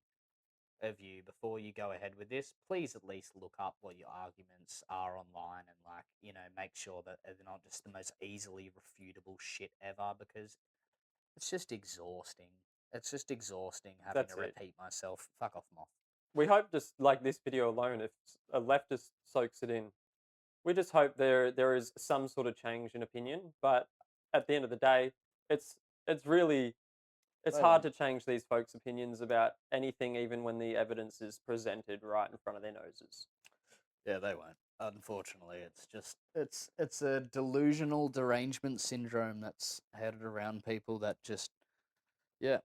of you, before you go ahead with this, please at least look up what your arguments are online and make sure that they're not just the most easily refutable shit ever, because it's just exhausting. It's just exhausting having That's to it. repeat myself. Fuck off, Moth. We hope just like this video alone, if a leftist soaks it in, we just hope there is some sort of change in opinion. But at the end of the day, it's really it's They hard won't. to change these folks' opinions about anything, even when the evidence is presented right in front of their noses. Yeah, they won't. Unfortunately, it's just it's a delusional derangement syndrome that's headed around people that just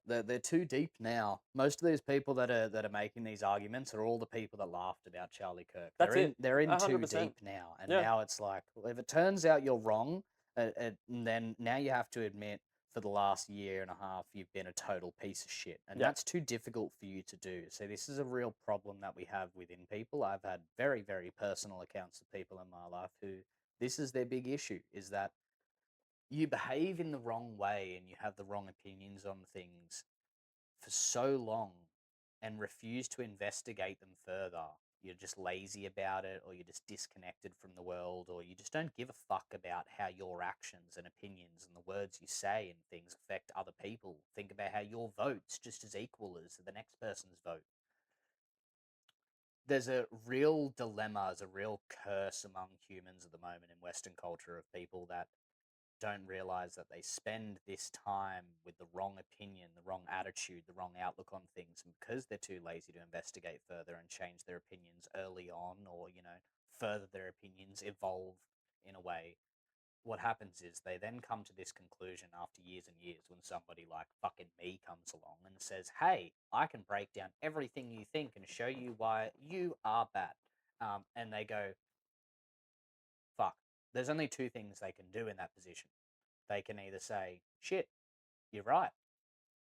they're too deep now. Most of these people that are making these arguments are all the people that laughed about Charlie Kirk. That's They're in it. they're in too 100%. deep now, and Yeah. now it's like, well, if it turns out you're wrong, then now you have to admit for the last year and a half you've been a total piece of shit, and Yeah. that's too difficult for you to do. So this is a real problem that we have within people. I've had very, very personal accounts of people in my life who this is their big issue, is that you behave in the wrong way and you have the wrong opinions on things for so long and refuse to investigate them further. You're just lazy about it, or you're just disconnected from the world, or you just don't give a fuck about how your actions and opinions and the words you say and things affect other people. Think about how your vote's just as equal as the next person's vote. There's a real dilemma, there's a real curse among humans at the moment in Western culture of people that don't realize that they spend this time with the wrong opinion, the wrong attitude, the wrong outlook on things, and because they're too lazy to investigate further and change their opinions early on, or further their opinions, evolve in a way, what happens is they then come to this conclusion after years and years when somebody like fucking me comes along and says, hey, I can break down everything you think and show you why you are bad. And they go, fuck, there's only two things they can do in that position. They can either say, shit, you're right,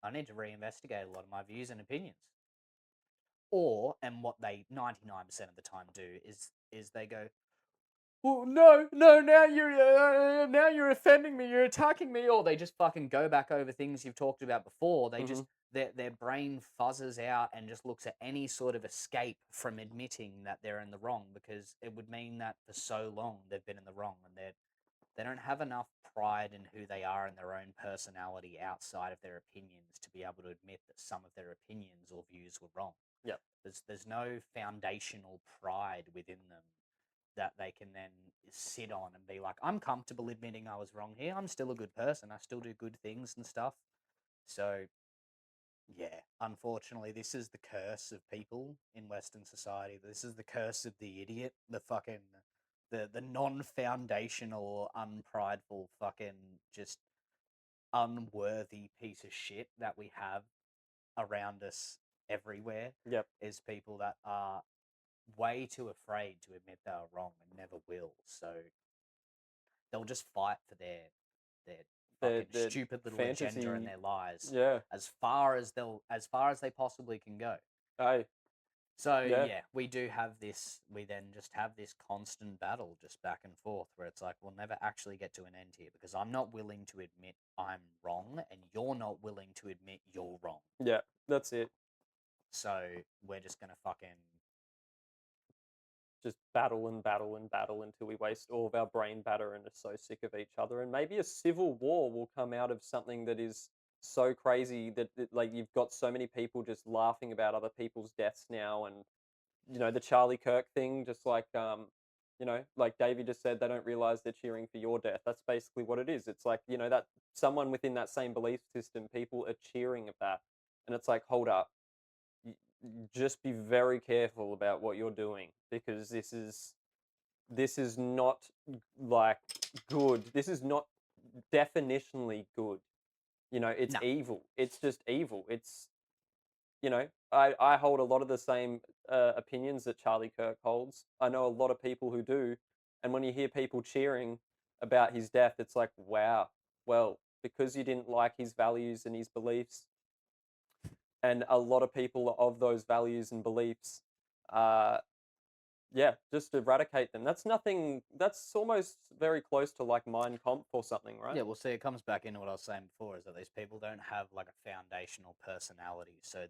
I need to reinvestigate a lot of my views and opinions. Or, and what they 99% of the time do is they go, well, no, now you're offending me, you're attacking me, or they just fucking go back over things you've talked about before. They just their brain fuzzes out and just looks at any sort of escape from admitting that they're in the wrong, because it would mean that for so long they've been in the wrong, and they don't have enough pride in who they are and their own personality outside of their opinions to be able to admit that some of their opinions or views were wrong. Yeah. There's no foundational pride within them that they can then sit on and be like, I'm comfortable admitting I was wrong here. I'm still a good person. I still do good things and stuff. So, yeah, unfortunately, this is the curse of people in Western society. This is the curse of the idiot, the fucking, the non-foundational, unprideful, fucking just unworthy piece of shit that we have around us everywhere. Yep. Is people that are way too afraid to admit they are wrong and never will. So they'll just fight for their fucking stupid little agenda and their lies as far as they possibly can go. Aye. So Yeah. we do have this. We then just have this constant battle, just back and forth, where it's like we'll never actually get to an end here, because I'm not willing to admit I'm wrong, and you're not willing to admit you're wrong. Yeah, that's it. So we're just gonna fucking just battle and battle and battle until we waste all of our brain matter and are so sick of each other. And maybe a civil war will come out of something that is so crazy that like you've got so many people just laughing about other people's deaths now, and the Charlie Kirk thing, just like like Davey just said, they don't realize they're cheering for your death. That's basically what it is. It's like that someone within that same belief system, people are cheering at that, and it's like, hold up, just be very careful about what you're doing, because this is not like good. This is not definitionally good. It's No. evil. It's just evil. I hold a lot of the same opinions that Charlie Kirk holds. I know a lot of people who do, and when you hear people cheering about his death, it's like, wow. Well, because you didn't like his values and his beliefs, and a lot of people of those values and beliefs, uh, yeah, just eradicate them. That's nothing. That's almost very close to like Mein Kampf or something, right? Yeah, well, see, it comes back into what I was saying before, is that these people don't have like a foundational personality. So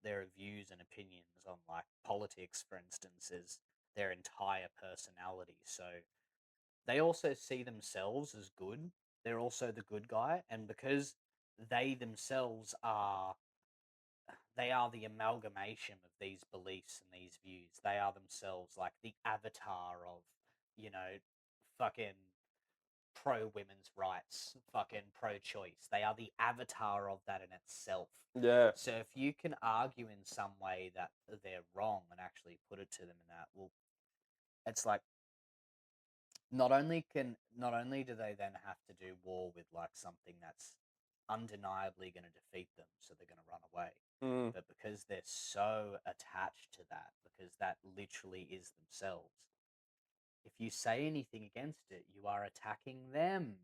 their views and opinions on like politics, for instance, is their entire personality. So they also see themselves as good. They're also the good guy, and because they themselves are the amalgamation of these beliefs and these views. They are themselves like the avatar of, fucking pro women's rights, fucking pro choice. They are the avatar of that in itself. Yeah. So if you can argue in some way that they're wrong and actually put it to them in that, well, it's like not only do they then have to do war with like something that's undeniably going to defeat them, so they're going to run away. Mm. But because they're so attached to that, because that literally is themselves, if you say anything against it, you are attacking them.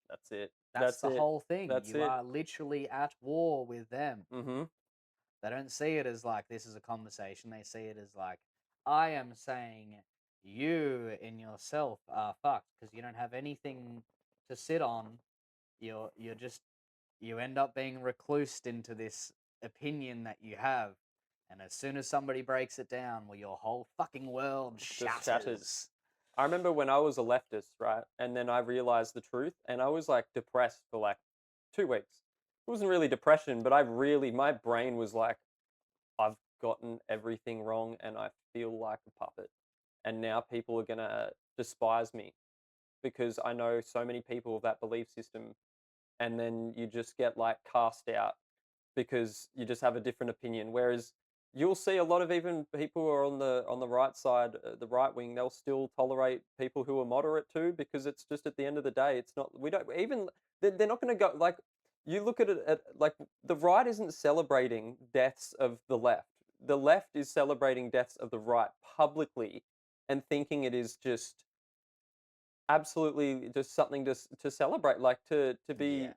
That's it. That's the it. whole thing. That's You it. are literally at war with them. Mm-hmm. They don't see it as like this is a conversation. They see it as like, I am saying you in yourself are fucked because you don't have anything to sit on. You're just you end up being reclused into this opinion that you have, and as soon as somebody breaks it down, well, your whole fucking world Just shatters. shattered. I remember when I was a leftist, right? And then I realized the truth, and I was like depressed for like 2 weeks. It wasn't really depression, but my brain was like, I've gotten everything wrong and I feel like a puppet. And now people are going to despise me because I know so many people of that belief system. And then you just get like cast out because you just have a different opinion. Whereas you'll see a lot of even people who are on the right side, the right wing, they'll still tolerate people who are moderate too, because it's just at the end of the day, it's not. We don't even. They're not going to go like. You look at it like the right isn't celebrating deaths of the left. The left is celebrating deaths of the right publicly, and thinking it is just absolutely just something to celebrate, like to be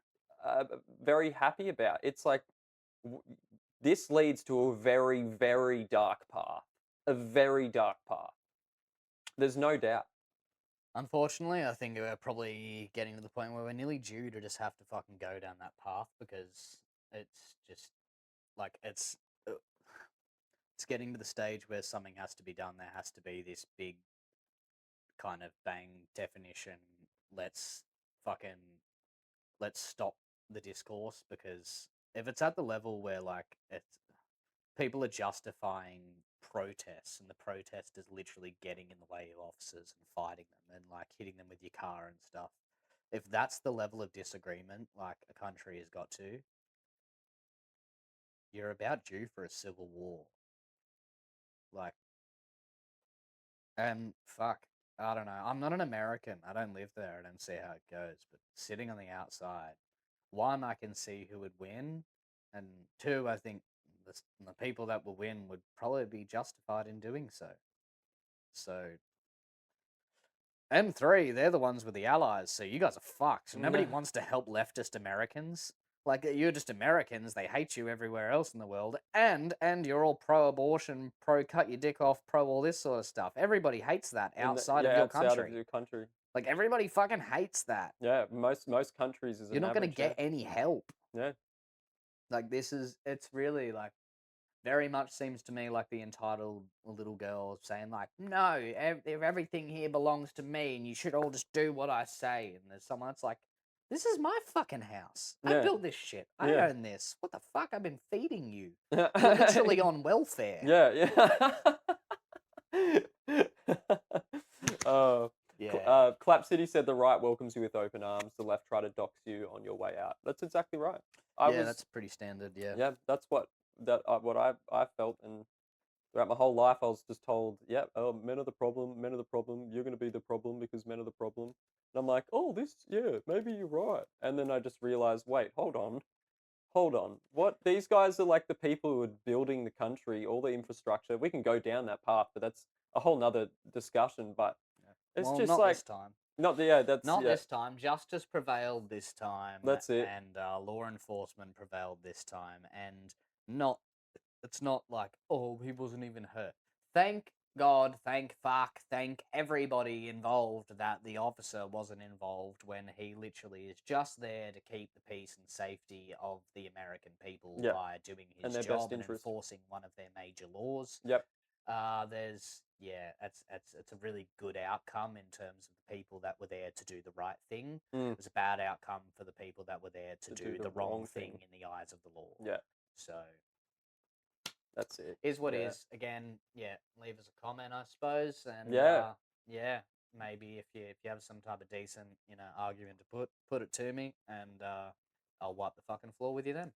very happy about. It's like w- this leads to a very, very dark path. A very dark path. There's no doubt. Unfortunately, I think we're probably getting to the point where we're nearly due to just have to fucking go down that path because it's just like it's getting to the stage where something has to be done. There has to be this big kind of bang definition. Let's fucking let's stop the discourse, because if it's at the level where like it's people are justifying protests and the protest is literally getting in the way of officers and fighting them and like hitting them with your car and stuff, if that's the level of disagreement like a country has got to, you're about due for a civil war. Like, and fuck, I don't know, I'm not an American, I don't live there, I don't see how it goes, but sitting on the outside, one, I can see who would win, and two, I think the people that will win would probably be justified in doing so. So, M3, they're the ones with the allies, so you guys are fucked. Nobody wants to help leftist Americans. Like, you're just Americans, they hate you everywhere else in the world, and you're all pro-abortion, pro-cut your dick off, pro all this sort of stuff. Everybody hates that outside of your outside country. of your country. Like, everybody fucking hates that. Yeah, most countries is You're not going to get any help. Yeah. Like, it's really like, very much seems to me like the entitled little girl saying like, no, everything here belongs to me and you should all just do what I say. And there's someone that's like, this is my fucking house. I Yeah. built this shit. I Yeah. own this. What the fuck? I've been feeding you. You're literally on welfare. Yeah, yeah. Yeah. Clap City said the right welcomes you with open arms. The left try to dox you on your way out. That's exactly right. That's pretty standard. Yeah. Yeah, that's what I felt, and throughout my whole life, I was just told, "Yeah, men are the problem. Men are the problem. You're going to be the problem because men are the problem." And I'm like, "Oh, yeah, maybe you're right." And then I just realized, wait, hold on. What? These guys are like the people who are building the country, all the infrastructure. We can go down that path, but that's a whole nother discussion. But it's Well, just not like this time. that's This time. Justice prevailed this time. That's it. And law enforcement prevailed this time. And not. It's not like, oh, he wasn't even hurt. Thank God, thank fuck, thank everybody involved that the officer wasn't involved when he literally is just there to keep the peace and safety of the American people Yeah. by doing And his their best job and interest. enforcing one of their major laws. Yep. It's a really good outcome in terms of the people that were there to do the right thing. Mm. It was a bad outcome for the people that were there to do the wrong thing in the eyes of the law. Yeah. So that's it. Is what Yeah. is. Again, leave us a comment, I suppose, and maybe if you have some type of decent argument to put it to me, and I'll wipe the fucking floor with you then.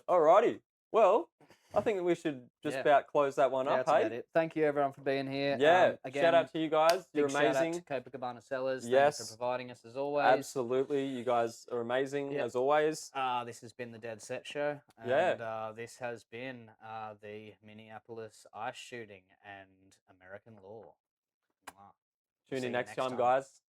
Alrighty. Well, I think we should just about close that one up. That's about it. Thank you everyone for being here. Yeah. Again, shout out to you guys. You're big shout amazing. out to Copacabana Cellars. Yes. Thanks for providing us as always. Absolutely. You guys are amazing as always. This has been the Deadset Show. And, Yeah. This has been the Minneapolis ICE shooting and American law. Mwah. Tune See in you next time, time. guys.